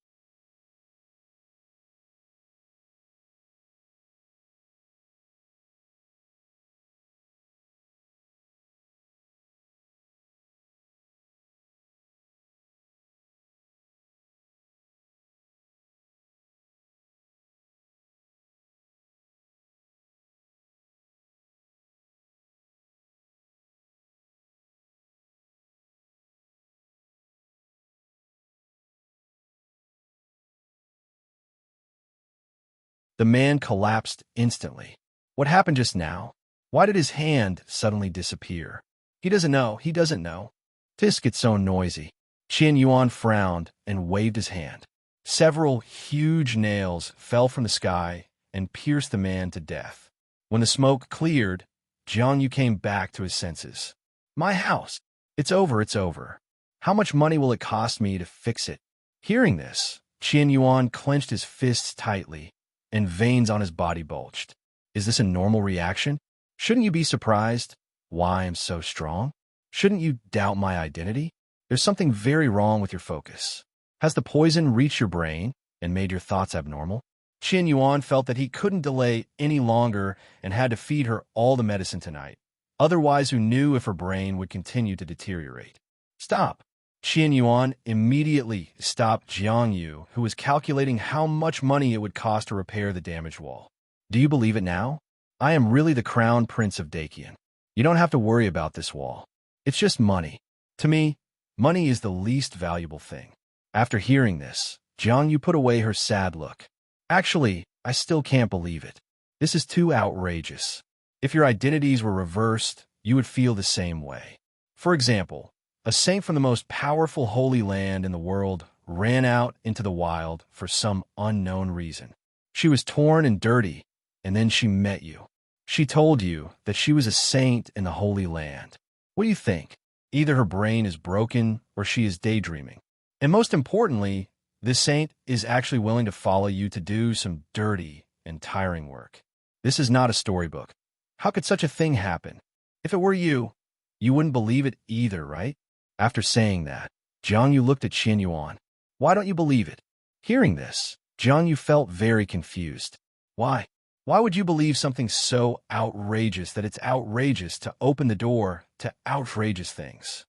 The man collapsed instantly. What happened just now? Why did his hand suddenly disappear? He doesn't know. He doesn't know. This gets so noisy. Qian Yuan frowned and waved his hand. Several huge nails fell from the sky and pierced the man to death. When the smoke cleared, Jiang Yu came back to his senses. My house! It's over, it's over. How much money will it cost me to fix it? Hearing this, Qian Yuan clenched his fists tightly, and veins on his body bulged. Is this a normal reaction? Shouldn't you be surprised why I'm so strong? Shouldn't you doubt my identity? There's something very wrong with your focus. Has the poison reached your brain and made your thoughts abnormal? Qian Yuan felt that he couldn't delay any longer and had to feed her all the medicine tonight. Otherwise, who knew if her brain would continue to deteriorate? Stop! Qian Yuan immediately stopped Jiang Yu, who was calculating how much money it would cost to repair the damaged wall. Do you believe it now? I am really the crown prince of Dakian. You don't have to worry about this wall. It's just money. To me, money is the least valuable thing. After hearing this, Jiang Yu put away her sad look. Actually, I still can't believe it. This is too outrageous. If your identities were reversed, you would feel the same way. For example, a saint from the most powerful holy land in the world ran out into the wild for some unknown reason. She was torn and dirty, and then she met you. She told you that she was a saint in the Holy Land. What do you think? Either her brain is broken or she is daydreaming. And most importantly, this saint is actually willing to follow you to do some dirty and tiring work. This is not a storybook. How could such a thing happen? If it were you, you wouldn't believe it either, right? After saying that, Jiang Yu looked at Qian Yuan. Why don't you believe it? Hearing this, Jiang Yu felt very confused. Why? Why would you believe something so outrageous that it's outrageous to open the door to outrageous things?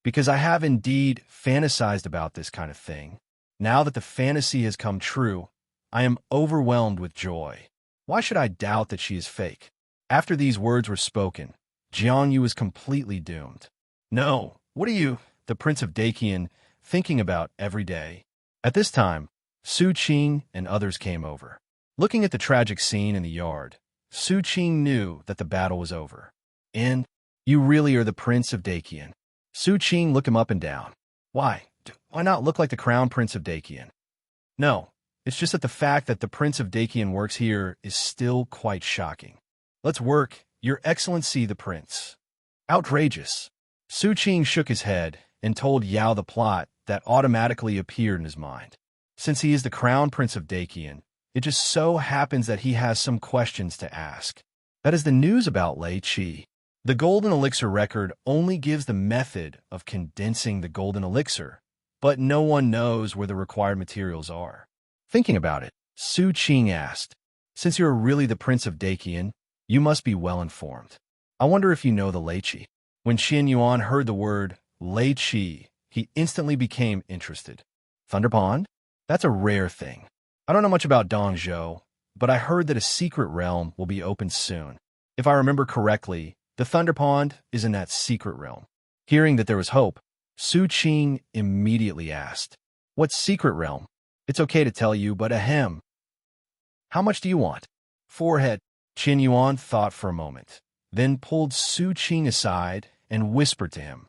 Because I have indeed fantasized about this kind of thing. Now that the fantasy has come true, I am overwhelmed with joy. Why should I doubt that she is fake? After these words were spoken, Jiang Yu was completely doomed. No, what are you, the Prince of Dakian, thinking about every day? At this time, Su Qing and others came over. Looking at the tragic scene in the yard, Su Qing knew that the battle was over. And you really are the Prince of Dakian. Su Qing looked him up and down. Why? Why not look like the Crown Prince of Dakian? No, it's just that the fact that the Prince of Dakian works here is still quite shocking. Let's work, Your Excellency the Prince. Outrageous. Su Qing shook his head and told Yao the plot that automatically appeared in his mind. Since he is the Crown Prince of Dakian, it just so happens that he has some questions to ask. That is the news about Lei Qi. The Golden Elixir record only gives the method of condensing the Golden Elixir, but no one knows where the required materials are. Thinking about it, Su Qing asked, since you're really the Prince of Dakian, you must be well informed. I wonder if you know the Lei Qi. When Qian Yuan heard the word Lei Qi, he instantly became interested. Thunder Pond? That's a rare thing. I don't know much about Dongzhou, but I heard that a secret realm will be opened soon. If I remember correctly, the Thunder Pond is in that secret realm. Hearing that there was hope, Su Qing immediately asked, what secret realm? It's okay to tell you, but ahem. How much do you want? Forehead. Qian Yuan thought for a moment, then pulled Su Qing aside and whispered to him,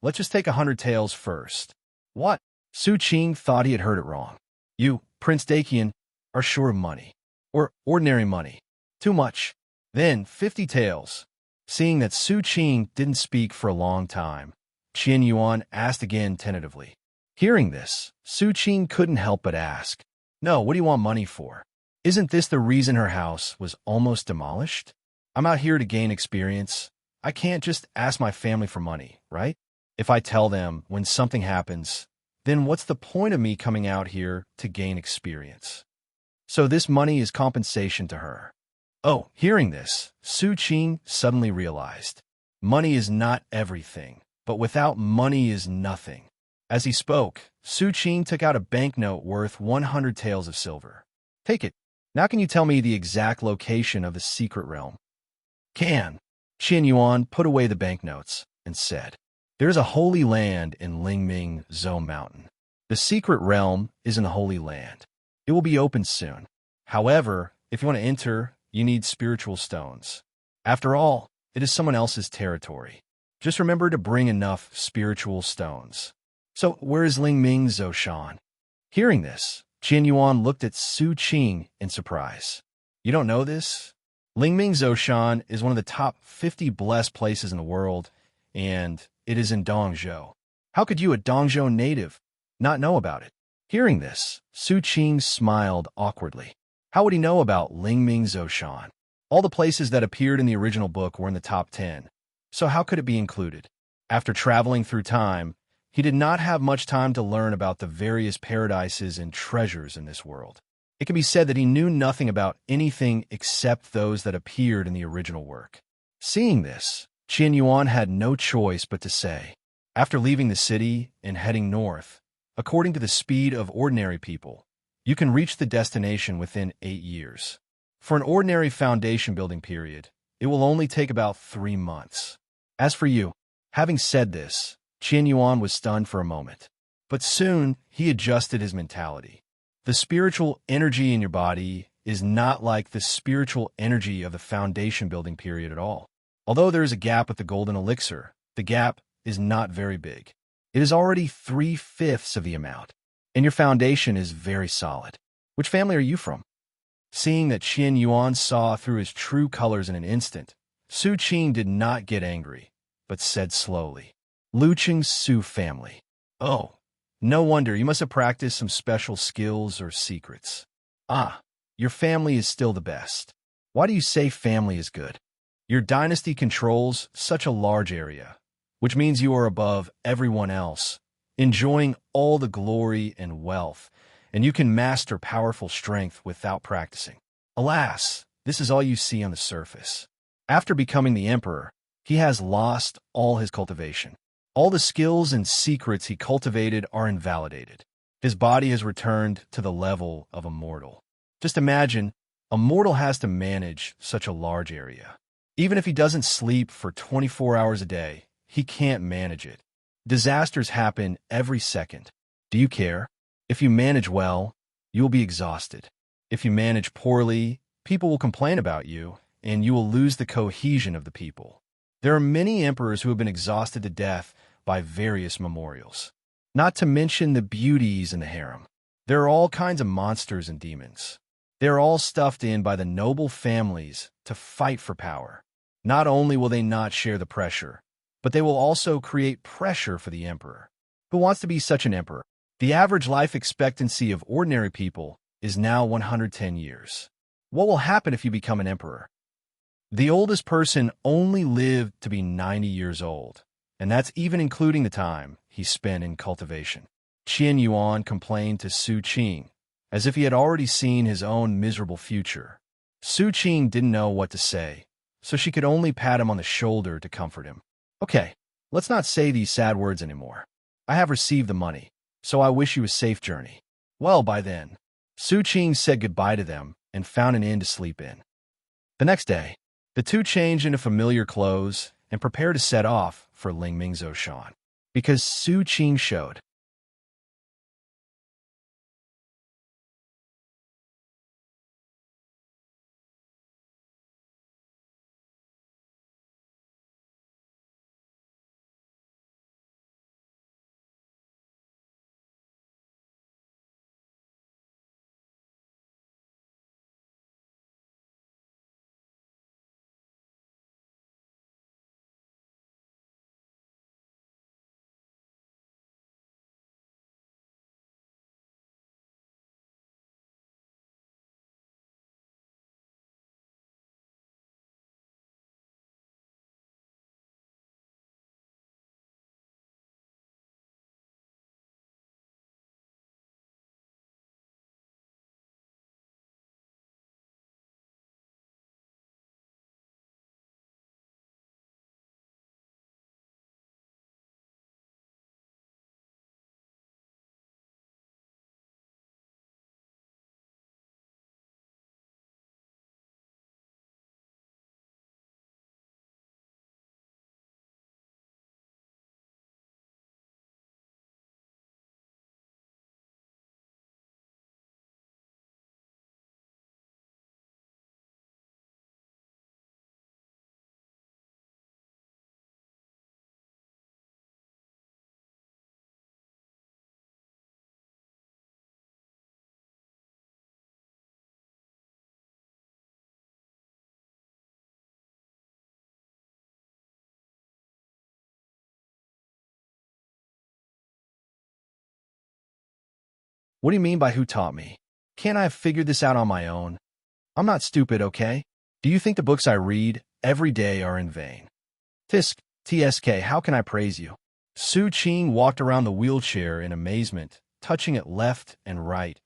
let's just take 100 taels first. What? Su Qing thought he had heard it wrong. You, Prince Dakian, are short of money. Or ordinary money. Too much. Then 50 taels. Seeing that Su Qing didn't speak for a long time, Qian Yuan asked again tentatively. Hearing this, Su Qing couldn't help but ask, no, what do you want money for? Isn't this the reason her house was almost demolished? I'm out here to gain experience. I can't just ask my family for money, right? If I tell them when something happens, then what's the point of me coming out here to gain experience? So this money is compensation to her. Oh, hearing this, Su Qing suddenly realized, money is not everything, but without money is nothing. As he spoke, Su Qing took out a banknote worth 100 taels of silver. Take it. Now can you tell me the exact location of the secret realm? Can. Qian Yuan put away the banknotes and said, there is a holy land in Lingming Zhou Mountain. The secret realm is in the Holy Land. It will be opened soon. However, if you want to enter, you need spiritual stones. After all, it is someone else's territory. Just remember to bring enough spiritual stones. So, where is Lingming Zhoushan? Hearing this, Qian Yuan looked at Su Qing in surprise. You don't know this? Lingming Zhoushan is one of the top 50 blessed places in the world, and it is in Dongzhou. How could you, a Dongzhou native, not know about it? Hearing this, Su Qing smiled awkwardly. How would he know about Lingming Zhoushan? All the places that appeared in the original book were in the top 10, so how could it be included? After traveling through time, he did not have much time to learn about the various paradises and treasures in this world. It can be said that he knew nothing about anything except those that appeared in the original work. Seeing this, Qian Yuan had no choice but to say, after leaving the city and heading north, according to the speed of ordinary people, you can reach the destination within 8 years. For an ordinary foundation building period, it will only take about 3 months. As for you, having said this, Qian Yuan was stunned for a moment. But soon, he adjusted his mentality. The spiritual energy in your body is not like the spiritual energy of the foundation building period at all. Although there is a gap with the golden elixir, the gap is not very big. It is already 3/5 of the amount, and your foundation is very solid. Which family are you from? Seeing that Qian Yuan saw through his true colors in an instant, Su Qing did not get angry, but said slowly, Luqing Su family. Oh, no wonder you must have practiced some special skills or secrets. Ah, your family is still the best. Why do you say family is good? Your dynasty controls such a large area, which means you are above everyone else, enjoying all the glory and wealth, and you can master powerful strength without practicing. Alas, this is all you see on the surface. After becoming the emperor, he has lost all his cultivation. All the skills and secrets he cultivated are invalidated. His body has returned to the level of a mortal. Just imagine, a mortal has to manage such a large area. Even if he doesn't sleep for 24 hours a day, he can't manage it. Disasters happen every second. Do you care? If you manage well, you will be exhausted. If you manage poorly, people will complain about you, and you will lose the cohesion of the people. There are many emperors who have been exhausted to death by various memorials. Not to mention the beauties in the harem. There are all kinds of monsters and demons. They are all stuffed in by the noble families to fight for power. Not only will they not share the pressure, but they will also create pressure for the emperor. Who wants to be such an emperor? The average life expectancy of ordinary people is now 110 years. What will happen if you become an emperor? The oldest person only lived to be 90 years old, and that's even including the time he spent in cultivation. Qian Yuan complained to Su Qing, as if he had already seen his own miserable future. Su Qing didn't know what to say, so she could only pat him on the shoulder to comfort him. Okay, let's not say these sad words anymore. I have received the money, so I wish you a safe journey. Well, by then, Su Qing said goodbye to them and found an inn to sleep in. The next day, the two changed into familiar clothes and prepared to set off for Lingming Zhoushan, because Su Qing showed What do you mean by who taught me? Can't I have figured this out on my own? I'm not stupid, okay? Do you think the books I read every day are in vain? TSK, how can I praise you? Su Qing walked around the wheelchair in amazement, touching it left and right,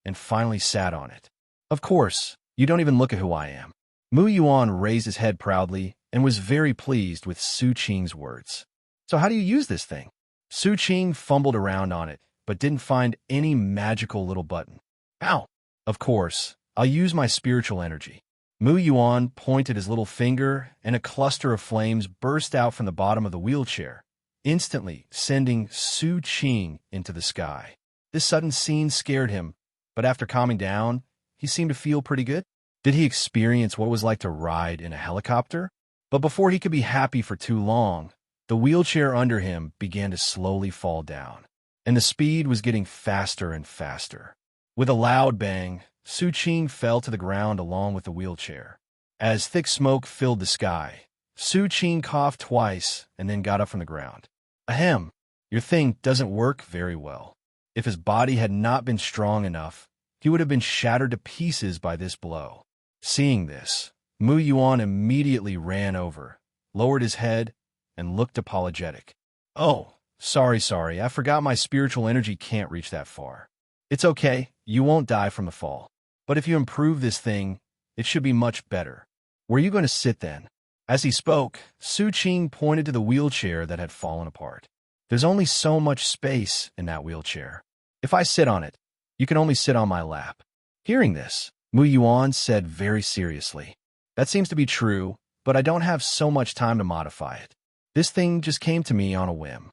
and finally sat on it. Of course, you don't even look at who I am. Mu Yuan raised his head proudly and was very pleased with Su Qing's words. So how do you use this thing? Su Qing fumbled around on it, but didn't find any magical little button. Ow! Of course, I'll use my spiritual energy. Mu Yuan pointed his little finger, and a cluster of flames burst out from the bottom of the wheelchair, instantly sending Su Qing into the sky. This sudden scene scared him, but after calming down, he seemed to feel pretty good. Did he experience what it was like to ride in a helicopter? But before he could be happy for too long, the wheelchair under him began to slowly fall down, and the speed was getting faster and faster. With a loud bang, Su Qing fell to the ground along with the wheelchair. As thick smoke filled the sky, Su Qing coughed twice and then got up from the ground. Ahem, your thing doesn't work very well. If his body had not been strong enough, he would have been shattered to pieces by this blow. Seeing this, Mu Yuan immediately ran over, lowered his head, and looked apologetic. Oh, sorry, I forgot my spiritual energy can't reach that far. It's okay, you won't die from the fall. But if you improve this thing, it should be much better. Where are you going to sit then? As he spoke, Su Qing pointed to the wheelchair that had fallen apart. There's only so much space in that wheelchair. If I sit on it, you can only sit on my lap. Hearing this, Mu Yuan said very seriously, that seems to be true, but I don't have so much time to modify it. This thing just came to me on a whim.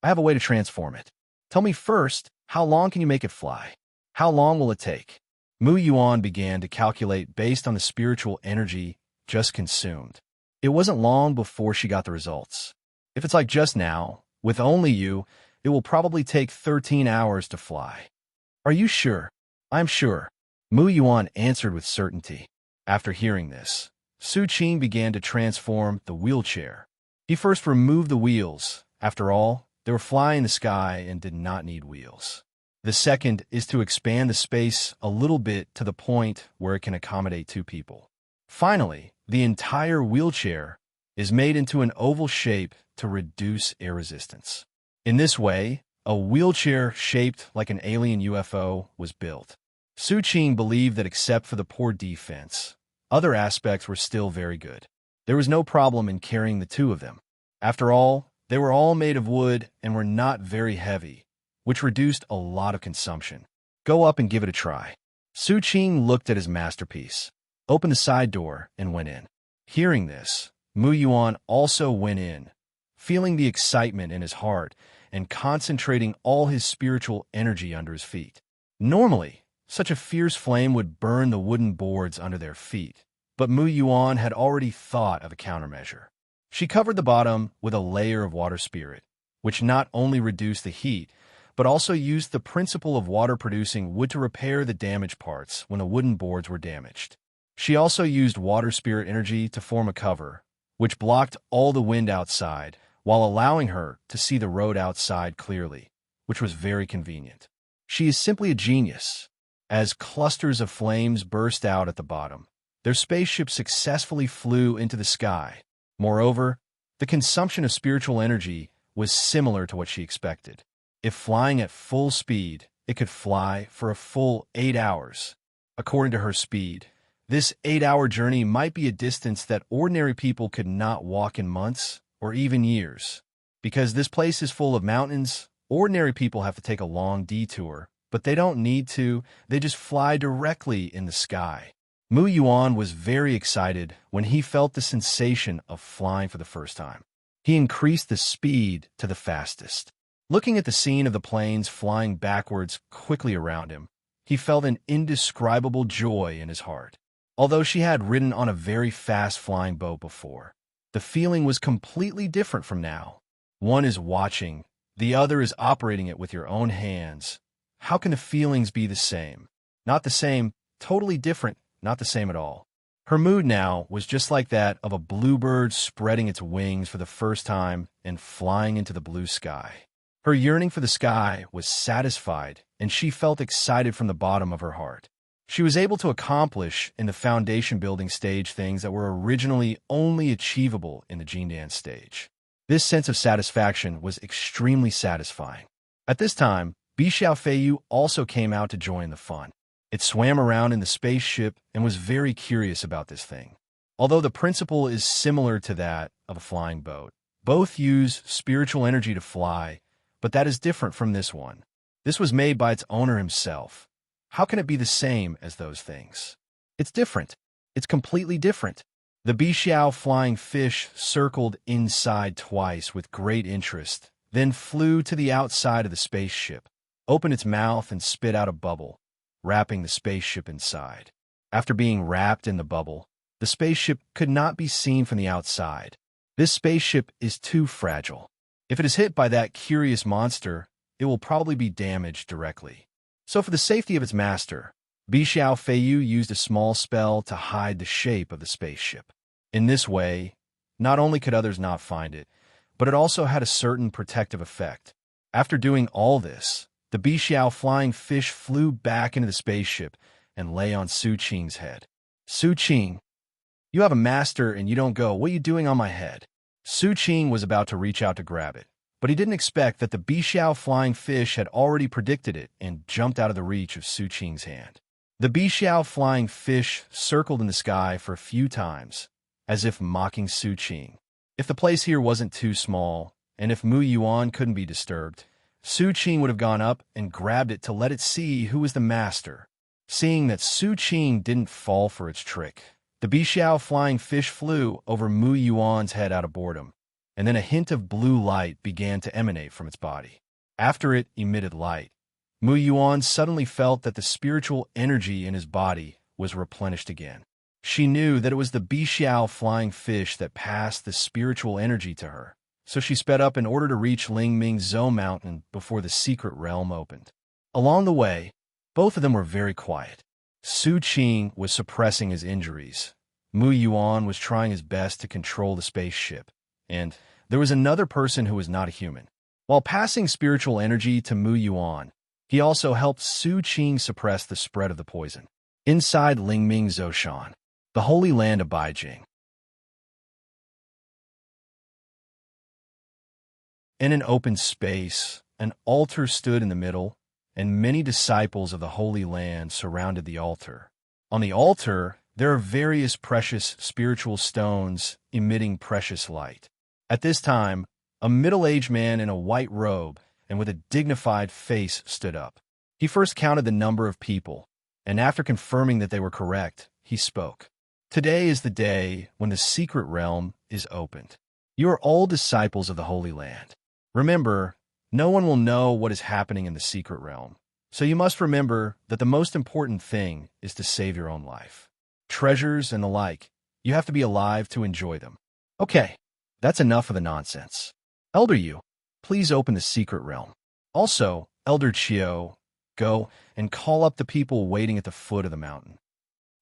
I have a way to transform it. Tell me first, how long can you make it fly? How long will it take? Mu Yuan began to calculate based on the spiritual energy just consumed. It wasn't long before she got the results. If it's like just now, with only you, it will probably take 13 hours to fly. Are you sure? I'm sure. Mu Yuan answered with certainty. After hearing this, Su Qing began to transform the wheelchair. He first removed the wheels. After all, they were flying in the sky and did not need wheels. The second is to expand the space a little bit to the point where it can accommodate two people. Finally, the entire wheelchair is made into an oval shape to reduce air resistance. In this way, a wheelchair shaped like an alien UFO was built. Su Qing believed that except for the poor defense, other aspects were still very good. There was no problem in carrying the two of them. After all, they were all made of wood and were not very heavy, which reduced a lot of consumption. Go up and give it a try. Su Qing looked at his masterpiece, opened the side door, and went in. Hearing this, Mu Yuan also went in, feeling the excitement in his heart and concentrating all his spiritual energy under his feet. Normally, such a fierce flame would burn the wooden boards under their feet, but Mu Yuan had already thought of a countermeasure. She covered the bottom with a layer of water spirit, which not only reduced the heat, but also used the principle of water producing wood to repair the damaged parts when the wooden boards were damaged. She also used water spirit energy to form a cover, which blocked all the wind outside, while allowing her to see the road outside clearly, which was very convenient. She is simply a genius. As clusters of flames burst out at the bottom, their spaceship successfully flew into the sky. Moreover, the consumption of spiritual energy was similar to what she expected. If flying at full speed, it could fly for a full 8 hours. According to her speed, this 8-hour journey might be a distance that ordinary people could not walk in months or even years. Because this place is full of mountains, ordinary people have to take a long detour, but they don't need to, they just fly directly in the sky. Mu Yuan was very excited when he felt the sensation of flying for the first time. He increased the speed to the fastest. Looking at the scene of the planes flying backwards quickly around him, he felt an indescribable joy in his heart. Although she had ridden on a very fast-flying boat before, the feeling was completely different from now. One is watching, the other is operating it with your own hands. How can the feelings be the same? Not the same, totally different, not the same at all. Her mood now was just like that of a bluebird spreading its wings for the first time and flying into the blue sky. Her yearning for the sky was satisfied, and she felt excited from the bottom of her heart. She was able to accomplish in the foundation-building stage things that were originally only achievable in the Qing Tian stage. This sense of satisfaction was extremely satisfying. At this time, Bixiao Feiyu also came out to join the fun. It swam around in the spaceship and was very curious about this thing. Although the principle is similar to that of a flying boat, both use spiritual energy to fly, but that is different from this one. This was made by its owner himself. How can it be the same as those things? It's different. It's completely different. The Bixiao flying fish circled inside twice with great interest, then flew to the outside of the spaceship, opened its mouth and spit out a bubble, wrapping the spaceship inside. After being wrapped in the bubble, the spaceship could not be seen from the outside. This spaceship is too fragile. If it is hit by that curious monster, it will probably be damaged directly. So for the safety of its master, Bixiao Feiyu used a small spell to hide the shape of the spaceship. In this way, not only could others not find it, but it also had a certain protective effect. After doing all this, the Bixiao flying fish flew back into the spaceship and lay on Su Qing's head. Su Qing, you have a master and you don't go. What are you doing on my head? Su Qing was about to reach out to grab it, but he didn't expect that the Bixiao flying fish had already predicted it and jumped out of the reach of Su Qing's hand. The Bixiao flying fish circled in the sky for a few times, as if mocking Su Qing. If the place here wasn't too small, and if Mu Yuan couldn't be disturbed, Su Qing would have gone up and grabbed it to let it see who was the master. Seeing that Su Qing didn't fall for its trick, the Bixiao flying fish flew over Mu Yuan's head out of boredom, and then a hint of blue light began to emanate from its body. After it emitted light, Mu Yuan suddenly felt that the spiritual energy in his body was replenished again. She knew that it was the Bixiao flying fish that passed the spiritual energy to her, so she sped up in order to reach Lingming Zhou Mountain before the secret realm opened. Along the way, both of them were very quiet. Su Qing was suppressing his injuries. Mu Yuan was trying his best to control the spaceship, and there was another person who was not a human. While passing spiritual energy to Mu Yuan, he also helped Su Qing suppress the spread of the poison. Inside Lingming Zhoushan, the Holy Land of Beijing. In an open space, an altar stood in the middle, and many disciples of the Holy Land surrounded the altar. On the altar, there are various precious spiritual stones emitting precious light. At this time, a middle-aged man in a white robe and with a dignified face stood up. He first counted the number of people, and after confirming that they were correct, he spoke. Today is the day when the secret realm is opened. You are all disciples of the Holy Land. Remember, no one will know what is happening in the secret realm, so you must remember that the most important thing is to save your own life. Treasures and the like, you have to be alive to enjoy them. Okay, that's enough of the nonsense. Elder Yu, please open the secret realm. Also, Elder Qiu, go and call up the people waiting at the foot of the mountain.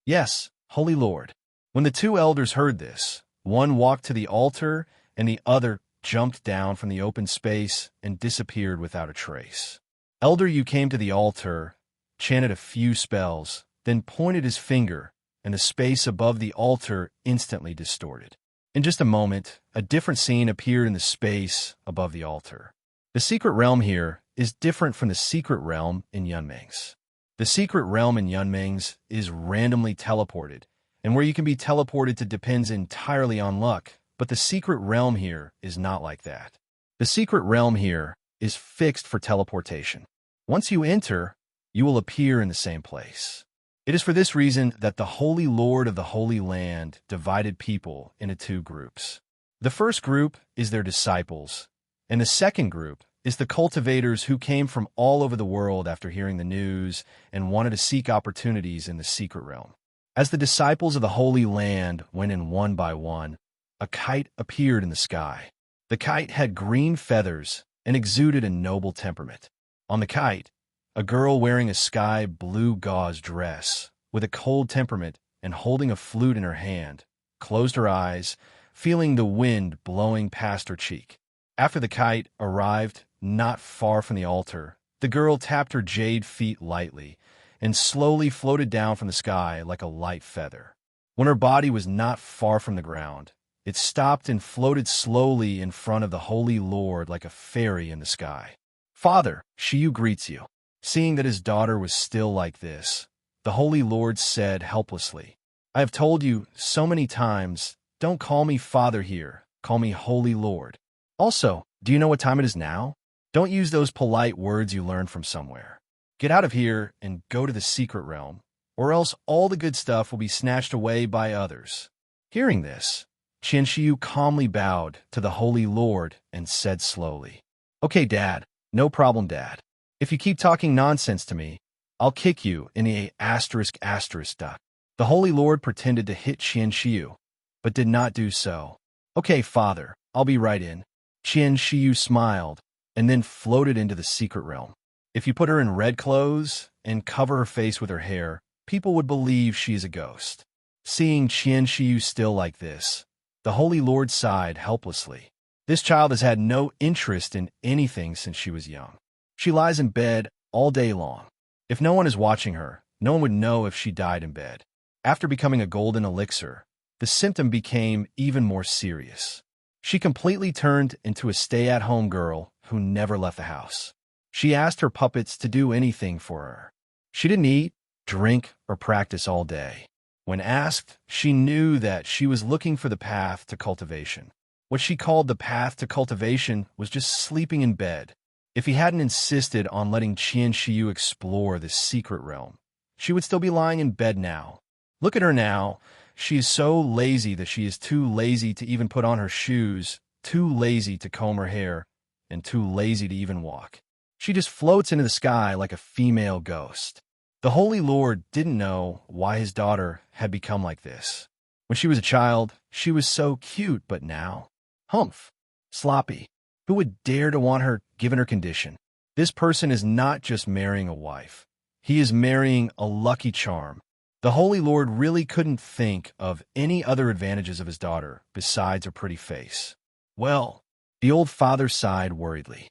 Yes, Holy Lord. When the two elders heard this, one walked to the altar and the other jumped down from the open space and disappeared without a trace. Elder Yu came to the altar, chanted a few spells, then pointed his finger, and the space above the altar instantly distorted. In just a moment, a different scene appeared in the space above the altar. The secret realm here is different from the secret realm in Yunming's. The secret realm in Yunming's is randomly teleported, and where you can be teleported to depends entirely on luck, but the secret realm here is not like that. The secret realm here is fixed for teleportation. Once you enter, you will appear in the same place. It is for this reason that the Holy Lord of the Holy Land divided people into two groups. The first group is their disciples, and the second group is the cultivators who came from all over the world after hearing the news and wanted to seek opportunities in the secret realm. As the disciples of the Holy Land went in one by one, a kite appeared in the sky. The kite had green feathers and exuded a noble temperament. On the kite, a girl wearing a sky blue gauze dress, with a cold temperament and holding a flute in her hand, closed her eyes, feeling the wind blowing past her cheek. After the kite arrived not far from the altar, the girl tapped her jade feet lightly and slowly floated down from the sky like a light feather. When her body was not far from the ground, it stopped and floated slowly in front of the Holy Lord like a fairy in the sky. Father, Shiyu greets you. Seeing that his daughter was still like this, the Holy Lord said helplessly, I have told you so many times, don't call me Father here, call me Holy Lord. Also, do you know what time it is now? Don't use those polite words you learned from somewhere. Get out of here and go to the secret realm, or else all the good stuff will be snatched away by others. Hearing this, Qianshiyu calmly bowed to the Holy Lord and said slowly, Okay, Dad, no problem, Dad. If you keep talking nonsense to me, I'll kick you in the ****. The Holy Lord pretended to hit Qianshiyu, but did not do so. Okay, Father, I'll be right in. Qianshiyu smiled and then floated into the secret realm. If you put her in red clothes and cover her face with her hair, people would believe she is a ghost. Seeing Qianshiyu still like this, the Holy Lord sighed helplessly. This child has had no interest in anything since she was young. She lies in bed all day long. If no one is watching her, no one would know if she died in bed. After becoming a golden elixir, the symptom became even more serious. She completely turned into a stay-at-home girl who never left the house. She asked her puppets to do anything for her. She didn't eat, drink, or practice all day. When asked, she knew that she was looking for the path to cultivation. What she called the path to cultivation was just sleeping in bed. If he hadn't insisted on letting Qianshiyu explore this secret realm, she would still be lying in bed now. Look at her now. She is so lazy that she is too lazy to even put on her shoes, too lazy to comb her hair, and too lazy to even walk. She just floats into the sky like a female ghost. The Holy Lord didn't know why his daughter had become like this. When she was a child, she was so cute, but now, humph, sloppy. Who would dare to want her given her condition? This person is not just marrying a wife. He is marrying a lucky charm. The Holy Lord really couldn't think of any other advantages of his daughter besides her pretty face. Well, the old father sighed worriedly.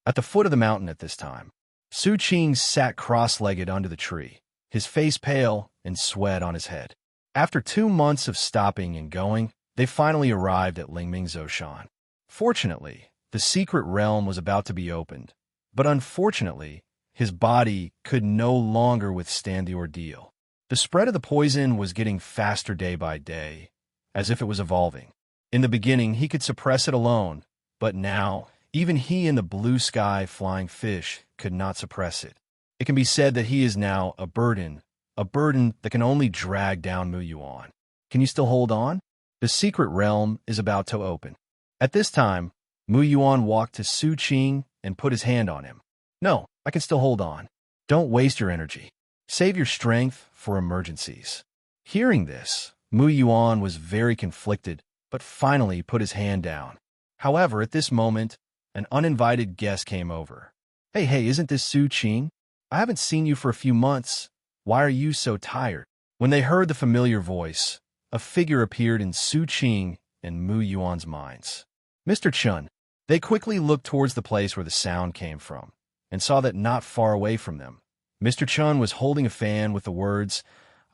At the foot of the mountain at this time, Su Qing sat cross-legged under the tree, his face pale and sweat on his head. After 2 months of stopping and going, they finally arrived at Lingming Zhoushan. Fortunately, the secret realm was about to be opened, but unfortunately, his body could no longer withstand the ordeal. The spread of the poison was getting faster day by day, as if it was evolving. In the beginning, he could suppress it alone, but now, even he and the blue sky flying fish could not suppress it. It can be said that he is now a burden that can only drag down Mu Yuan. Can you still hold on? The secret realm is about to open. At this time, Mu Yuan walked to Su Qing and put his hand on him. No, I can still hold on. Don't waste your energy. Save your strength for emergencies. Hearing this, Mu Yuan was very conflicted, but finally put his hand down. However, at this moment, an uninvited guest came over. Hey, isn't this Su Qing? I haven't seen you for a few months. Why are you so tired? When they heard the familiar voice, a figure appeared in Su Qing and Mu Yuan's minds. Mr. Chun. They quickly looked towards the place where the sound came from, and saw that not far away from them, Mr. Chun was holding a fan with the words,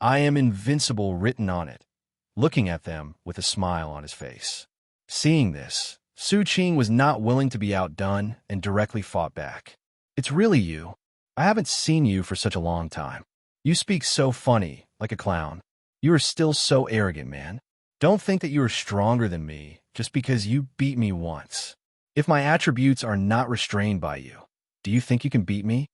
I am invincible written on it, looking at them with a smile on his face. Seeing this, Su Qing was not willing to be outdone and directly fought back. It's really you. I haven't seen you for such a long time. You speak so funny, like a clown. You are still so arrogant, man. Don't think that you are stronger than me just because you beat me once. If my attributes are not restrained by you, do you think you can beat me?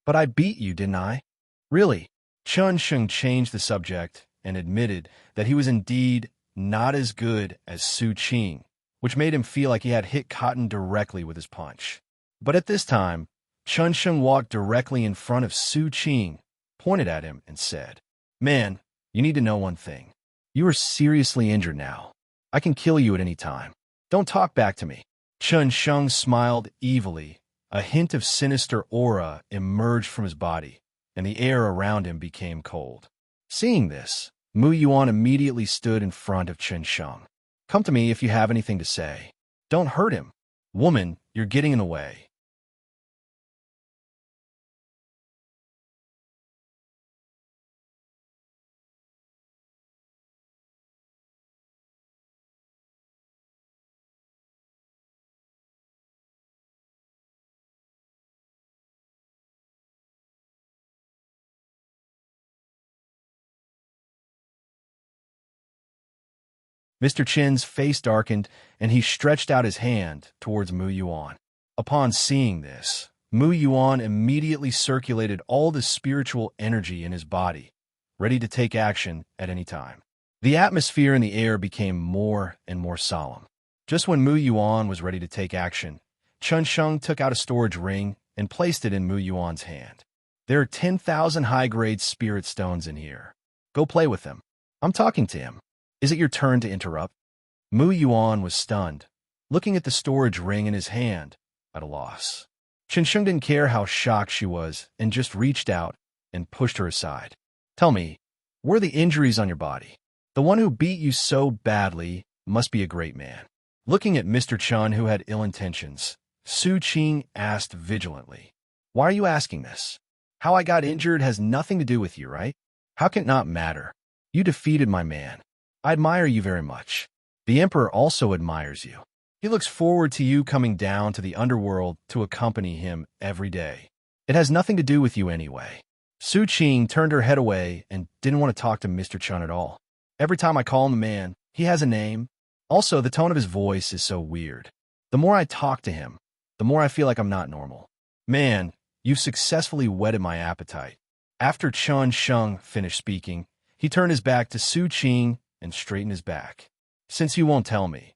But I beat you, didn't I? Really? Chun Sheng changed the subject and admitted that he was indeed not as good as Su Qing, which made him feel like he had hit cotton directly with his punch. But at this time, Chun Sheng walked directly in front of Su Qing, pointed at him, and said, Man, you need to know one thing. You are seriously injured now. I can kill you at any time. Don't talk back to me. Chun Sheng smiled evilly. A hint of sinister aura emerged from his body, and the air around him became cold. Seeing this, Mu Yuan immediately stood in front of Chun Sheng. Come to me if you have anything to say. Don't hurt him. Woman, you're getting in the way. Mr. Chin's face darkened, and he stretched out his hand towards Mu Yuan. Upon seeing this, Mu Yuan immediately circulated all the spiritual energy in his body, ready to take action at any time. The atmosphere in the air became more and more solemn. Just when Mu Yuan was ready to take action, Chun Sheng took out a storage ring and placed it in Mu Yuan's hand. There are 10,000 high-grade spirit stones in here. Go play with them. I'm talking to him. Is it your turn to interrupt? Mu Yuan was stunned, looking at the storage ring in his hand, at a loss. Chun Sheng didn't care how shocked she was and just reached out and pushed her aside. Tell me, where are the injuries on your body? The one who beat you so badly must be a great man. Looking at Mr. Chun, who had ill intentions, Su Qing asked vigilantly, Why are you asking this? How I got injured has nothing to do with you, right? How can it not matter? You defeated my man. I admire you very much. The Emperor also admires you. He looks forward to you coming down to the underworld to accompany him every day. It has nothing to do with you anyway. Su Qing turned her head away and didn't want to talk to Mr. Chun at all. Every time I call him a man, he has a name. Also, the tone of his voice is so weird. The more I talk to him, the more I feel like I'm not normal. Man, you've successfully whetted my appetite. After Chun Sheng finished speaking, he turned his back to Su Qing and straightened his back. Since you won't tell me,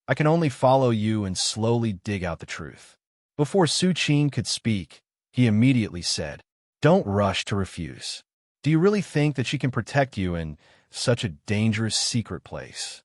I can only follow you and slowly dig out the truth. Before Su Qing could speak, he immediately said, Don't rush to refuse. Do you really think that she can protect you in such a dangerous secret place?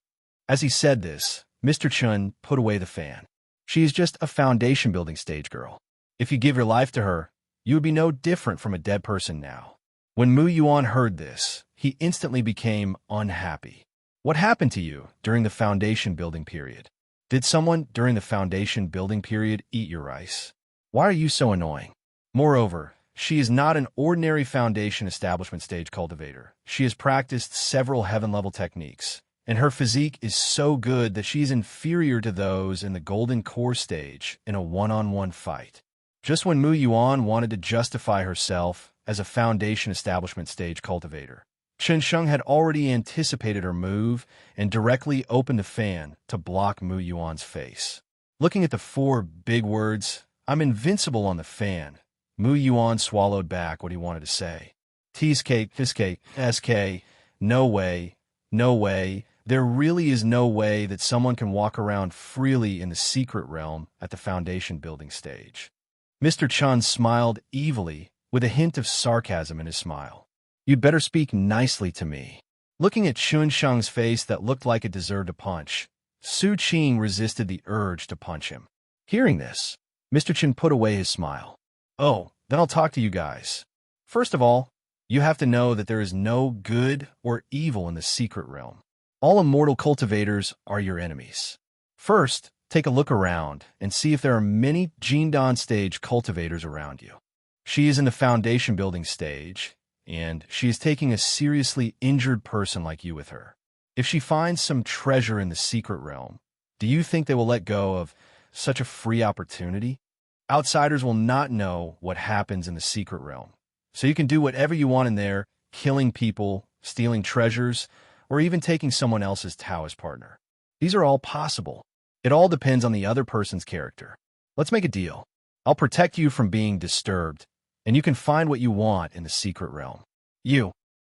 As he said this, Mr. Chun put away the fan. She is just a foundation-building stage girl. If you give your life to her, you would be no different from a dead person now. When Mu Yuan heard this, he instantly became unhappy. What happened to you during the foundation-building period? Did someone during the foundation-building period eat your rice? Why are you so annoying? Moreover, she is not an ordinary foundation establishment stage cultivator. She has practiced several heaven-level techniques, and her physique is so good that she is inferior to those in the golden core stage in a one-on-one fight. Just when Mu Yuan wanted to justify herself as a foundation establishment stage cultivator, Chun Sheng had already anticipated her move and directly opened the fan to block Mu Yuan's face. Looking at the four big words, I'm invincible on the fan, Mu Yuan swallowed back what he wanted to say. Teascake, fiskake, SK, no way, no way. There really is no way that someone can walk around freely in the secret realm at the foundation building stage. Mr. Chun smiled evilly with a hint of sarcasm in his smile. You'd better speak nicely to me. Looking at Chun Sheng's face that looked like it deserved a punch, Su Qing resisted the urge to punch him. Hearing this, Mr. Chin put away his smile. Oh, then I'll talk to you guys. First of all, you have to know that there is no good or evil in the secret realm. All immortal cultivators are your enemies. First, take a look around and see if there are many Jindan stage cultivators around you. She is in the foundation building stage, and she is taking a seriously injured person like you with her. If she finds some treasure in the secret realm, do you think they will let go of such a free opportunity? Outsiders will not know what happens in the secret realm, so you can do whatever you want in there, killing people, stealing treasures, or even taking someone else's Taoist partner. These are all possible. It all depends on the other person's character. Let's make a deal. I'll protect you from being disturbed, and you can find what you want in the secret realm.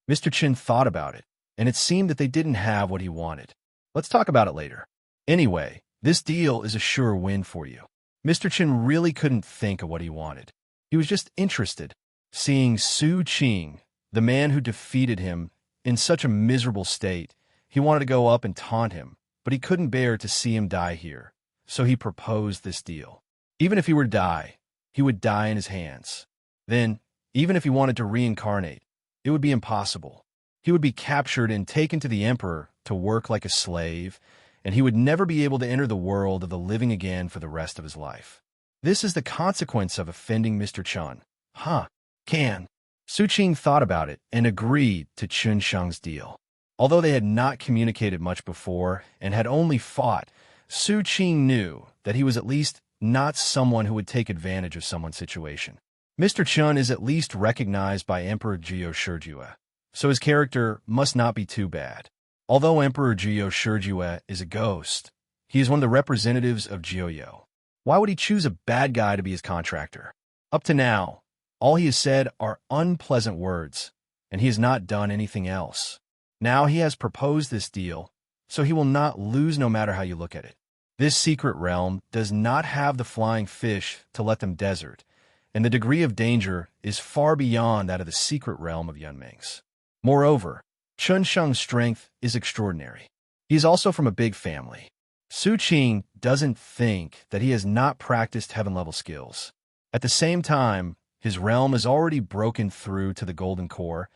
Mr. Chin thought about it, and it seemed that they didn't have what he wanted. Let's talk about it later. Anyway, this deal is a sure win for you. Mr. Chin really couldn't think of what he wanted. He was just interested. Seeing Su Qing, the man who defeated him, in such a miserable state, he wanted to go up and taunt him, but he couldn't bear to see him die here, so he proposed this deal. Even if he were to die, he would die in his hands. Then, even if he wanted to reincarnate, it would be impossible. He would be captured and taken to the Emperor to work like a slave, and he would never be able to enter the world of the living again for the rest of his life. This is the consequence of offending Mr. Chun. Huh, can. Su Qing thought about it and agreed to Chun Sheng's deal. Although they had not communicated much before and had only fought, Su Qing knew that he was at least not someone who would take advantage of someone's situation. Mr. Chun is at least recognized by Emperor Jiao Shijue, so his character must not be too bad. Although Emperor Jiao Shijue is a ghost, he is one of the representatives of Jiao. Why would he choose a bad guy to be his contractor? Up to now, all he has said are unpleasant words, and he has not done anything else. Now he has proposed this deal, so he will not lose no matter how you look at it. This secret realm does not have the flying fish to let them desert, and the degree of danger is far beyond that of the secret realm of Yunming's. Moreover, Chun Sheng's strength is extraordinary. He is also from a big family. Su Qing doesn't think that he has not practiced heaven-level skills. At the same time, his realm is already broken through to the golden core,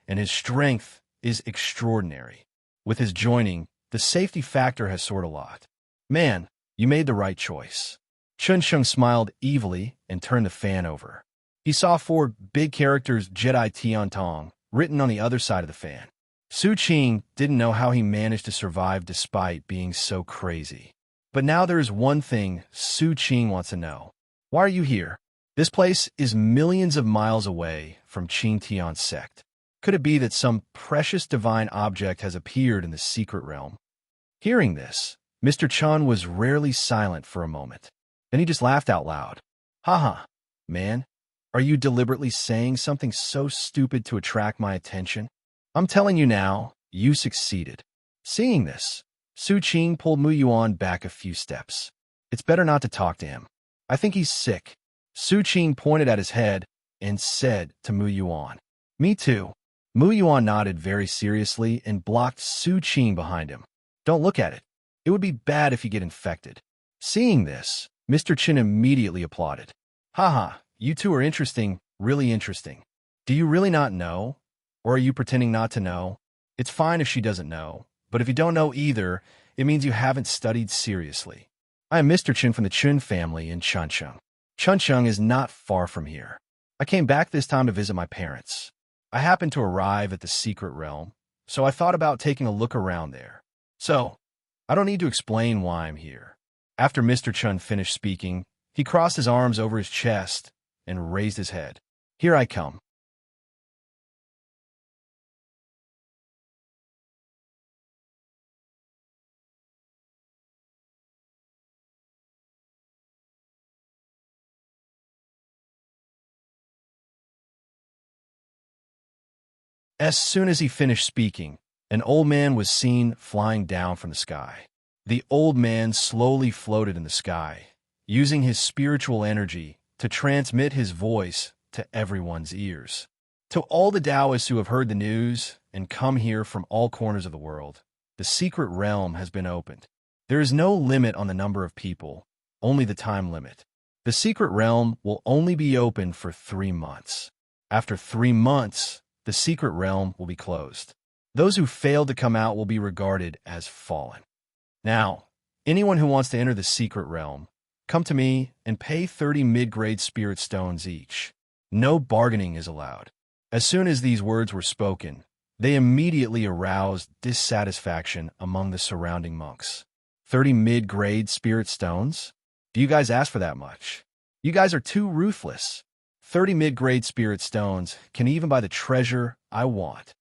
and his strength is extraordinary. With his joining, the safety factor has soared a lot. Man, you made the right choice. Chun Sheng smiled evilly and turned the fan over. He saw 4 big characters Jedi Tian Tong written on the other side of the fan. Su Qing didn't know how he managed to survive despite being so crazy. But now there is one thing Su Qing wants to know. Why are you here? This place is millions of miles away from Qing Tian Sect. Could it be that some precious divine object has appeared in the secret realm? Hearing this, Mr. Chun was rarely silent for a moment. Then he just laughed out loud. Haha, man, are you deliberately saying something so stupid to attract my attention? I'm telling you now, you succeeded. Seeing this, Su Qing pulled Mu Yuan back a few steps. It's better not to talk to him. I think he's sick. Su Qing pointed at his head and said to Mu Yuan, Me too. Mu Yuan nodded very seriously and blocked Su Qing behind him. Don't look at it. It would be bad if you get infected. Seeing this, Mr. Chin immediately applauded. Haha, you two are interesting, really interesting. Do you really not know? Or are you pretending not to know? It's fine if she doesn't know, but if you don't know either, it means you haven't studied seriously. I am Mr. Chin from the Chun family in Chuncheong. Chuncheong is not far from here. I came back this time to visit my parents. I happened to arrive at the secret realm, so I thought about taking a look around there. So, I don't need to explain why I'm here. After Mr. Chun finished speaking, he crossed his arms over his chest and raised his head. Here I come. As soon as he finished speaking, an old man was seen flying down from the sky. The old man slowly floated in the sky, using his spiritual energy to transmit his voice to everyone's ears. To all the Taoists who have heard the news and come here from all corners of the world, the secret realm has been opened. There is no limit on the number of people, only the time limit. The secret realm will only be open for 3 months. After 3 months, the secret realm will be closed. Those who fail to come out will be regarded as fallen. Now, anyone who wants to enter the secret realm, come to me and pay 30 mid-grade spirit stones each. No bargaining is allowed. As soon as these words were spoken, they immediately aroused dissatisfaction among the surrounding monks. 30 mid-grade spirit stones? Do you guys ask for that much? You guys are too ruthless. 30 mid-grade spirit stones can even buy the treasure I want.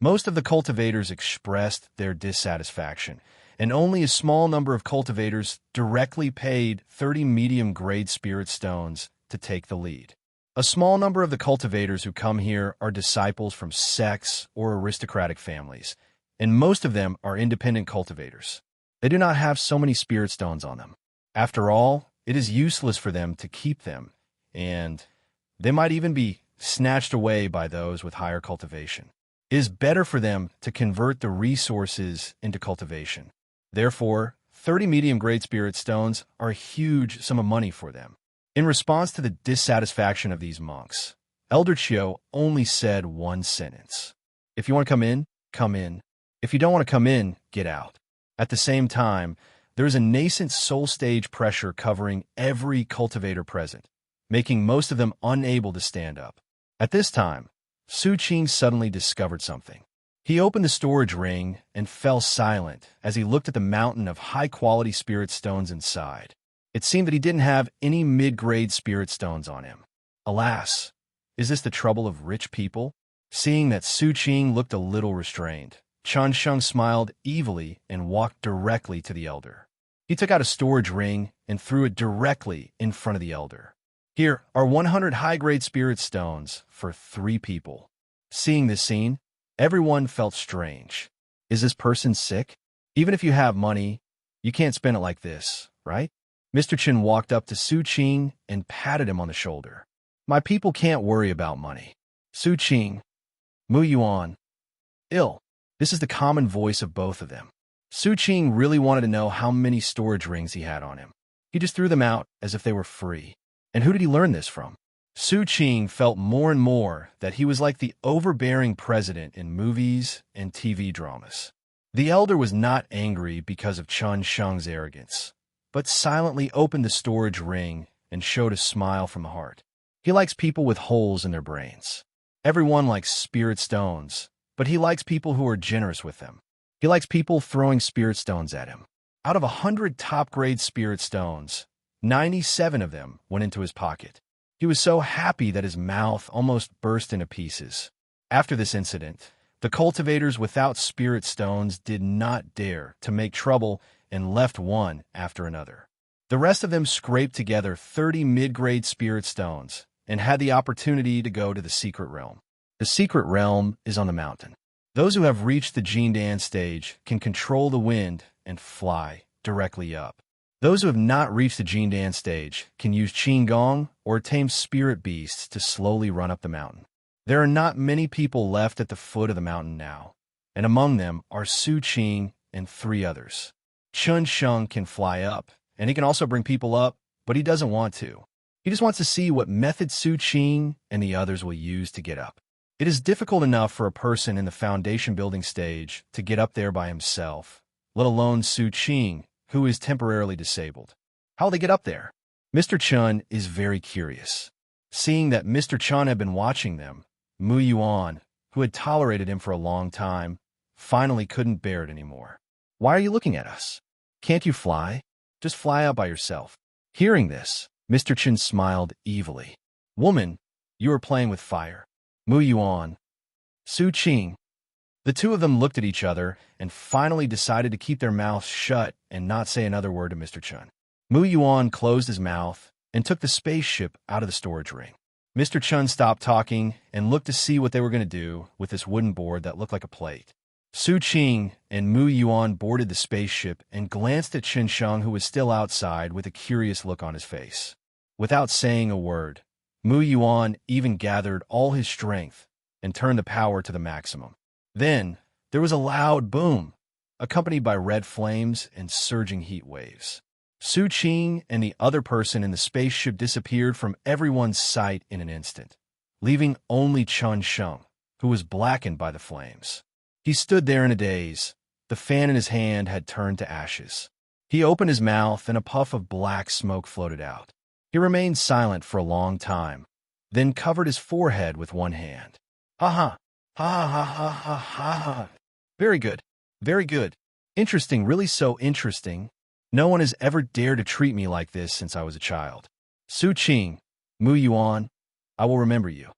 Most of the cultivators expressed their dissatisfaction, and only a small number of cultivators directly paid 30 medium-grade spirit stones to take the lead. A small number of the cultivators who come here are disciples from sects or aristocratic families, and most of them are independent cultivators. They do not have so many spirit stones on them. After all, it is useless for them to keep them, and they might even be snatched away by those with higher cultivation. It is better for them to convert the resources into cultivation. Therefore, 30 medium-grade spirit stones are a huge sum of money for them. In response to the dissatisfaction of these monks, Elder Chiu only said one sentence. If you want to come in, come in. If you don't want to come in, get out. At the same time, there is a nascent soul stage pressure covering every cultivator present, making most of them unable to stand up. At this time, Su Qing suddenly discovered something. He opened the storage ring and fell silent as he looked at the mountain of high-quality spirit stones inside. It seemed that he didn't have any mid-grade spirit stones on him. Alas, is this the trouble of rich people? Seeing that Su Qing looked a little restrained, Chen Sheng smiled evilly and walked directly to the elder. He took out a storage ring and threw it directly in front of the elder. Here are 100 high-grade spirit stones for 3 people. Seeing this scene, everyone felt strange. Is this person sick? Even if you have money, you can't spend it like this, right? Mr. Chen walked up to Su Qing and patted him on the shoulder. My people can't worry about money. Su Qing, Mu Yuan, ill. This is the common voice of both of them. Su Qing really wanted to know how many storage rings he had on him. He just threw them out as if they were free. And who did he learn this from? Su Qing felt more and more that he was like the overbearing president in movies and TV dramas. The elder was not angry because of Chen Sheng's arrogance, but silently opened the storage ring and showed a smile from the heart. He likes people with holes in their brains. Everyone likes spirit stones, but he likes people who are generous with them. He likes people throwing spirit stones at him. Out of 100 top-grade spirit stones, 97 of them went into his pocket. He was so happy that his mouth almost burst into pieces. After this incident, the cultivators without spirit stones did not dare to make trouble and left one after another. The rest of them scraped together 30 mid-grade spirit stones and had the opportunity to go to the secret realm. The secret realm is on the mountain. Those who have reached the Qing Tian stage can control the wind and fly directly up. Those who have not reached the Qing Tian stage can use Qing Gong or tame spirit beasts to slowly run up the mountain. There are not many people left at the foot of the mountain now, and among them are Su Qing and 3 others. Chen Sheng can fly up, and he can also bring people up, but he doesn't want to. He just wants to see what method Su Qing and the others will use to get up. It is difficult enough for a person in the foundation building stage to get up there by himself, let alone Su Qing, who is temporarily disabled. How will they get up there? Mr. Chen is very curious. Seeing that Mr. Chen had been watching them, Mu Yuan, who had tolerated him for a long time, finally couldn't bear it anymore. Why are you looking at us? Can't you fly? Just fly out by yourself. Hearing this, Mr. Chen smiled evilly. Woman, you are playing with fire. Mu Yuan, Su Qing. The 2 of them looked at each other and finally decided to keep their mouths shut and not say another word to Mr. Chen. Mu Yuan closed his mouth and took the spaceship out of the storage ring. Mr. Chen stopped talking and looked to see what they were going to do with this wooden board that looked like a plate. Su Qing and Mu Yuan boarded the spaceship and glanced at Chen Sheng, who was still outside, with a curious look on his face. Without saying a word, Mu Yuan even gathered all his strength and turned the power to the maximum. Then, there was a loud boom, accompanied by red flames and surging heat waves. Su Qing and the other person in the spaceship disappeared from everyone's sight in an instant, leaving only Chen Sheng, who was blackened by the flames. He stood there in a daze. The fan in his hand had turned to ashes. He opened his mouth and a puff of black smoke floated out. He remained silent for a long time, then covered his forehead with one hand. Ha ha! Ha ha ha ha ha ha! Very good. Very good. Interesting, really so interesting. No one has ever dared to treat me like this since I was a child. Su Qing, Mu Yuan, I will remember you.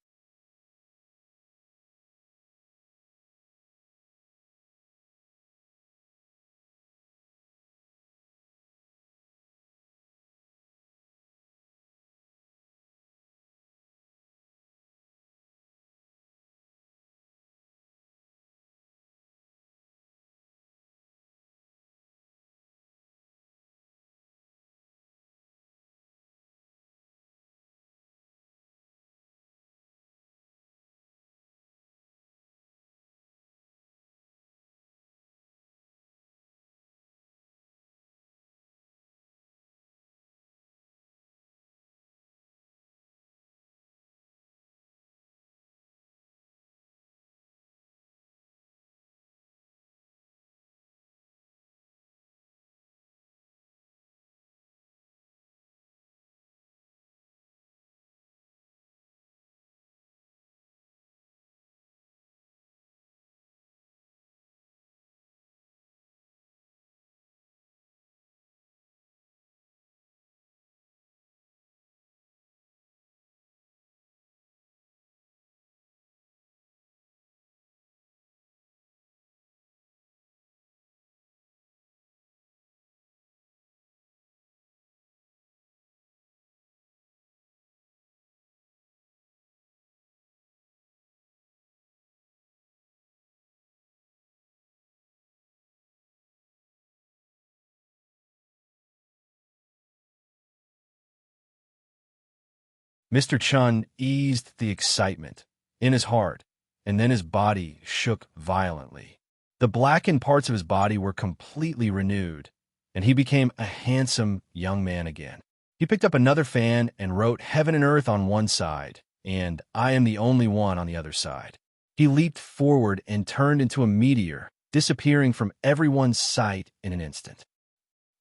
Mr. Chun eased the excitement in his heart, and then his body shook violently. The blackened parts of his body were completely renewed, and he became a handsome young man again. He picked up another fan and wrote Heaven and Earth on one side, and I am the only one on the other side. He leaped forward and turned into a meteor, disappearing from everyone's sight in an instant.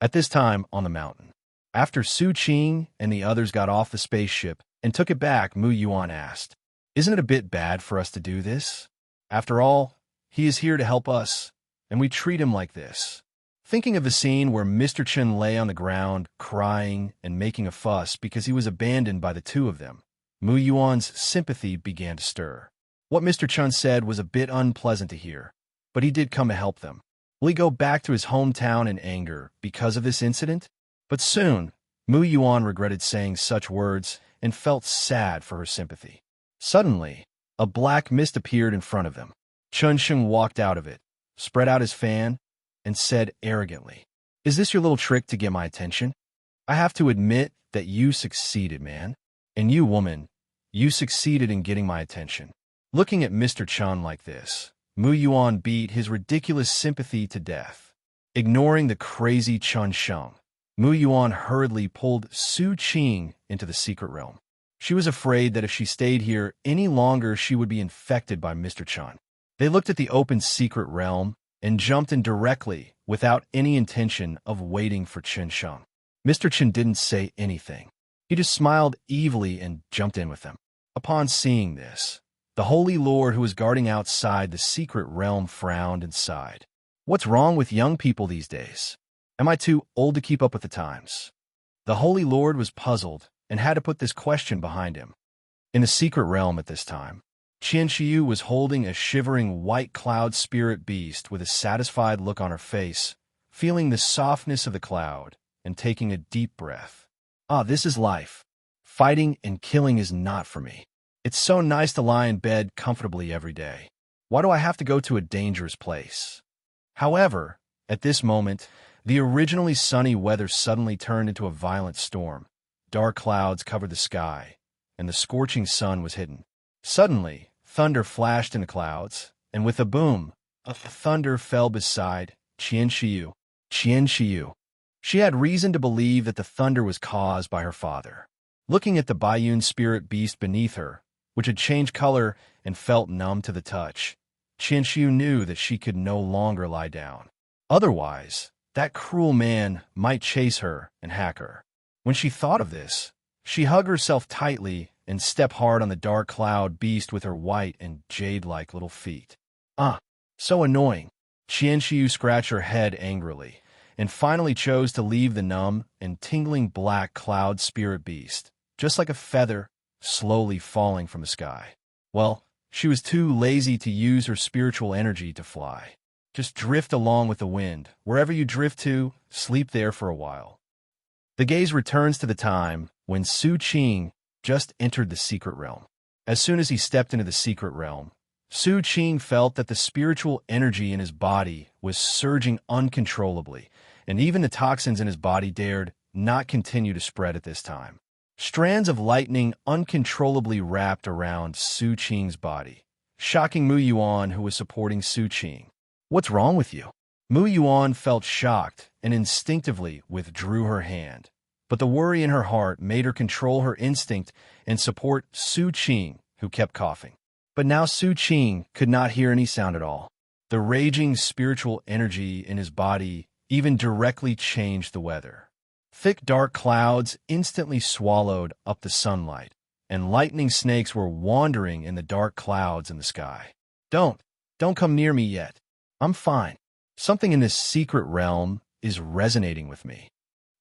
At this time on the mountain, after Su Qing and the others got off the spaceship and took it back, Mu Yuan asked, "Isn't it a bit bad for us to do this? After all, he is here to help us, and we treat him like this." Thinking of the scene where Mr. Chen lay on the ground, crying and making a fuss because he was abandoned by the two of them, Mu Yuan's sympathy began to stir. What Mr. Chen said was a bit unpleasant to hear, but he did come to help them. Will he go back to his hometown in anger because of this incident? But soon, Mu Yuan regretted saying such words and felt sad for her sympathy. Suddenly, a black mist appeared in front of them. Chun Sheng walked out of it, spread out his fan, and said arrogantly, "Is this your little trick to get my attention? I have to admit that you succeeded, man. And you, woman, you succeeded in getting my attention." Looking at Mr. Chun like this, Mu Yuan beat his ridiculous sympathy to death. Ignoring the crazy Chun Sheng, Mu Yuan hurriedly pulled Su Qing into the secret realm. She was afraid that if she stayed here any longer, she would be infected by Mr. Chun. They looked at the open secret realm and jumped in directly without any intention of waiting for Chen Sheng. Mr. Chen didn't say anything. He just smiled evilly and jumped in with them. Upon seeing this, the Holy Lord who was guarding outside the secret realm frowned and sighed. "What's wrong with young people these days? Am I too old to keep up with the times?" The Holy Lord was puzzled and had to put this question behind him. In the secret realm at this time, Qian Shiyu was holding a shivering white cloud spirit beast with a satisfied look on her face, feeling the softness of the cloud and taking a deep breath. "Ah, this is life. Fighting and killing is not for me. It's so nice to lie in bed comfortably every day. Why do I have to go to a dangerous place?" However, at this moment, the originally sunny weather suddenly turned into a violent storm. Dark clouds covered the sky, and the scorching sun was hidden. Suddenly, thunder flashed in the clouds, and with a boom, a thunder fell beside Qian Shiyu. Qian Shiyu. She had reason to believe that the thunder was caused by her father. Looking at the Baiyun spirit beast beneath her, which had changed color and felt numb to the touch, Qian Shiyu knew that she could no longer lie down. Otherwise, that cruel man might chase her and hack her. When she thought of this, she hugged herself tightly and stepped hard on the dark cloud beast with her white and jade-like little feet. "Ah, so annoying." Qian Shiyu scratched her head angrily, and finally chose to leave the numb and tingling black cloud spirit beast, just like a feather slowly falling from the sky. Well, she was too lazy to use her spiritual energy to fly. Just drift along with the wind. Wherever you drift to, sleep there for a while. The gaze returns to the time when Su Qing just entered the secret realm. As soon as he stepped into the secret realm, Su Qing felt that the spiritual energy in his body was surging uncontrollably, and even the toxins in his body dared not continue to spread at this time. Strands of lightning uncontrollably wrapped around Su Qing's body, shocking Mu Yuan, who was supporting Su Qing. "What's wrong with you?" Mu Yuan felt shocked and instinctively withdrew her hand, but the worry in her heart made her control her instinct and support Su Qing, who kept coughing. But now Su Qing could not hear any sound at all. The raging spiritual energy in his body even directly changed the weather. Thick dark clouds instantly swallowed up the sunlight, and lightning snakes were wandering in the dark clouds in the sky. Don't come near me yet. I'm fine. Something in this secret realm is resonating with me."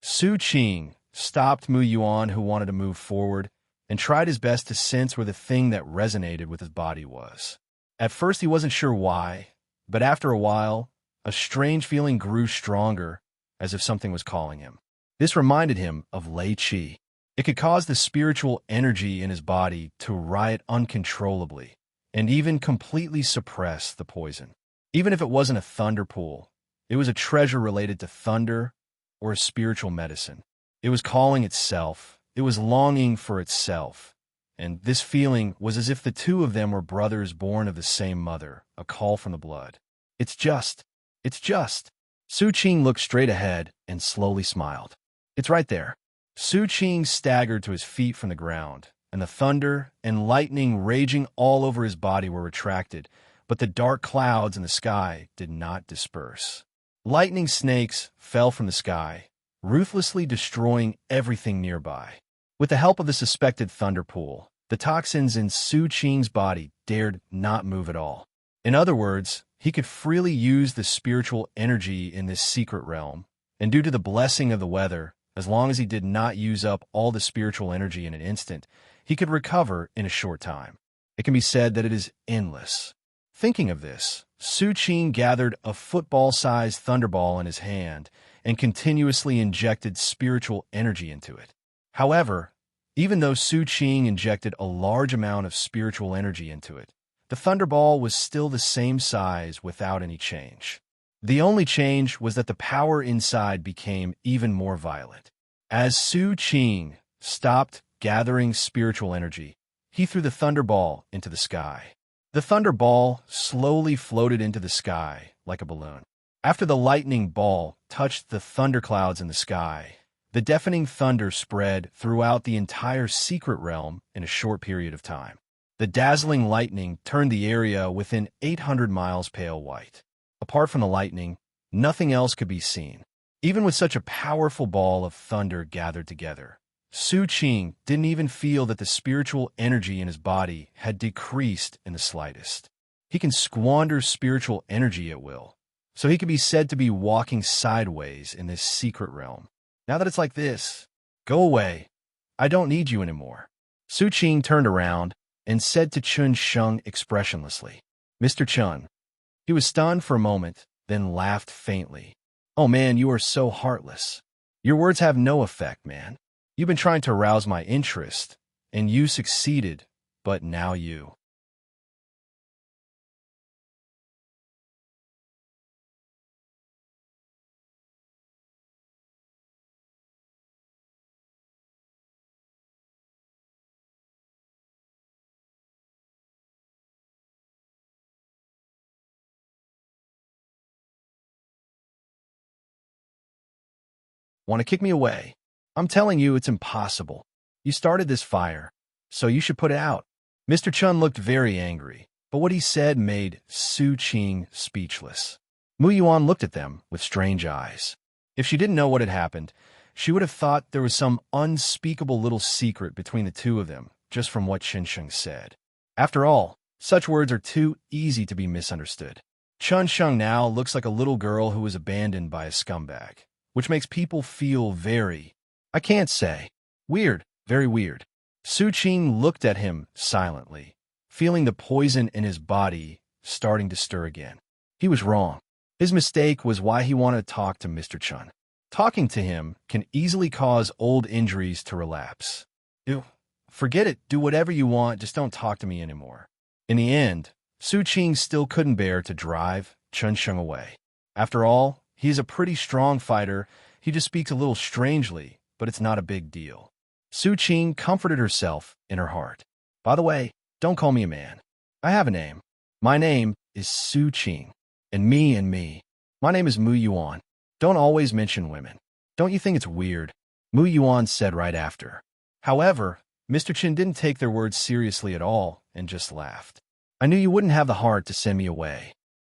Su Qing stopped Mu Yuan, who wanted to move forward, and tried his best to sense where the thing that resonated with his body was. At first he wasn't sure why, but after a while, a strange feeling grew stronger, as if something was calling him. This reminded him of Lei Qi. It could cause the spiritual energy in his body to riot uncontrollably, and even completely suppress the poison. Even if it wasn't a thunder pool, it was a treasure related to thunder or a spiritual medicine. It was calling itself. It was longing for itself, and this feeling was as if the two of them were brothers born of the same mother, a call from the blood. It's just. Su Qing looked straight ahead and slowly smiled. It's right there. Su Qing staggered to his feet from the ground, and the thunder and lightning raging all over his body were retracted, but the dark clouds in the sky did not disperse. Lightning snakes fell from the sky, ruthlessly destroying everything nearby. With the help of the suspected thunder pool, the toxins in Su Qing's body dared not move at all. In other words, he could freely use the spiritual energy in this secret realm, and due to the blessing of the weather, as long as he did not use up all the spiritual energy in an instant, he could recover in a short time. It can be said that it is endless. Thinking of this, Su Qing gathered a football-sized thunderball in his hand and continuously injected spiritual energy into it. However, even though Su Qing injected a large amount of spiritual energy into it, the thunderball was still the same size without any change. The only change was that the power inside became even more violent. As Su Qing stopped gathering spiritual energy, he threw the thunderball into the sky. The thunderball slowly floated into the sky like a balloon. After the lightning ball touched the thunderclouds in the sky, the deafening thunder spread throughout the entire secret realm in a short period of time. The dazzling lightning turned the area within 800 miles pale white. Apart from the lightning, nothing else could be seen. Even with such a powerful ball of thunder gathered together, Su Qing didn't even feel that the spiritual energy in his body had decreased in the slightest. He can squander spiritual energy at will, so he could be said to be walking sideways in this secret realm. Now that it's like this, go away. I don't need you anymore. Su Qing turned around and said to Chun Sheng expressionlessly, Mr. Chun. He was stunned for a moment, then laughed faintly. Oh man, you are so heartless. Your words have no effect, man. You've been trying to arouse my interest, and you succeeded, but now you. Want to kick me away? I'm telling you it's impossible. You started this fire, so you should put it out. Mr. Chun looked very angry, but what he said made Su Qing speechless. Mu Yuan looked at them with strange eyes. If she didn't know what had happened, she would have thought there was some unspeakable little secret between the two of them, just from what Chun Sheng said. After all, such words are too easy to be misunderstood. Chun Sheng now looks like a little girl who was abandoned by a scumbag, which makes people feel very, I can't say, weird, very weird. Su Qing looked at him silently, feeling the poison in his body starting to stir again. He was wrong. His mistake was why he wanted to talk to Mr. Chun. Talking to him can easily cause old injuries to relapse. Ew, forget it, do whatever you want, just don't talk to me anymore. In the end, Su Qing still couldn't bear to drive Chun Sheng away. After all, he's a pretty strong fighter. He just speaks a little strangely, but it's not a big deal. Su Qing comforted herself in her heart. By the way, don't call me a man. I have a name. My name is Su Qing. And me. My name is Mu Yuan. Don't always mention women. Don't you think it's weird? Mu Yuan said right after. However, Mr. Chin didn't take their words seriously at all and just laughed. I knew you wouldn't have the heart to send me away.